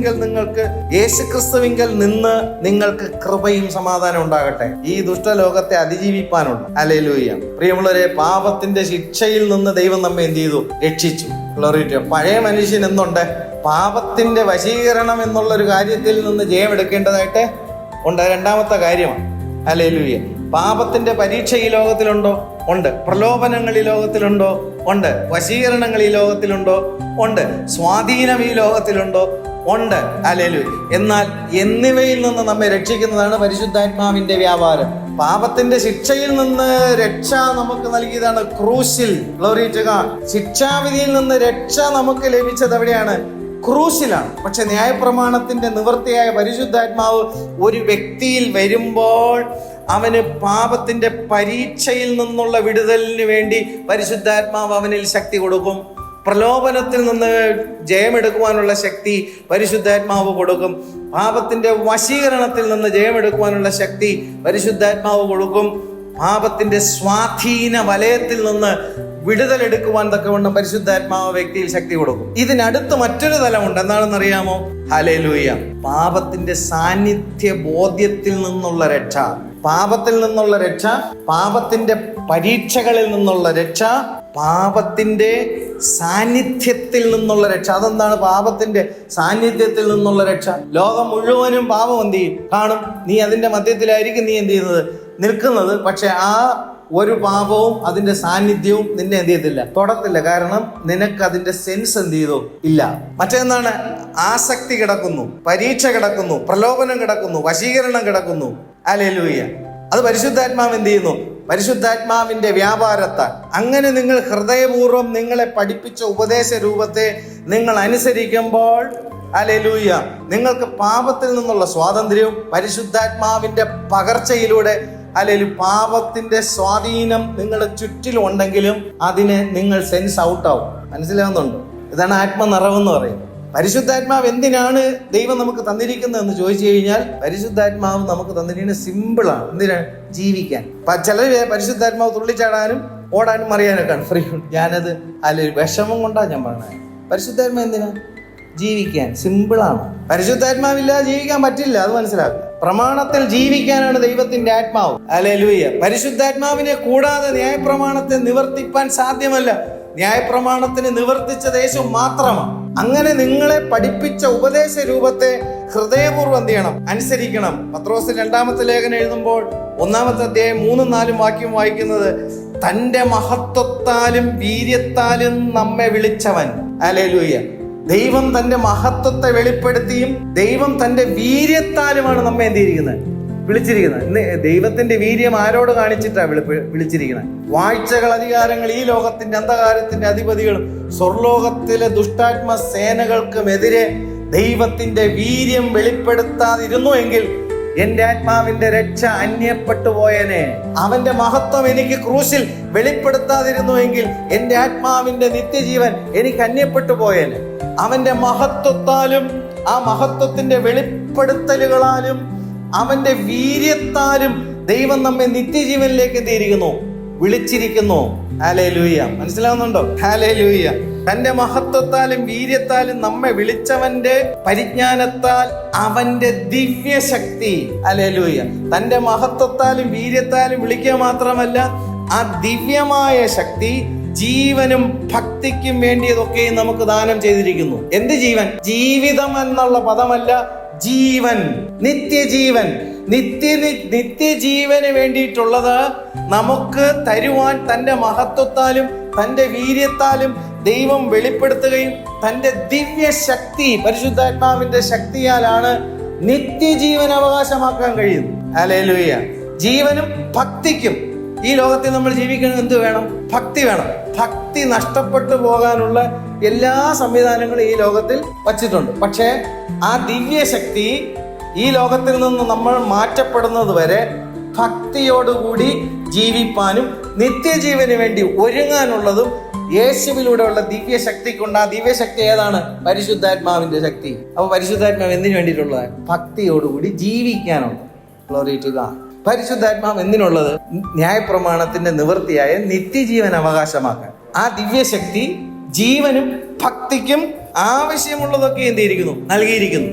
യേശുക്രിസ്തുവിങ്കൽ നിന്ന് നിങ്ങൾക്ക് കൃപയും സമാധാനം ഉണ്ടാകട്ടെ. ഈ ദുഷ്ടലോകത്തെ അതിജീവിപ്പാനുണ്ട്. ഹല്ലേലൂയ. പ്രിയമുള്ളവരെ, പാപത്തിന്റെ ശിക്ഷയിൽ നിന്ന് ദൈവം നമ്മെ എന്ത് ചെയ്തു? രക്ഷിച്ചു. Glory to. പഴയ മനുഷ്യൻ എന്തുണ്ട്? പാപത്തിന്റെ വശീകരണം എന്നുള്ളൊരു കാര്യത്തിൽ നിന്ന് ജയം എടുക്കേണ്ടതായിട്ട് ഉണ്ട്. രണ്ടാമത്തെ കാര്യമാണ്. ഹല്ലേലൂയ. പാപത്തിന്റെ പരീക്ഷ ഈ ലോകത്തിലുണ്ടോ? ഉണ്ട്. പ്രലോഭനങ്ങൾ ഈ ലോകത്തിലുണ്ടോ? ഉണ്ട്. വശീകരണങ്ങൾ ഈ ലോകത്തിലുണ്ടോ? ഉണ്ട്. സ്വാധീനം ഈ ലോകത്തിലുണ്ടോ? ഉണ്ട്. ഹല്ലേലൂയ. എന്നാൽ എന്നിവയിൽ നിന്ന് നമ്മെ രക്ഷിക്കുന്നതാണ് പരിശുദ്ധാത്മാവിന്റെ വ്യാപാരം. പാപത്തിന്റെ ശിക്ഷയിൽ നിന്ന് രക്ഷ നമുക്ക് നൽകിയതാണ് ക്രൂശിൽ. Glory to God. ശിക്ഷാവിധിയിൽ നിന്ന് രക്ഷ നമുക്ക് ലഭിച്ചത് എവിടെയാണ്? ക്രൂശിലാണ്. പക്ഷെ ന്യായപ്രമാണത്തിന്റെ നിവൃത്തിയായ പരിശുദ്ധാത്മാവ് ഒരു വ്യക്തിയിൽ വരുമ്പോൾ അവന് പാപത്തിന്റെ പരീക്ഷയിൽ നിന്നുള്ള വിടുതലിന് വേണ്ടി പരിശുദ്ധാത്മാവ് അവനിൽ ശക്തി കൊടുക്കും. പ്രലോഭനത്തിൽ നിന്ന് ജയമെടുക്കുവാനുള്ള ശക്തി പരിശുദ്ധാത്മാവ് കൊടുക്കും. പാപത്തിന്റെ വശീകരണത്തിൽ നിന്ന് ജയമെടുക്കുവാനുള്ള ശക്തി പരിശുദ്ധാത്മാവ് കൊടുക്കും. പാപത്തിന്റെ സ്വാധീന വലയത്തിൽ നിന്ന് വിടുതലെടുക്കുവാൻ തക്കവണ്ണം പരിശുദ്ധാത്മാവ് വ്യക്തിയിൽ ശക്തി കൊടുക്കും. ഇതിനടുത്ത് മറ്റൊരു തലമുണ്ട്. എന്താണെന്നറിയാമോ? ഹല്ലേലൂയ. പാപത്തിന്റെ സാന്നിധ്യ ബോധ്യത്തിൽ നിന്നുള്ള രക്ഷ, പാപത്തിൽ നിന്നുള്ള രക്ഷ, പാപത്തിന്റെ പരീക്ഷകളിൽ നിന്നുള്ള രക്ഷ, പാപത്തിന്റെ സാന്നിധ്യത്തിൽ നിന്നുള്ള രക്ഷ. അതെന്താണ് പാപത്തിന്റെ സാന്നിധ്യത്തിൽ നിന്നുള്ള രക്ഷ? ലോകം മുഴുവനും പാപം എന്ത് ചെയ്യും? കാണും. നീ അതിന്റെ മധ്യത്തിലായിരിക്കും നീ എന്ത് ചെയ്യുന്നത്? നിൽക്കുന്നത്. പക്ഷെ ആ ഒരു പാപവും അതിന്റെ സാന്നിധ്യവും നിന്നെ എന്ത് ചെയ്യത്തില്ല? തൊടത്തില്ല. കാരണം നിനക്ക് അതിന്റെ സെൻസ് എന്ത് ചെയ്തു? ഇല്ല. മറ്റെന്താണ്? ആസക്തി കിടക്കുന്നു, പരീക്ഷ കിടക്കുന്നു, പ്രലോഭനം കിടക്കുന്നു, വശീകരണം കിടക്കുന്നു. ഹല്ലേലൂയ. അത് പരിശുദ്ധാത്മാവ് എന്ത് ചെയ്യുന്നു? പരിശുദ്ധാത്മാവിന്റെ വ്യാപാരത്താൽ. അങ്ങനെ നിങ്ങൾ ഹൃദയപൂർവ്വം നിങ്ങളെ പഠിപ്പിച്ച ഉപദേശ രൂപത്തെ നിങ്ങൾ അനുസരിക്കുമ്പോൾ, ഹല്ലേലൂയ, നിങ്ങൾക്ക് പാപത്തിൽ നിന്നുള്ള സ്വാതന്ത്ര്യവും പരിശുദ്ധാത്മാവിന്റെ പകർച്ചയിലൂടെ, അല്ലെങ്കിൽ പാപത്തിന്റെ സ്വാധീനം നിങ്ങളുടെ ചുറ്റിലുണ്ടെങ്കിലും അതിനെ നിങ്ങൾ സെൻസ് ഔട്ട് ആവും. മനസ്സിലാവുന്നുണ്ടോ? ഇതാണ് ആത്മനിറവെന്ന് പറയുന്നത്. പരിശുദ്ധാത്മാവ് എന്തിനാണ് ദൈവം നമുക്ക് തന്നിരിക്കുന്നത് എന്ന് ചോദിച്ചു കഴിഞ്ഞാൽ, പരിശുദ്ധാത്മാവ് നമുക്ക് തന്നിരിക്കുന്നത് സിമ്പിളാണ്. എന്തിനാണ്? ജീവിക്കാൻ. ചിലര് പരിശുദ്ധാത്മാവ് തുള്ളിച്ചാടാനും ഓടാനും അറിയാനൊക്കെയാണ് ഫ്രീ. ഞാനത് അല്ലെങ്കിൽ വിഷമം കൊണ്ടാണ് ഞാൻ പറഞ്ഞത്. പരിശുദ്ധാത്മാവ് എന്തിനാ? ജീവിക്കാൻ. സിമ്പിളാണ്. പരിശുദ്ധാത്മാവില്ലാതെ ജീവിക്കാൻ പറ്റില്ല. അത് മനസ്സിലാക്കുക. പ്രമാണത്തിൽ ജീവിക്കാനാണ് ദൈവത്തിന്റെ ആത്മാവ്. ഹല്ലേലൂയ. പരിശുദ്ധാത്മാവിനെ കൂടാതെ ന്യായപ്രമാണത്തെ നിവർത്തിപ്പാൻ സാധ്യമല്ല. ന്യായപ്രമാണത്തിന് നിവർത്തിച്ചത് യേശു മാത്രമാണ്. അങ്ങനെ നിങ്ങളെ പഠിപ്പിച്ച ഉപദേശ രൂപത്തെ ഹൃദയപൂർവ്വം എന്ത് ചെയ്യണം? അനുസരിക്കണം. പത്രോസ് 2-ാമത്തെ ലേഖനം എഴുതുമ്പോൾ 1-ാമത്തെ അധ്യായം 3-4 വാക്യം വായിക്കുന്നത്, തന്റെ മഹത്വത്താലും വീര്യത്താലും നമ്മെ വിളിച്ചവൻ. ഹല്ലേലൂയ. ദൈവം തന്റെ മഹത്വത്തെ വെളിപ്പെടുത്തിയും ദൈവം തന്റെ വീര്യത്താലുമാണ് നമ്മെ എന്ത് ചെയ്തിരിക്കുന്നത്? വിളിച്ചിരിക്കുന്നത്. ഇന്ന് ദൈവത്തിന്റെ വീര്യം ആരോട് കാണിച്ചിട്ടാണ് വിളിച്ചിരിക്കുന്നത്? വാഴ്ചകൾ, അധികാരങ്ങൾ, ഈ ലോകത്തിന്റെ അന്ധകാരത്തിന്റെ അധിപതികളും സ്വർലോകത്തിലെ ദുഷ്ടാത്മ സേനകൾക്കുമെതിരെ ദൈവത്തിന്റെ വീര്യം വെളിപ്പെടുത്താതിരുന്നു എങ്കിൽ എന്റെ ആത്മാവിന്റെ രക്ഷ അന്യപ്പെട്ടു പോയേനെ. അവന്റെ മഹത്വം എനിക്ക് ക്രൂശിൽ വെളിപ്പെടുത്താതിരുന്നുവെങ്കിൽ എന്റെ ആത്മാവിന്റെ നിത്യജീവൻ എനിക്ക് അന്യപ്പെട്ടു പോയേനെ. അവന്റെ മഹത്വത്താലും ആ മഹത്വത്തിന്റെ വെളിപ്പെടുത്തലുകളാലും അവന്റെ വീര്യത്താലും ദൈവം നമ്മെ നിത്യജീവനിലേക്ക് എത്തിയിരിക്കുന്നു, വിളിച്ചിരിക്കുന്നു. ഹല്ലേലൂയ. മനസ്സിലാവുന്നുണ്ടോ? ഹല്ലേലൂയ. തന്റെ മഹത്വത്താലും വീര്യത്താലും നമ്മെ വിളിച്ചവന്റെ പരിജ്ഞാനത്താൽ അവന്റെ ദിവ്യശക്തി. ഹല്ലേലൂയ. തന്റെ മഹത്വത്താലും വീര്യത്താലും വിളിക്കുക മാത്രമല്ല, ആ ദിവ്യമായ ശക്തി ജീവനും ഭക്തിക്കും വേണ്ടിയതൊക്കെയും നമുക്ക് ദാനം ചെയ്തിരിക്കുന്നു. എന്ത് ജീവൻ? ജീവിതം എന്നുള്ള പദമല്ല, ജീവൻ, നിത്യജീവൻ. നിത്യജീവന് വേണ്ടിയിട്ടുള്ളത് നമുക്ക് തരുവാൻ തന്റെ മഹത്വത്താലും തന്റെ വീര്യത്താലും ദൈവം വെളിപ്പെടുത്തുകയും തന്റെ ദിവ്യശക്തി, പരിശുദ്ധാത്മാവിന്റെ ശക്തിയാലാണ് നിത്യജീവൻ അവകാശമാക്കാൻ കഴിയുന്നത്. ഹല്ലേലൂയ. ജീവനും ഭക്തിക്കും. ഈ ലോകത്തിൽ നമ്മൾ ജീവിക്കണം, എന്ത് വേണം? ഭക്തി വേണം. ഭക്തി നഷ്ടപ്പെട്ടു പോകാനുള്ള എല്ലാ സംവിധാനങ്ങളും ഈ ലോകത്തിൽ വച്ചിട്ടുണ്ട്. പക്ഷേ ആ ദിവ്യശക്തി ഈ ലോകത്തിൽ നിന്ന് നമ്മൾ മാറ്റപ്പെടുന്നത് വരെ ഭക്തിയോടുകൂടി ജീവിപ്പാനും നിത്യജീവന് വേണ്ടി ഒരുങ്ങാനുള്ളതും യേശുവിലൂടെയുള്ള ദിവ്യശക്തിക്കുണ്ട്. ആ ദിവ്യശക്തി ഏതാണ്? പരിശുദ്ധാത്മാവിന്റെ ശക്തി. അപ്പൊ പരിശുദ്ധാത്മാവ് എന്തിനു വേണ്ടിയിട്ടുള്ളത്? ഭക്തിയോടുകൂടി ജീവിക്കാനുള്ളത്. Glory to God. പരിശുദ്ധാത്മാവ് എന്തിനുള്ളത്? ന്യായപ്രമാണത്തിന്റെ നിവൃത്തിയായ നിത്യജീവൻ അവകാശമാക്കാൻ. ആ ദിവ്യശക്തി ജീവനും ഭക്തിക്കും ആവശ്യമുള്ളതൊക്കെ എന്ത് ചെയ്തിരിക്കുന്നു? നൽകിയിരിക്കുന്നു.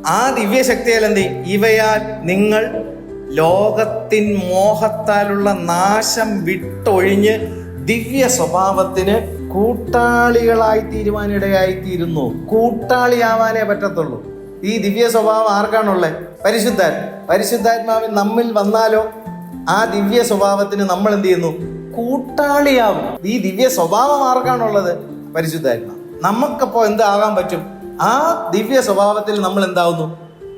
ആ ദിവ്യശക്തിയാൽ എന്ത് ചെയ്യും? ഇവയാൽ നിങ്ങൾ ലോകത്തിൻ മോഹത്താലുള്ള നാശം വിട്ടൊഴിഞ്ഞ് ദിവ്യ സ്വഭാവത്തിന് കൂട്ടാളികളായി തീരുമാനിടയായിത്തീരുന്നു. കൂട്ടാളിയാവാനേ പറ്റത്തുള്ളൂ. ഈ ദിവ്യ സ്വഭാവം ആർക്കാണുള്ളത്? പരിശുദ്ധാത്മാവിൻ നമ്മിൽ വന്നാലോ ആ ദിവ്യ സ്വഭാവത്തിന് നമ്മൾ എന്ത് ചെയ്യുന്നു? കൂട്ടാളിയാവും. ഈ ദിവ്യ സ്വഭാവം ആർക്കാണുള്ളത്? പരിശുദ്ധാത്മാവ്. നമുക്കപ്പോ എന്താകാൻ പറ്റും? ആ ദിവ്യ സ്വഭാവത്തിൽ നമ്മൾ എന്താവുന്നു?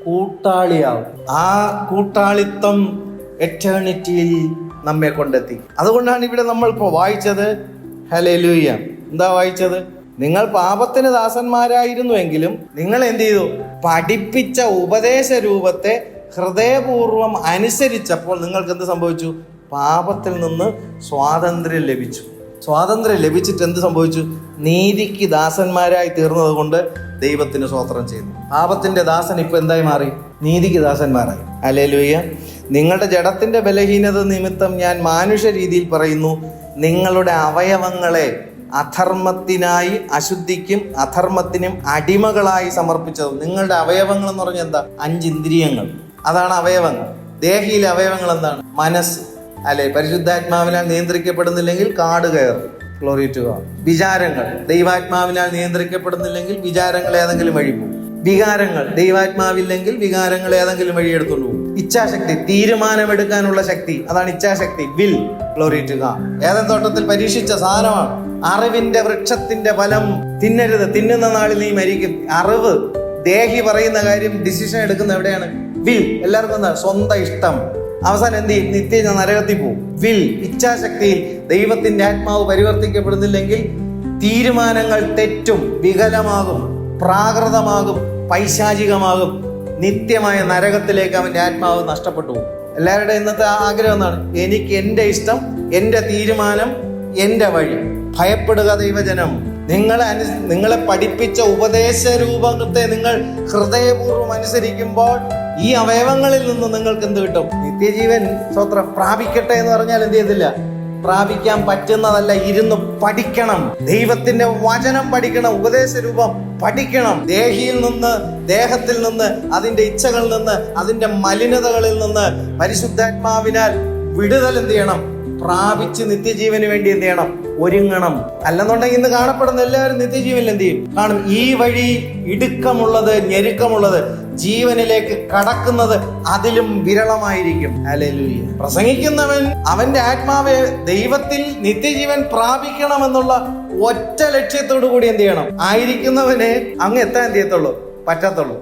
കൂട്ടാളിയാവും. ആ കൂട്ടാളിത്തം എറ്റേണിറ്റിയിൽ നമ്മെ കൊണ്ടെത്തി. അതുകൊണ്ടാണ് ഇവിടെ നമ്മൾ ഇപ്പോൾ വായിച്ചത്. ഹല്ലേലൂയ. എന്താ വായിച്ചത്? നിങ്ങൾ പാപത്തിന് ദാസന്മാരായിരുന്നുവെങ്കിലും നിങ്ങൾ എന്ത് ചെയ്തു? പഠിപ്പിച്ച ഉപദേശ രൂപത്തെ ഹൃദയപൂർവം അനുസരിച്ചപ്പോൾ നിങ്ങൾക്ക് എന്ത് സംഭവിച്ചു? പാപത്തിൽ നിന്ന് സ്വാതന്ത്ര്യം ലഭിച്ചു. സ്വാതന്ത്ര്യം ലഭിച്ചിട്ട് എന്ത് സംഭവിച്ചു? നീതിക്ക് ദാസന്മാരായി തീർന്നത് കൊണ്ട് ദൈവത്തിന് സ്തോത്രം ചെയ്തു. പാപത്തിന്റെ ദാസൻ ഇപ്പൊ എന്തായി മാറി? നീതിക്ക് ദാസന്മാരായി. ഹല്ലേലൂയ. നിങ്ങളുടെ ജഡത്തിന്റെ ബലഹീനത നിമിത്തം ഞാൻ മാനുഷ രീതിയിൽ പറയുന്നു, നിങ്ങളുടെ അവയവങ്ങളെ അധർമ്മത്തിനായി അശുദ്ധിക്കും അധർമ്മത്തിനും അടിമകളായി സമർപ്പിച്ചതും. നിങ്ങളുടെ അവയവങ്ങൾ എന്ന് പറഞ്ഞാൽ എന്താ? 5 ഇന്ദ്രിയങ്ങൾ. അതാണ് അവയവങ്ങൾ. ദേഹിയിലെ അവയവങ്ങൾ എന്താണ്? മനസ്സ്. അല്ലെ, പരിശുദ്ധാത്മാവിനാൽ നിയന്ത്രിക്കപ്പെടുന്നില്ലെങ്കിൽ കാട് കയറും. Glory to God. വിചാരങ്ങൾ ദൈവാത്മാവിനാൽ നിയന്ത്രിക്കപ്പെടുന്നില്ലെങ്കിൽ വിചാരങ്ങൾ ഏതെങ്കിലും വഴി പോകും. വികാരങ്ങൾ ദൈവാത്മാവില്ലെങ്കിൽ വികാരങ്ങൾ ഏതെങ്കിലും വഴി എടുത്തുകൊണ്ട് പോകും. ഇച്ഛാശക്തി, തീരുമാനമെടുക്കാനുള്ള ശക്തി, അതാണ് ഇച്ഛാശക്തി, വിൽ. Glory to God. ഏദൻ തോട്ടത്തിൽ പരീക്ഷിച്ച സാധനമാണ്. അറിവിന്റെ വൃക്ഷത്തിന്റെ ഫലം തിന്നരുത്, തിന്നുന്ന നാളിൽ നീ മരിക്കും. അറിവ്, ദേഹി പറയുന്ന കാര്യം ഡിസിഷൻ എടുക്കുന്ന എവിടെയാണ്? വിൽ. എല്ലാവർക്കും എന്താ? സ്വന്തം ഇഷ്ടം. അവസാനം എന്ത് ചെയ്യും? നിത്യ നരകത്തിൽ പോകും. വിൽ, ഇച്ഛാശക്തിയിൽ ദൈവത്തിന്റെ ആത്മാവ് പരിവർത്തിക്കപ്പെടുന്നില്ലെങ്കിൽ തീരുമാനങ്ങൾ തെറ്റും, വികലമാകും, പ്രാകൃതമാകും, പൈശാചികമാകും. നിത്യമായ നരകത്തിലേക്ക് അവന്റെ ആത്മാവ് നഷ്ടപ്പെട്ടു പോകും. എല്ലാവരുടെയും ഇന്നത്തെ ആഗ്രഹം എന്താണ്? എനിക്ക് എൻ്റെ ഇഷ്ടം, എൻ്റെ തീരുമാനം, എൻ്റെ വഴി. ഭയപ്പെടുക ദൈവജനം. നിങ്ങളെ പഠിപ്പിച്ച ഉപദേശ രൂപത്തെ നിങ്ങൾ ഹൃദയപൂർവ്വം അനുസരിക്കുമ്പോൾ ഈ അവയവങ്ങളിൽ നിന്ന് നിങ്ങൾക്ക് എന്ത് കിട്ടും? നിത്യജീവൻ. സ്തോത്രം. പ്രാപിക്കട്ടെ എന്ന് പറഞ്ഞാൽ എന്ത് ചെയ്തില്ല? പ്രാപിക്കാൻ പറ്റുന്നതല്ല, ഇരുന്ന് പഠിക്കണം. ദൈവത്തിന്റെ വചനം പഠിക്കണം, ഉപദേശ രൂപം പഠിക്കണം. ദേഹിയിൽ നിന്ന്, ദേഹത്തിൽ നിന്ന്, അതിന്റെ ഇച്ഛകളിൽ നിന്ന്, അതിന്റെ മലിനതകളിൽ നിന്ന് പരിശുദ്ധാത്മാവിനാൽ വിടുതൽ എന്ത് ചെയ്യണം? പ്രാപിച്ച് നിത്യജീവന് വേണ്ടി എന്ത് ചെയ്യണം? ഒരുങ്ങണം. അല്ലെന്നുണ്ടെങ്കിൽ ഇന്ന് കാണപ്പെടുന്ന എല്ലാവരും നിത്യജീവനിൽ എന്ത് ചെയ്യും? കാണും. ഈ വഴി ഇടുക്കമുള്ളത്, ഞെരുക്കമുള്ളത്, ജീവനിലേക്ക് കടക്കുന്നത് അതിലും വിരളമായിരിക്കും. ഹല്ലേലൂയ. പ്രസംഗിക്കുന്നവൻ അവന്റെ ആത്മാവെ ദൈവത്തിൽ നിത്യജീവൻ പ്രാപിക്കണമെന്നുള്ള ഒറ്റ ലക്ഷ്യത്തോടു കൂടി എന്ത് ചെയ്യണം? ആയിരിക്കുന്നവന് അങ്ങ് എത്താൻ എന്ത് ചെയ്യത്തുള്ളൂ? പറ്റത്തുള്ളൂ.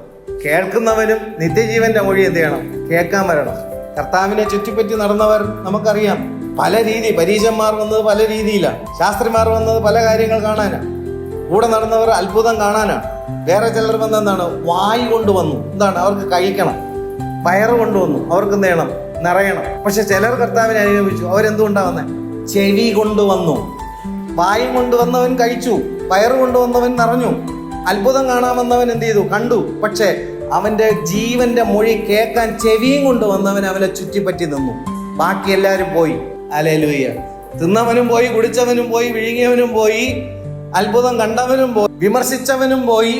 കേൾക്കുന്നവനും നിത്യജീവന്റെ മൊഴി എന്ത് ചെയ്യണം? കേൾക്കാൻ വരണം. കർത്താവിനെ ചുറ്റിപ്പറ്റി നടന്നവർ നമുക്കറിയാം. പല രീതി, പരീശന്മാർ വന്നത് പല രീതിയിലാണ്. ശാസ്ത്രിമാർ വന്നത് പല കാര്യങ്ങൾ കാണാനാണ്. കൂടെ നടന്നവർ അത്ഭുതം കാണാനാണ്. വേറെ ചിലർ വന്ന എന്താണ്? വായു കൊണ്ടുവന്നു. എന്താണ്? അവർക്ക് കഴിക്കണം. വയറ് കൊണ്ടുവന്നു, അവർക്ക് എന്ത് ചെയ്യണം? നിറയണം. പക്ഷെ ചിലർ കർത്താവിനെ അനുഗമിച്ചു. അവരെന്തുകൊണ്ടാവുന്നത്? ചെവി കൊണ്ടുവന്നു. വായു കൊണ്ടുവന്നവൻ കഴിച്ചു, വയറ് കൊണ്ടുവന്നവൻ നിറഞ്ഞു. അത്ഭുതം കാണാമെന്നവൻ എന്ത് ചെയ്തു? കണ്ടു. പക്ഷെ അവന്റെ ജീവന്റെ മൊഴി കേൾക്കാൻ ചെവിയും കൊണ്ടുവന്നവൻ അവനെ ചുറ്റിപ്പറ്റി നിന്നു. ബാക്കി എല്ലാവരും പോയി. ഹല്ലേലൂയ. തിന്നവനും പോയി, കുടിച്ചവനും പോയി, വിഴുങ്ങിയവനും പോയി, അത്ഭുതം കണ്ടവനും പോയി, വിമർശിച്ചവനും പോയി,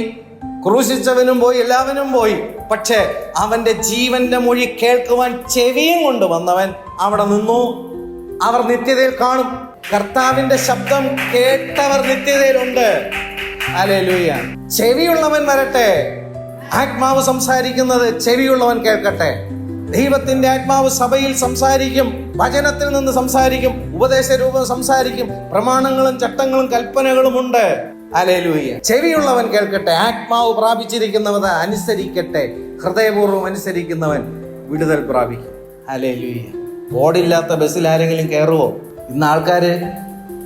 ക്രൂശിച്ചവനും പോയി, എല്ലാവരും പോയി. പക്ഷേ അവന്റെ ജീവന്റെ മൊഴി കേൾക്കുവാൻ ചെവിയും കൊണ്ട് വന്നവൻ അവിടെ നിന്നു. അവർ നിത്യതയിൽ കാണും. കർത്താവിന്റെ ശബ്ദം കേട്ടവർ നിത്യതയിലുണ്ട്. ഹല്ലേലൂയ. ചെവിയുള്ളവൻ വരട്ടെ. ആത്മാവ് സംസാരിക്കുന്നത് ചെവിയുള്ളവൻ കേൾക്കട്ടെ. ദൈവത്തിന്റെ ആത്മാവ് സഭയിൽ സംസാരിക്കും, വചനത്തിൽ നിന്ന് സംസാരിക്കും, ഉപദേശ രൂപം സംസാരിക്കും, പ്രമാണങ്ങളും ചട്ടങ്ങളും കൽപ്പനകളും ഉണ്ട്. ഹല്ലേലൂയ. ചെവിയുള്ളവൻ കേൾക്കട്ടെ. ആത്മാവ് പ്രാപിച്ചിരിക്കുന്നവൻ അനുസരിക്കട്ടെ. ഹൃദയപൂർവ്വം അനുസരിക്കുന്നവൻ വിടുതൽ പ്രാപിക്കും. ഹല്ലേലൂയ. ബോർഡില്ലാത്ത ബസ്സിൽ ആരെങ്കിലും കയറുവോ? ഇന്ന് ആൾക്കാര്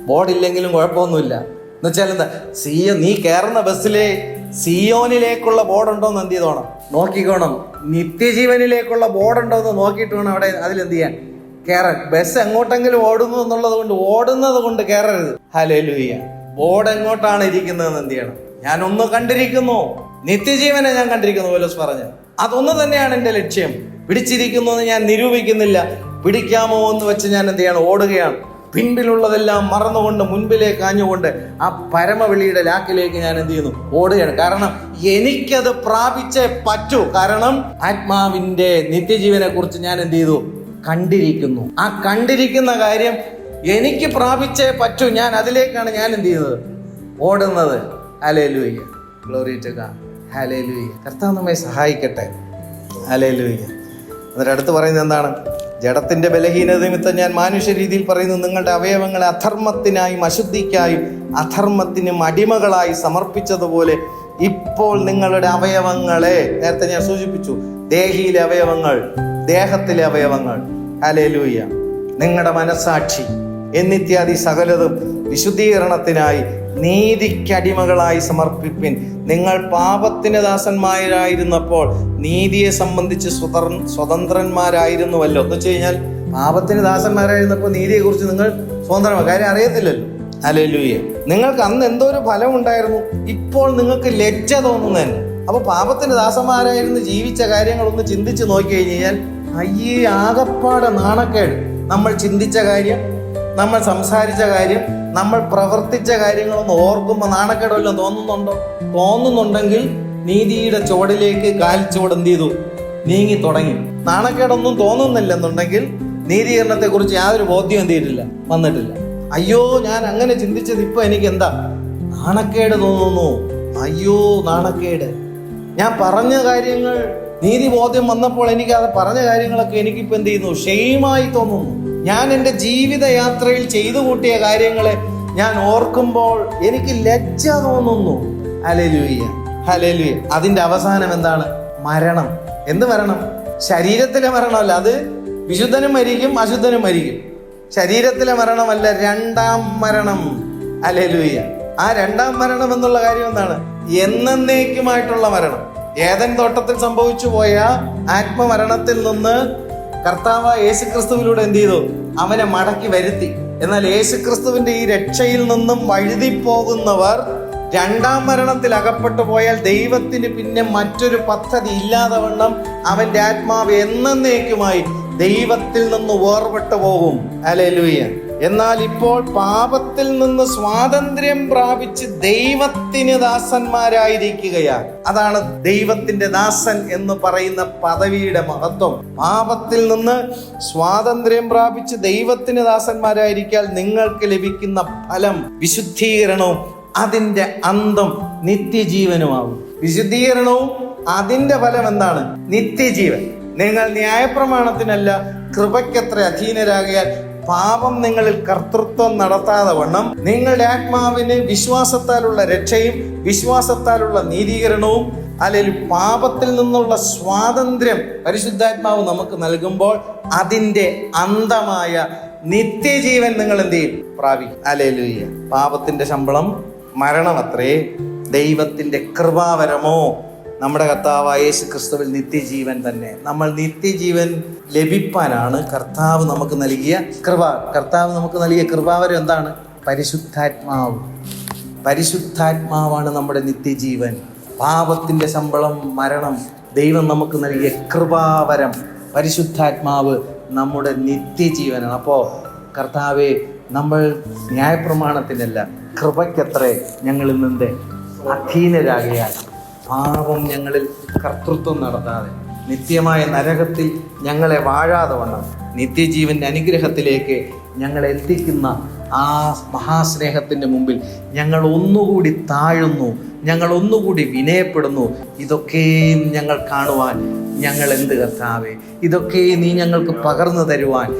ബോർഡില്ലെങ്കിലും കുഴപ്പമൊന്നുമില്ല. എന്നുവെച്ചാൽ എന്താ? നീ കയറുന്ന ബസ്സിലെ സിയോനിലേക്കുള്ള ബോർഡുണ്ടോന്ന് എന്ത് ചെയ്തോണം, നോക്കിക്കോണം. നിത്യജീവനിലേക്കുള്ള ബോർഡുണ്ടോന്ന് നോക്കിയിട്ട് വേണം അവിടെ അതിലെന്ത് ചെയ്യാൻ, കയറാൻ. ബസ് എങ്ങോട്ടെങ്കിലും ഓടുന്നു എന്നുള്ളത് കൊണ്ട്, ഓടുന്നത് കൊണ്ട് കയറരുത്. ഹല്ലേലൂയ. ബോർഡ് എങ്ങോട്ടാണ് ഇരിക്കുന്നതെന്ന് എന്ത് ചെയ്യണം, ഞാൻ ഒന്ന് കണ്ടിരിക്കുന്നു, നിത്യജീവനെ ഞാൻ കണ്ടിരിക്കുന്നു പൗലോസ് പറഞ്ഞു. അതൊന്നു തന്നെയാണ് എൻ്റെ ലക്ഷ്യം. പിടിച്ചിരിക്കുന്നു എന്ന് ഞാൻ നിരൂപിക്കുന്നില്ല, പിടിക്കാമോ എന്ന് വെച്ച് ഞാൻ എന്ത് ചെയ്യണം, ഓടുകയാണ്. പിൻപിലുള്ളതെല്ലാം മറന്നുകൊണ്ട് മുൻപിലേക്ക് ആഞ്ഞുകൊണ്ട് ആ പരമവിളിയുടെ ലാക്കിലേക്ക് ഞാൻ എന്ത് ചെയ്യുന്നു, ഓടുകയാണ്. കാരണം എനിക്കത് പ്രാപിച്ചേ പറ്റൂ. കാരണം ആത്മാവിന്റെ നിത്യജീവനെ കുറിച്ച് ഞാൻ എന്ത് ചെയ്തു, കണ്ടിരിക്കുന്നു. ആ കണ്ടിരിക്കുന്ന കാര്യം എനിക്ക് പ്രാപിച്ചേ പറ്റൂ. ഞാൻ അതിലേക്കാണ് ഞാൻ എന്ത് ചെയ്യുന്നത്, ഓടുന്നത്. ഹല്ലേലൂയ, ഗ്ലോറി ടു ഗോഡ്. ഹല്ലേലൂയ. കർത്താവ് നമ്മെ സഹായിക്കട്ടെ. ഹല്ലേലൂയ. എന്നിട്ട് അടുത്ത് പറയുന്നത് എന്താണ്? ജഡത്തിന്റെ ബലഹീനത നിമിത്തം ഞാൻ മാനുഷ്യ രീതിയിൽ പറയുന്നു, നിങ്ങളുടെ അവയവങ്ങളെ അധർമ്മത്തിനായും അശുദ്ധിക്കായും അധർമ്മത്തിനും അടിമകളായി സമർപ്പിച്ചതുപോലെ ഇപ്പോൾ നിങ്ങളുടെ അവയവങ്ങളെ, നേരത്തെ ഞാൻ സൂചിപ്പിച്ചു, ദേഹിയിലെ അവയവങ്ങൾ, ദേഹത്തിലെ അവയവങ്ങൾ, ഹല്ലേലൂയ, നിങ്ങളുടെ മനസ്സാക്ഷി എന്നിത്യാദി സകലതും വിശുദ്ധീകരണത്തിനായി നീതിക്കടിമകളായി സമർപ്പിപ്പിൻ. നിങ്ങൾ പാപത്തിന് ദാസന്മാരായിരുന്നപ്പോൾ നീതിയെ സംബന്ധിച്ച് സ്വതന്ത്രന്മാരായിരുന്നുവല്ലോ. എന്ന് വെച്ച് കഴിഞ്ഞാൽ പാപത്തിന് ദാസന്മാരായിരുന്നപ്പോൾ നീതിയെ കുറിച്ച് നിങ്ങൾ സ്വതന്ത്രമായ കാര്യം അറിയത്തില്ലല്ലോ. ഹല്ലേലൂയ. നിങ്ങൾക്ക് അന്ന് എന്തോ ഒരു ഫലം ഉണ്ടായിരുന്നു, ഇപ്പോൾ നിങ്ങൾക്ക് ലജ്ജ തോന്നുന്നതന്നെ. അപ്പൊ പാപത്തിന് ദാസന്മാരായിരുന്നു ജീവിച്ച കാര്യങ്ങളൊന്ന് ചിന്തിച്ച് നോക്കി കഴിഞ്ഞാൽ അയ്യേ, ആകപ്പാടെ നാണക്കേട്. നമ്മൾ ചിന്തിച്ച കാര്യം, നമ്മൾ സംസാരിച്ച കാര്യം, നമ്മൾ പ്രവർത്തിച്ച കാര്യങ്ങളൊന്ന് ഓർക്കുമ്പോൾ നാണക്കേട് വല്ലതും തോന്നുന്നുണ്ടോ? തോന്നുന്നുണ്ടെങ്കിൽ നീതിയുടെ ചുവടിലേക്ക് കാൽച്ചുവട് എന്ത് ചെയ്തു, നീങ്ങി തുടങ്ങി. നാണക്കേടൊന്നും തോന്നുന്നില്ലെന്നുണ്ടെങ്കിൽ നീതീകരണത്തെ കുറിച്ച് യാതൊരു ബോധ്യം എന്ത് ചെയ്തിട്ടില്ല, വന്നിട്ടില്ല. അയ്യോ, ഞാൻ അങ്ങനെ ചിന്തിച്ചത് ഇപ്പൊ എനിക്ക് എന്താ നാണക്കേട് തോന്നുന്നു, അയ്യോ നാണക്കേട്. ഞാൻ പറഞ്ഞ കാര്യങ്ങൾ നീതി ബോധ്യം വന്നപ്പോൾ എനിക്ക് അത് പറഞ്ഞ കാര്യങ്ങളൊക്കെ എനിക്കിപ്പോ എന്ത് ചെയ്യുന്നു, ഷെയിമായി തോന്നുന്നു. ഞാൻ എൻ്റെ ജീവിതയാത്രയിൽ ചെയ്തു കൂട്ടിയ കാര്യങ്ങളെ ഞാൻ ഓർക്കുമ്പോൾ എനിക്ക് ലജ്ജ തോന്നുന്നു. Hallelujah, hallelujah. അതിന്റെ അവസാനം എന്താണ്? മരണം. എന്ത് മരണം? ശരീരത്തിലെ മരണമല്ല, അത് വിശുദ്ധനും മരിക്കും അശുദ്ധനും മരിക്കും. ശരീരത്തിലെ മരണമല്ല, രണ്ടാം മരണം. ഹല്ലേലൂയ. ആ രണ്ടാം മരണം എന്നുള്ള കാര്യം എന്താണ്? എന്നേക്കുമായിട്ടുള്ള മരണം. ഏദൻ തോട്ടത്തിൽ സംഭവിച്ചു പോയ ആത്മമരണത്തിൽ നിന്ന് കർത്താവ് യേശുക്രിസ്തുവിലൂടെ എന്ത് ചെയ്തു? അവനെ മടക്കി വരുത്തി. എന്നാൽ യേശുക്രിസ്തുവിന്റെ ഈ രക്ഷയിൽ നിന്നും വഴുതിപ്പോകുന്നവർ രണ്ടാം മരണത്തിൽ അകപ്പെട്ടു പോയാൽ ദൈവത്തിന് പിന്നെ മറ്റൊരു പദ്ധതി ഇല്ലാതെ വണ്ണം അവന്റെ ആത്മാവ് എന്നേക്കുമായി ദൈവത്തിൽ നിന്ന് വേർപെട്ടു പോകും. ഹല്ലേലൂയ. എന്നാൽ ഇപ്പോൾ പാപത്തിൽ നിന്ന് സ്വാതന്ത്ര്യം പ്രാപിച്ച് ദൈവത്തിന് ദാസന്മാരായിരിക്കുകയാണ്. അതാണ് ദൈവത്തിന്റെ ദാസൻ എന്ന് പറയുന്ന പദവിയുടെ മഹത്വം. പാപത്തിൽ നിന്ന് സ്വാതന്ത്ര്യം പ്രാപിച്ച് ദൈവത്തിന് ദാസന്മാരായിരിക്കാൻ നിങ്ങൾക്ക് ലഭിക്കുന്ന ഫലം വിശുദ്ധീകരണവും അതിന്റെ അന്തം നിത്യജീവനുമാകും. വിശുദ്ധീകരണവും അതിന്റെ ഫലം എന്താണ്? നിത്യജീവൻ. നിങ്ങൾ ന്യായപ്രമാണത്തിനല്ല കൃപയ്ക്കത്ര അധീനരാകിയാൽ പാപം നിങ്ങളിൽ കർത്തൃത്വം നടത്താതെ വണ്ണം നിങ്ങളുടെ ആത്മാവിന് വിശ്വാസത്താലുള്ള രക്ഷയും വിശ്വാസത്താലുള്ള നീതീകരണവും, അല്ലെങ്കിൽ പാപത്തിൽ നിന്നുള്ള സ്വാതന്ത്ര്യം പരിശുദ്ധാത്മാവ് നമുക്ക് നൽകുമ്പോൾ അതിന്റെ അന്തമായ നിത്യജീവൻ നിങ്ങൾ എന്ത് ചെയ്യും? പ്രാപിക്കും. ഹല്ലേലൂയ. പാപത്തിന്റെ ശമ്പളം മരണമത്രേ, ദൈവത്തിന്റെ കൃപാവരമോ നമ്മുടെ കർത്താവായ യേശു ക്രിസ്തുവിൽ നിത്യജീവൻ തന്നെ. നമ്മൾ നിത്യജീവൻ ലഭിപ്പാനാണ് കർത്താവ് നമുക്ക് നൽകിയ കൃപ. കർത്താവ് നമുക്ക് നൽകിയ കൃപാവരം എന്താണ്? പരിശുദ്ധാത്മാവ്. പരിശുദ്ധാത്മാവാണ് നമ്മുടെ നിത്യജീവൻ. പാപത്തിന്റെ ശമ്പളം മരണം. ദൈവം നമുക്ക് നൽകിയ കൃപാവരം പരിശുദ്ധാത്മാവ് നമ്മുടെ നിത്യജീവനാണ്. അപ്പോൾ കർത്താവെ, നമ്മൾ ന്യായപ്രമാണത്തിനല്ല കൃപയ്ക്കത്രേ ഞങ്ങളിൽ നിന്ന് അധീനരാകിയാൽ പാപം ഞങ്ങളിൽ കർത്തൃത്വം നടത്താതെ നിത്യമായ നരകത്തിൽ ഞങ്ങളെ വാഴാതെ വണ്ണം നിത്യജീവന്റെ അനുഗ്രഹത്തിലേക്ക് ഞങ്ങളെ എത്തിക്കുന്ന ആ മഹാസ്നേഹത്തിൻ്റെ മുമ്പിൽ ഞങ്ങൾ ഒന്നുകൂടി താഴുന്നു, ഞങ്ങൾ ഒന്നുകൂടി വിനയപ്പെടുന്നു. ഇതൊക്കെയും ഞങ്ങൾ കാണുവാൻ ഞങ്ങൾ എന്ത് കർത്താവേ, ഇതൊക്കെ നീ ഞങ്ങൾക്ക് പകർന്നു തരുവാൻ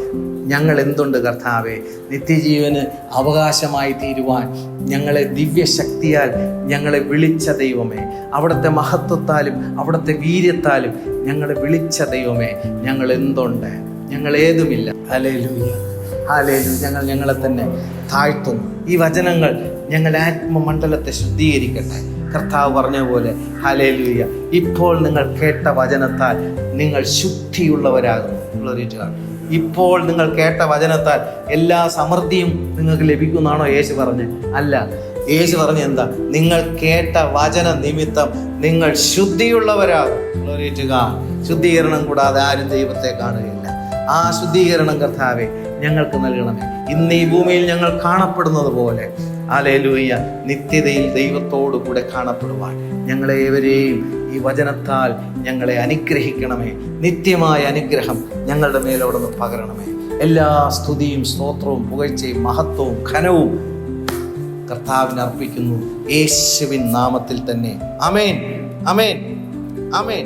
ഞങ്ങൾ എന്തുണ്ട് കർത്താവേ. നിത്യജീവന് അവകാശമായി തീരുവാൻ ഞങ്ങളെ ദിവ്യശക്തിയാൽ ഞങ്ങളെ വിളിച്ച ദൈവമേ, അവിടുത്തെ മഹത്വത്താലും അവിടുത്തെ വീര്യത്താലും ഞങ്ങളെ വിളിച്ച ദൈവമേ, ഞങ്ങൾ എന്തുണ്ട്? ഞങ്ങൾ ഏതുമില്ല. Hallelujah, hallelujah. ഞങ്ങൾ ഞങ്ങളെ തന്നെ താഴ്ത്തുന്നു. ഈ വചനങ്ങൾ ഞങ്ങളുടെ ആത്മമണ്ഡലത്തെ ശുദ്ധീകരിക്കട്ടെ. കർത്താവ് പറഞ്ഞ പോലെ ഹല്ലേലൂയ, ഇപ്പോൾ നിങ്ങൾ കേട്ട വചനത്താൽ നിങ്ങൾ ശുദ്ധിയുള്ളവരാകുന്നു. ഇപ്പോൾ നിങ്ങൾ കേട്ട വചനത്താൽ എല്ലാ സമൃദ്ധിയും നിങ്ങൾക്ക് ലഭിക്കുമെന്നാണോ യേശു പറഞ്ഞത്? അല്ല, യേശു പറഞ്ഞ എന്താ? നിങ്ങൾ കേട്ട വചന നിമിത്തം നിങ്ങൾ ശുദ്ധിയുള്ളവരാകും. ശുദ്ധീകരണം കൂടാതെ ആരും ദൈവത്തെ കാണുകയില്ല. ആ ശുദ്ധീകരണം കർത്താവേ ഞങ്ങൾക്ക് നൽകണമേ. ഇന്ന് ഈ ഭൂമിയിൽ ഞങ്ങൾ കാണപ്പെടുന്നത് പോലെ ഹല്ലേലൂയ നിത്യതയിൽ ദൈവത്തോടു കൂടെ കാണപ്പെടുവാൻ ഞങ്ങളേവരെയും ഈ വചനത്താൽ ഞങ്ങളെ അനുഗ്രഹിക്കണമേ. നിത്യമായ അനുഗ്രഹം ഞങ്ങളുടെ മേലോടൊന്ന് പകരണമേ. എല്ലാ സ്തുതിയും സ്തോത്രവും പുകഴ്ചയും മഹത്വവും ഘനവും കർത്താവിന് അർപ്പിക്കുന്നു, യേശുവിൻ നാമത്തിൽ തന്നെ. ആമേൻ, ആമേൻ, ആമേൻ.